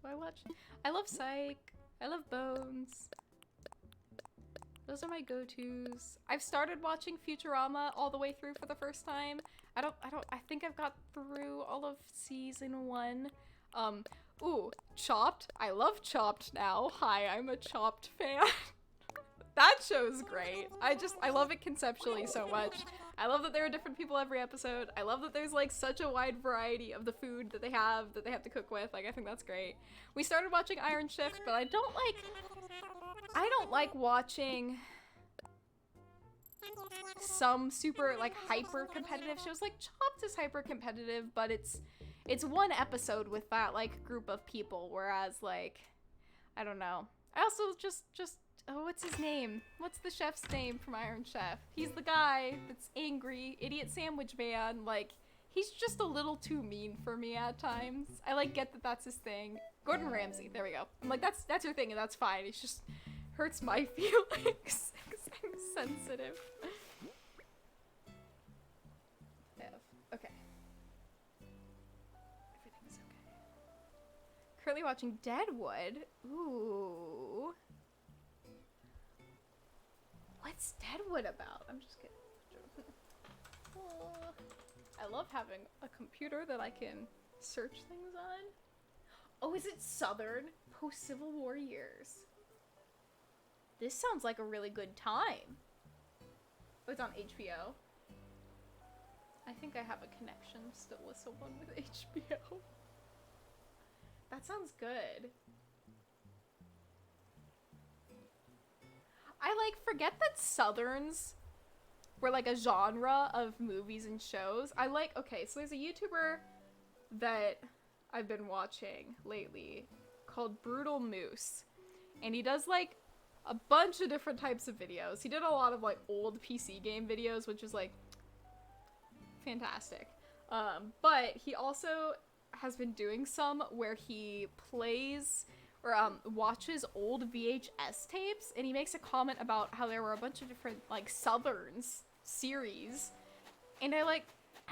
Speaker 2: Do I watch? I love Psych. I love Bones. Those are my go-tos. I've started watching Futurama all the way through for the first time. I think I've got through all of season 1. Ooh, Chopped. I love Chopped now. Hi, I'm a Chopped fan. That show's great. I love it conceptually so much. I love that there are different people every episode. I love that there's, like, such a wide variety of the food that they have to cook with. Like, I think that's great. We started watching Iron Shift, but I don't like watching some super, like, hyper competitive shows. Like, Chopped is hyper competitive, but it's one episode with that, like, group of people, whereas, like, I don't know. I also just oh, what's his name? What's the chef's name from Iron Chef? He's the guy that's angry, idiot sandwich man. Like, he's just a little too mean for me at times. I, like, get that that's his thing. Gordon Ramsay, there we go. I'm like, that's your thing, and that's fine. It just hurts my feelings. Everything's sensitive. Okay. Everything's okay. Currently watching Deadwood. Ooh. What's Deadwood about? I'm just kidding. Oh, I love having a computer that I can search things on. Oh, is it Southern? Post-Civil War years. This sounds like a really good time. Oh, it's on HBO. I think I have a connection still with someone with HBO. That sounds good. I like forget that Southerns were like a genre of movies and shows. Okay, so there's a YouTuber that I've been watching lately called Brutal Moose. And he does like a bunch of different types of videos. He did a lot of like old PC game videos, which is like fantastic. But he also has been doing some where he plays or watches old VHS tapes, and he makes a comment about how there were a bunch of different like Southerns series, and I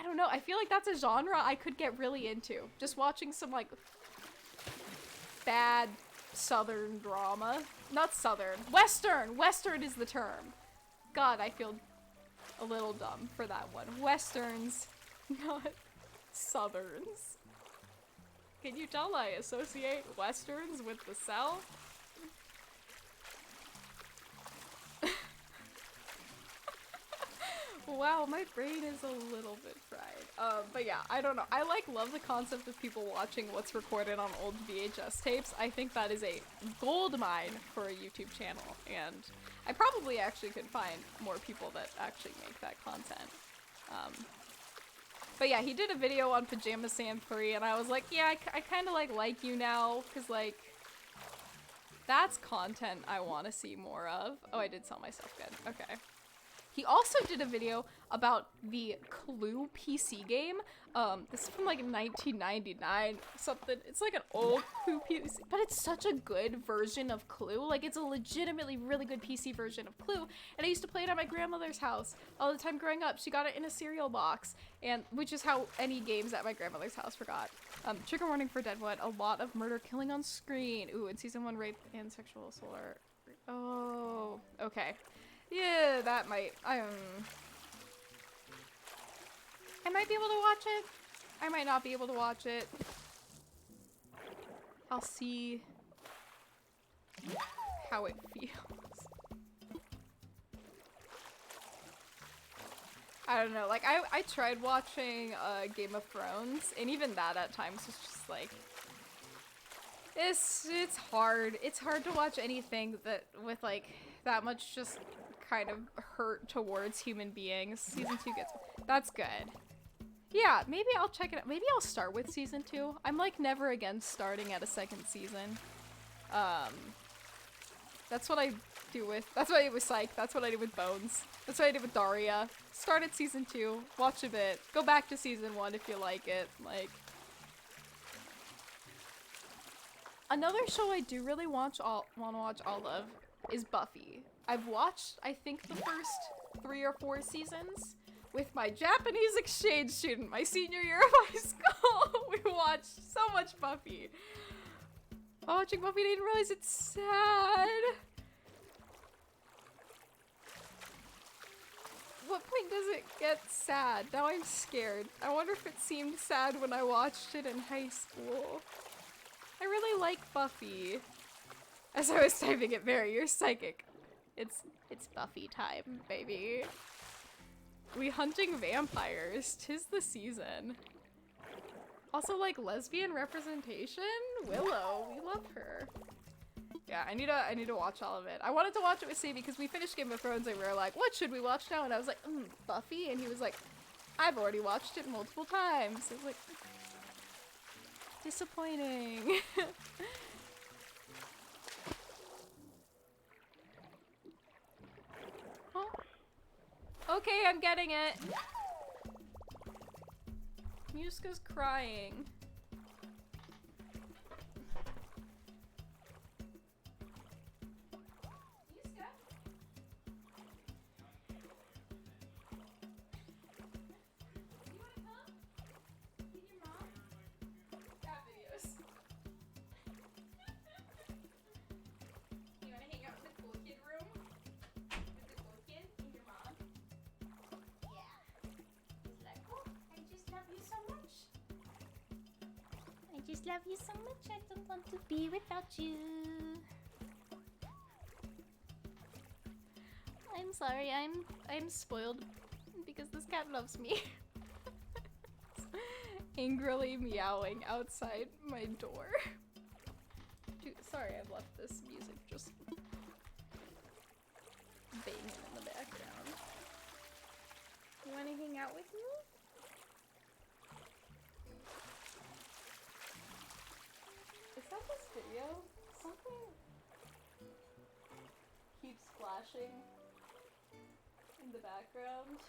Speaker 2: don't know, I feel like that's a genre I could get really into, just watching some like bad Southern drama. Not Southern, Western is the term. God, I feel a little dumb for that one. Westerns, not Southerns. Can you tell I associate Westerns with the South? Wow, my brain is a little bit fried. But yeah, I don't know. I love the concept of people watching what's recorded on old VHS tapes. I think that is a gold mine for a YouTube channel, and I probably actually could find more people that actually make that content. But yeah, he did a video on Pajama Sam 3, and I was like, yeah, I kind of like you now, because like, that's content I want to see more of. Oh, I did sell myself good. Okay. He also did a video about the Clue PC game. This is from like 1999 something. It's like an old Clue PC, but it's such a good version of Clue. Like, it's a legitimately really good PC version of Clue. And I used to play it at my grandmother's house all the time growing up. She got it in a cereal box, and which is how any games at my grandmother's house forgot. Trigger warning for Deadwood. A lot of murder, killing on screen. Ooh, in season 1, rape and sexual assault are... Oh, okay. Yeah, that might, I might be able to watch it. I might not be able to watch it. I'll see how it feels. I don't know, like, I tried watching Game of Thrones, and even that at times was just like, it's hard. It's hard to watch anything that with like that much just kind of hurt towards human beings. Season 2 gets... That's good. Yeah, maybe I'll check it out. Maybe I'll start with season 2. I'm like never against starting at a second season. That's what I do with... That's what I did with Psych. That's what I did with Bones. That's what I did with Daria. Start at season 2. Watch a bit. Go back to season 1 if you like it. Like... Another show I do really want to watch all of is Buffy. I've watched, I think, the first 3 or 4 seasons with my Japanese exchange student my senior year of high school. We watched so much Buffy. Watching Buffy, I didn't realize it's sad. What point does it get sad? Now I'm scared. I wonder if it seemed sad when I watched it in high school. I really like Buffy. As I was typing it, Mary, you're psychic. It's Buffy time, baby. We hunting vampires. 'Tis the season. Also, like, lesbian representation? Willow, we love her. Yeah, I need to watch all of it. I wanted to watch it with Sadie because we finished Game of Thrones and we were like, what should we watch now? And I was like, Buffy? And he was like, I've already watched it multiple times. I was like, disappointing. Oh. Okay, I'm getting it. Muska's crying. Muska? just love you so much, I don't want to be without you. I'm sorry, I'm spoiled because this cat loves me. Angrily meowing outside my door. Dude, sorry, I've left this music just banging in the background. You wanna hang out with me? Is that this video? Something keeps flashing in the background.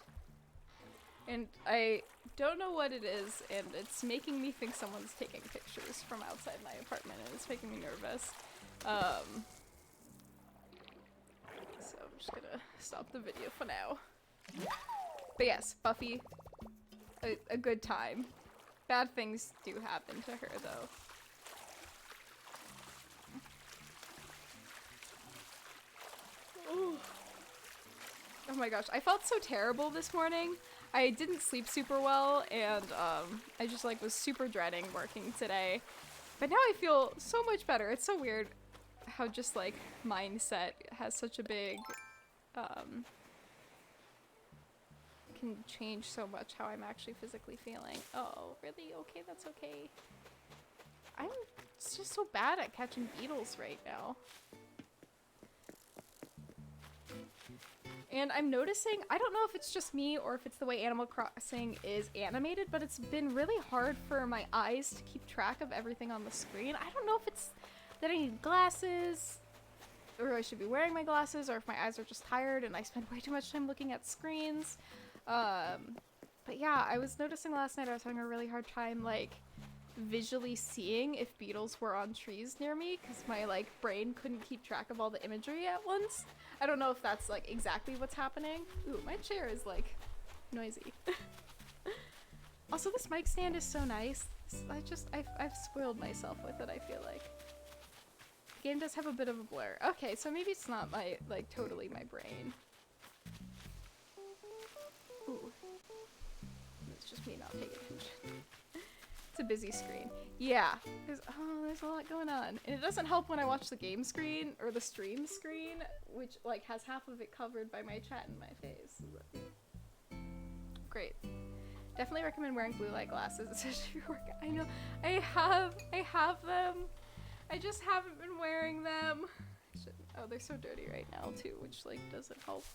Speaker 2: And I don't know what it is, and it's making me think someone's taking pictures from outside my apartment, and it's making me nervous. So I'm just gonna stop the video for now. But yes, Buffy, a good time. Bad things do happen to her, though. Ooh. Oh my gosh, I felt so terrible this morning. I didn't sleep super well, and I just like was super dreading working today. But now I feel so much better. It's so weird how just like mindset has such a big can change so much how I'm actually physically feeling. Oh, really? Okay, that's okay. I'm just so bad at catching beetles right now. And I'm noticing, I don't know if it's just me or if it's the way Animal Crossing is animated, but it's been really hard for my eyes to keep track of everything on the screen. I don't know if it's that I need glasses, or I should be wearing my glasses, or if my eyes are just tired and I spend way too much time looking at screens. But yeah, I was noticing last night I was having a really hard time, like, visually seeing if beetles were on trees near me, because my, like, brain couldn't keep track of all the imagery at once. I don't know if that's, like, exactly what's happening. Ooh, my chair is, like, noisy. Also, this mic stand is so nice. I've spoiled myself with it, I feel like. The game does have a bit of a blur. Okay, so maybe it's not my, like, totally my brain. Ooh. It's just me not paying attention. It's a busy screen. Yeah, there's a lot going on. And it doesn't help when I watch the game screen, or the stream screen, which, like, has half of it covered by my chat and my face. Great. Definitely recommend wearing blue light glasses, especially if you're working. I know, I have them. I just haven't been wearing them. Oh, they're so dirty right now, too, which, like, doesn't help.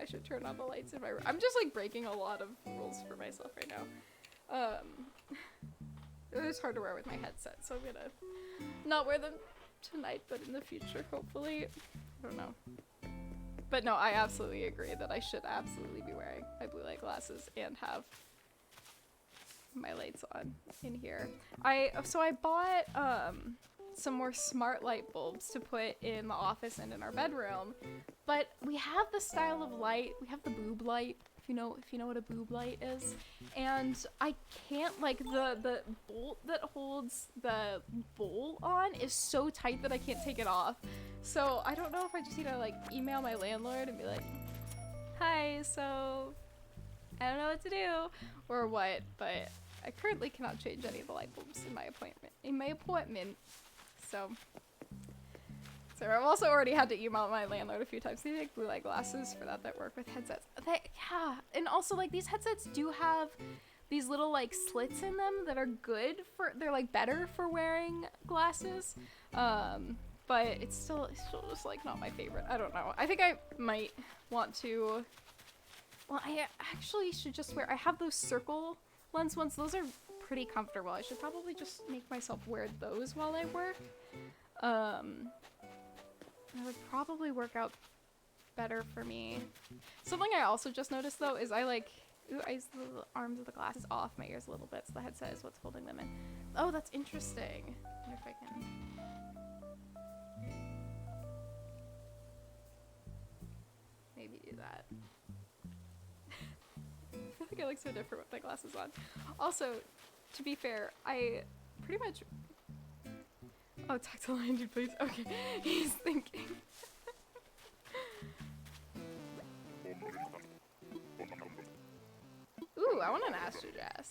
Speaker 2: I should turn on the lights in my room. I'm just like breaking a lot of rules for myself right now. It's hard to wear with my headset, so I'm gonna not wear them tonight, but in the future, hopefully. I don't know. But no, I absolutely agree that I should absolutely be wearing my blue light glasses and have my lights on in here. So I bought some more smart light bulbs to put in the office and in our bedroom, but we have the style of light, we have the boob light, if you know what a boob light is, and I can't, like, the bolt that holds the bowl on is so tight that I can't take it off. So I don't know if I just need to, like, email my landlord and be like, hi, so I don't know what to do or what, but I currently cannot change any of the light bulbs in my apartment. So I've also already had to email my landlord a few times. They make blue light glasses for that work with headsets. Yeah, and also, like, these headsets do have these little, like, slits in them that are good for, they're, like, better for wearing glasses. But it's still just, like, not my favorite. I don't know. I think I might want to, well, I actually should just wear, I have those circle lens ones. Those are pretty comfortable. I should probably just make myself wear those while I work. That would probably work out better for me. Something I also just noticed, though, is I use the arms of the glasses off my ears a little bit, so the headset is what's holding them in. Oh, that's interesting. I wonder if I can... maybe do that. I feel like I look so different with my glasses on. Also, to be fair, I pretty much... Oh, talk to Lion Dude, please. Okay, he's thinking. Ooh, I want an Astro dress.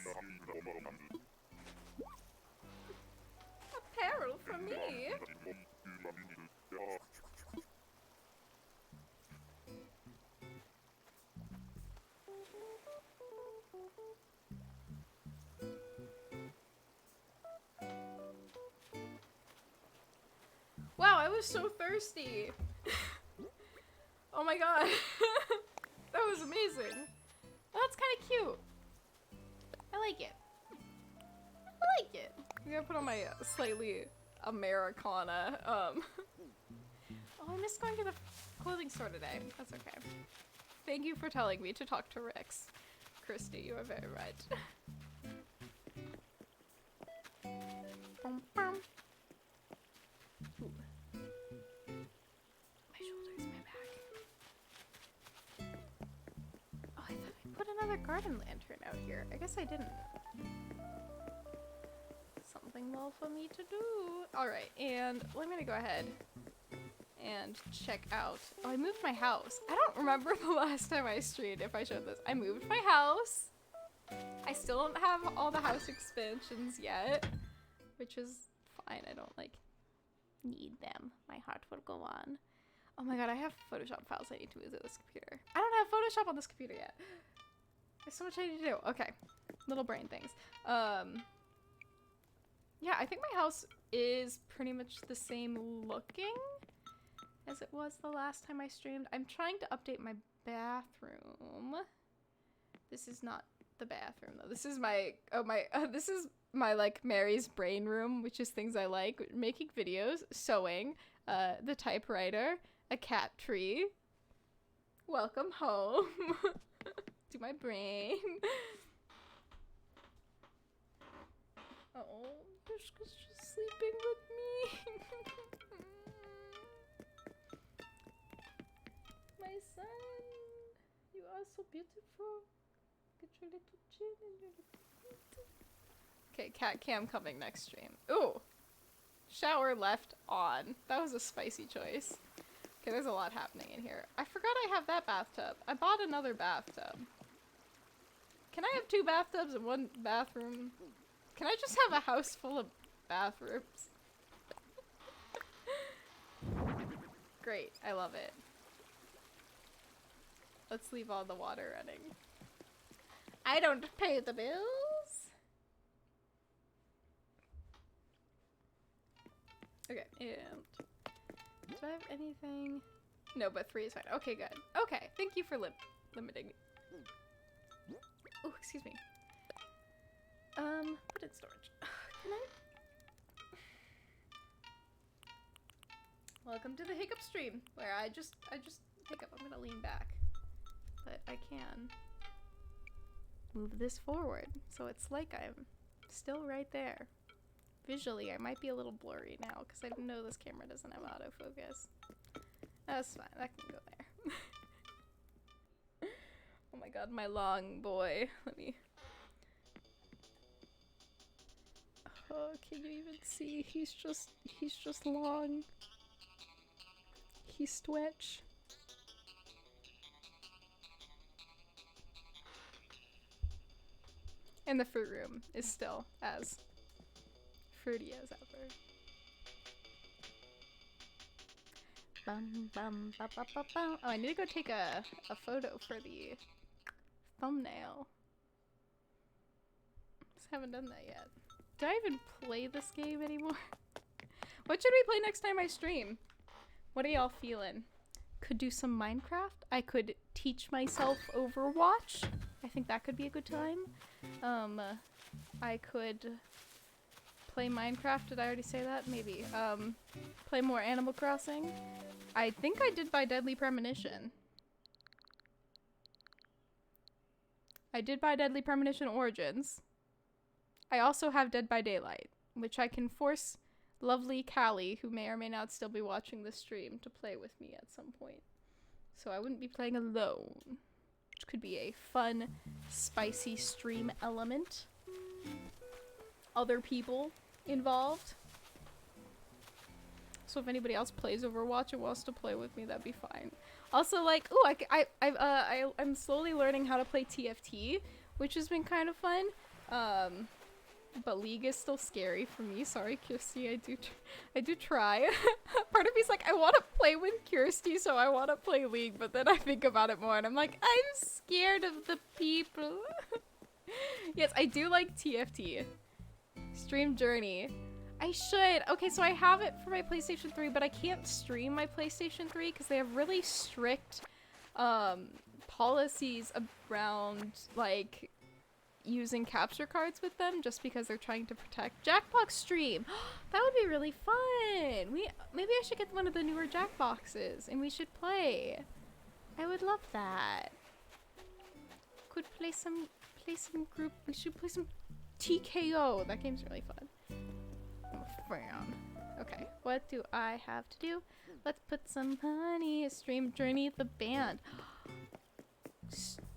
Speaker 2: Apparel for me. Wow, I was so thirsty. Oh my god. That was amazing. Well, that's kind of cute. I like it. I like it. I'm gonna put on my slightly Americana. Oh, I missed going to the clothing store today. That's okay. Thank you for telling me to talk to Rex. Christy, you are very right. Ooh. My shoulders, my back. Oh, I thought I put another garden lantern out here. I guess I didn't. Something more for me to do. Alright, and I'm gonna go ahead and check out. Oh, I moved my house. I don't remember the last time I streamed if I showed this. I moved my house. I still don't have all the house expansions yet, which is fine. I don't like need them. My heart will go on. Oh my god, I have Photoshop files I need to move to this computer. I don't have Photoshop on this computer yet. There's so much I need to do. Okay, little brain things. Yeah, I think my house is pretty much the same looking as it was the last time I streamed. I'm trying to update my bathroom. This is not the bathroom though. This is my this is my like Mary's brain room, which is things I like: making videos, sewing, the typewriter, a cat tree. Welcome home to my brain. Oh, Mishka's just sleeping with me. My son, you are so beautiful. Look at your little chin and your little feet. Okay, cat cam coming next stream. Ooh, shower left on. That was a spicy choice. Okay, there's a lot happening in here. I forgot I have that bathtub. I bought another bathtub. Can I have 2 bathtubs in one bathroom? Can I just have a house full of bathrooms? Great, I love it. Let's leave all the water running. I don't pay the bills. Okay, and do I have anything? No, but 3 is fine. Okay, good. Okay, thank you for limiting me. Oh, excuse me. Put in storage. Can I? Welcome to the hiccup stream, where I just hiccup. I'm gonna lean back, but I can move this forward, so it's like I'm still right there. Visually, I might be a little blurry now because I know this camera doesn't have autofocus. That's fine. That can go there. Oh my god, my long boy. Let me. Oh, can you even see? He's just long. He's stretch. And the fruit room is still as fruity as ever. Bum, bum, ba, ba, ba, bum. Oh, I need to go take a photo for the thumbnail. Just haven't done that yet. Do I even play this game anymore? What should we play next time I stream? What are y'all feeling? Could do some Minecraft. I could teach myself Overwatch. I think that could be a good time. I could play Minecraft. Did I already say that? Maybe. Play more Animal Crossing. I think I did buy Deadly Premonition. I did buy Deadly Premonition Origins. I also have Dead by Daylight, which I can force lovely Callie, who may or may not still be watching the stream, to play with me at some point. So I wouldn't be playing alone, which could be a fun, spicy stream element. Other people involved. So if anybody else plays Overwatch and wants to play with me, that'd be fine. Also, like, ooh, I'm slowly learning how to play TFT, which has been kind of fun. But League is still scary for me. Sorry, Kirsty. I do try. Part of me's like, I want to play with Kirsty, so I want to play League. But then I think about it more, and I'm like, I'm scared of the people. Yes, I do like TFT. Stream Journey. I should. Okay, so I have it for my PlayStation 3, but I can't stream my PlayStation 3 because they have really strict policies around, like, using capture cards with them just because they're trying to protect Jackbox stream. That would be really fun. Maybe I should get one of the newer Jackboxes and we should play. I would love that. Could play some group. We should play some TKO. That game's really fun. I'm a fan. Okay, what do I have to do? Let's put some money. Stream Journey the band.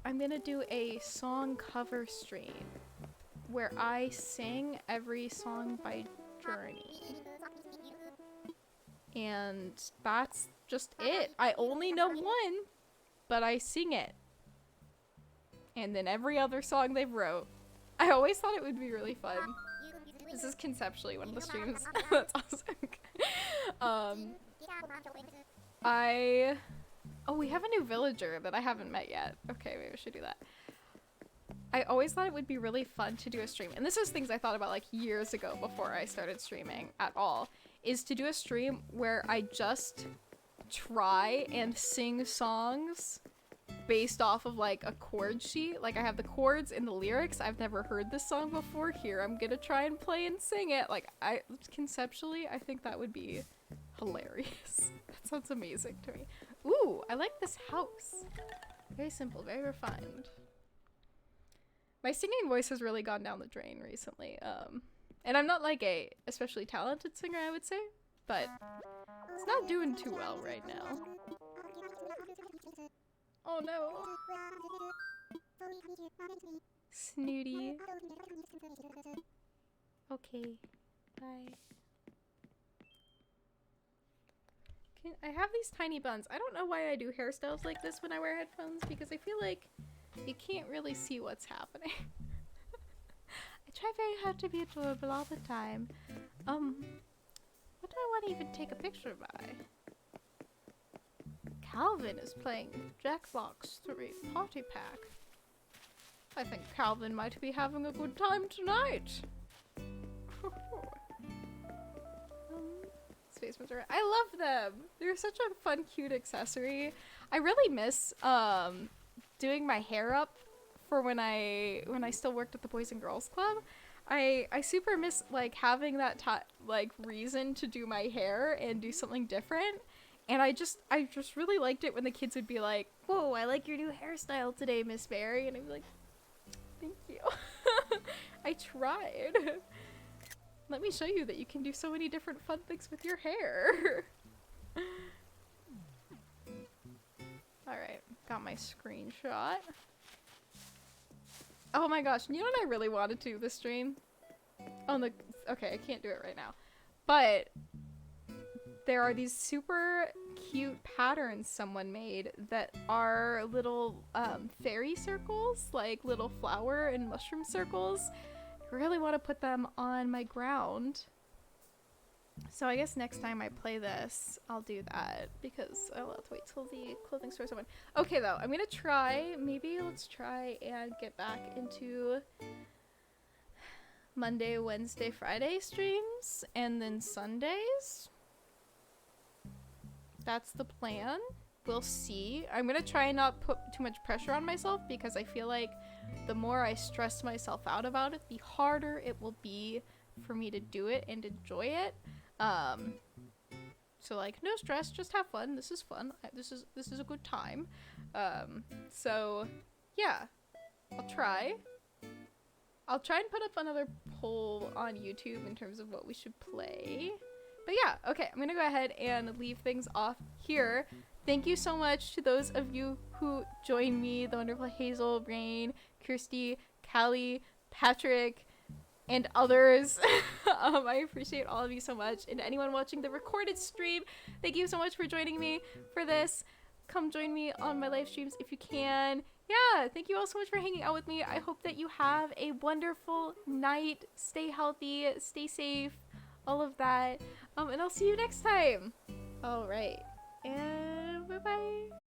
Speaker 2: I'm gonna do a song cover stream where I sing every song by Journey. And that's just it. I only know one, but I sing it. And then every other song they've wrote. I always thought it would be really fun. This is conceptually one of the streams. That's awesome. Oh, we have a new villager that I haven't met yet. Okay, maybe I should do that. I always thought it would be really fun to do a stream. And this is things I thought about like years ago before I started streaming at all. Is to do a stream where I just try and sing songs based off of like a chord sheet. Like I have the chords and the lyrics. I've never heard this song before. Here, I'm gonna try and play and sing it. Like conceptually, I think that would be hilarious. That sounds amazing to me. Ooh, I like this house. Very simple, very refined. My singing voice has really gone down the drain recently. And I'm not like a especially talented singer, I would say, but it's not doing too well right now. Oh no. Snooty. Okay, bye. I have these tiny buns. I don't know why I do hairstyles like this when I wear headphones because I feel like you can't really see what's happening. I try very hard to be adorable all the time. What do I want to even take a picture by? Calvin is playing Jackbox 3 Party Pack. I think Calvin might be having a good time tonight. Space Motor. I love them. They're such a fun, cute accessory. I really miss doing my hair up for when I still worked at the Boys and Girls Club. I super miss like having that like reason to do my hair and do something different. And I just really liked it when the kids would be like, "Whoa, I like your new hairstyle today, Miss Barry," and I'd be like, "Thank you." I tried. Let me show you that you can do so many different fun things with your hair. Alright, got my screenshot. Oh my gosh, you know what I really wanted to do this stream? Okay, I can't do it right now. But there are these super cute patterns someone made that are little fairy circles, like little flower and mushroom circles. I really want to put them on my ground. So I guess next time I play this, I'll do that because I'll have to wait till the clothing store's open. Okay though, I'm gonna try, let's try and get back into Monday, Wednesday, Friday streams and then Sundays. That's the plan. We'll see. I'm gonna try and not put too much pressure on myself because I feel like the more I stress myself out about it, the harder it will be for me to do it and enjoy it. So like no stress, just have fun. This is fun. This is a good time. So yeah, I'll try and put up another poll on YouTube in terms of what we should play. But yeah, okay, I'm gonna go ahead and leave things off here. Thank you so much to those of you who joined me, the wonderful Hazel, Rain, Kirsty, Callie, Patrick, and others. I appreciate all of you so much. And anyone watching the recorded stream, thank you so much for joining me for this. Come join me on my live streams if you can. yeah, thank you all so much for hanging out with me. I hope that you have a wonderful night. Stay healthy, stay safe, all of that. And I'll see you next time. All right. And bye-bye.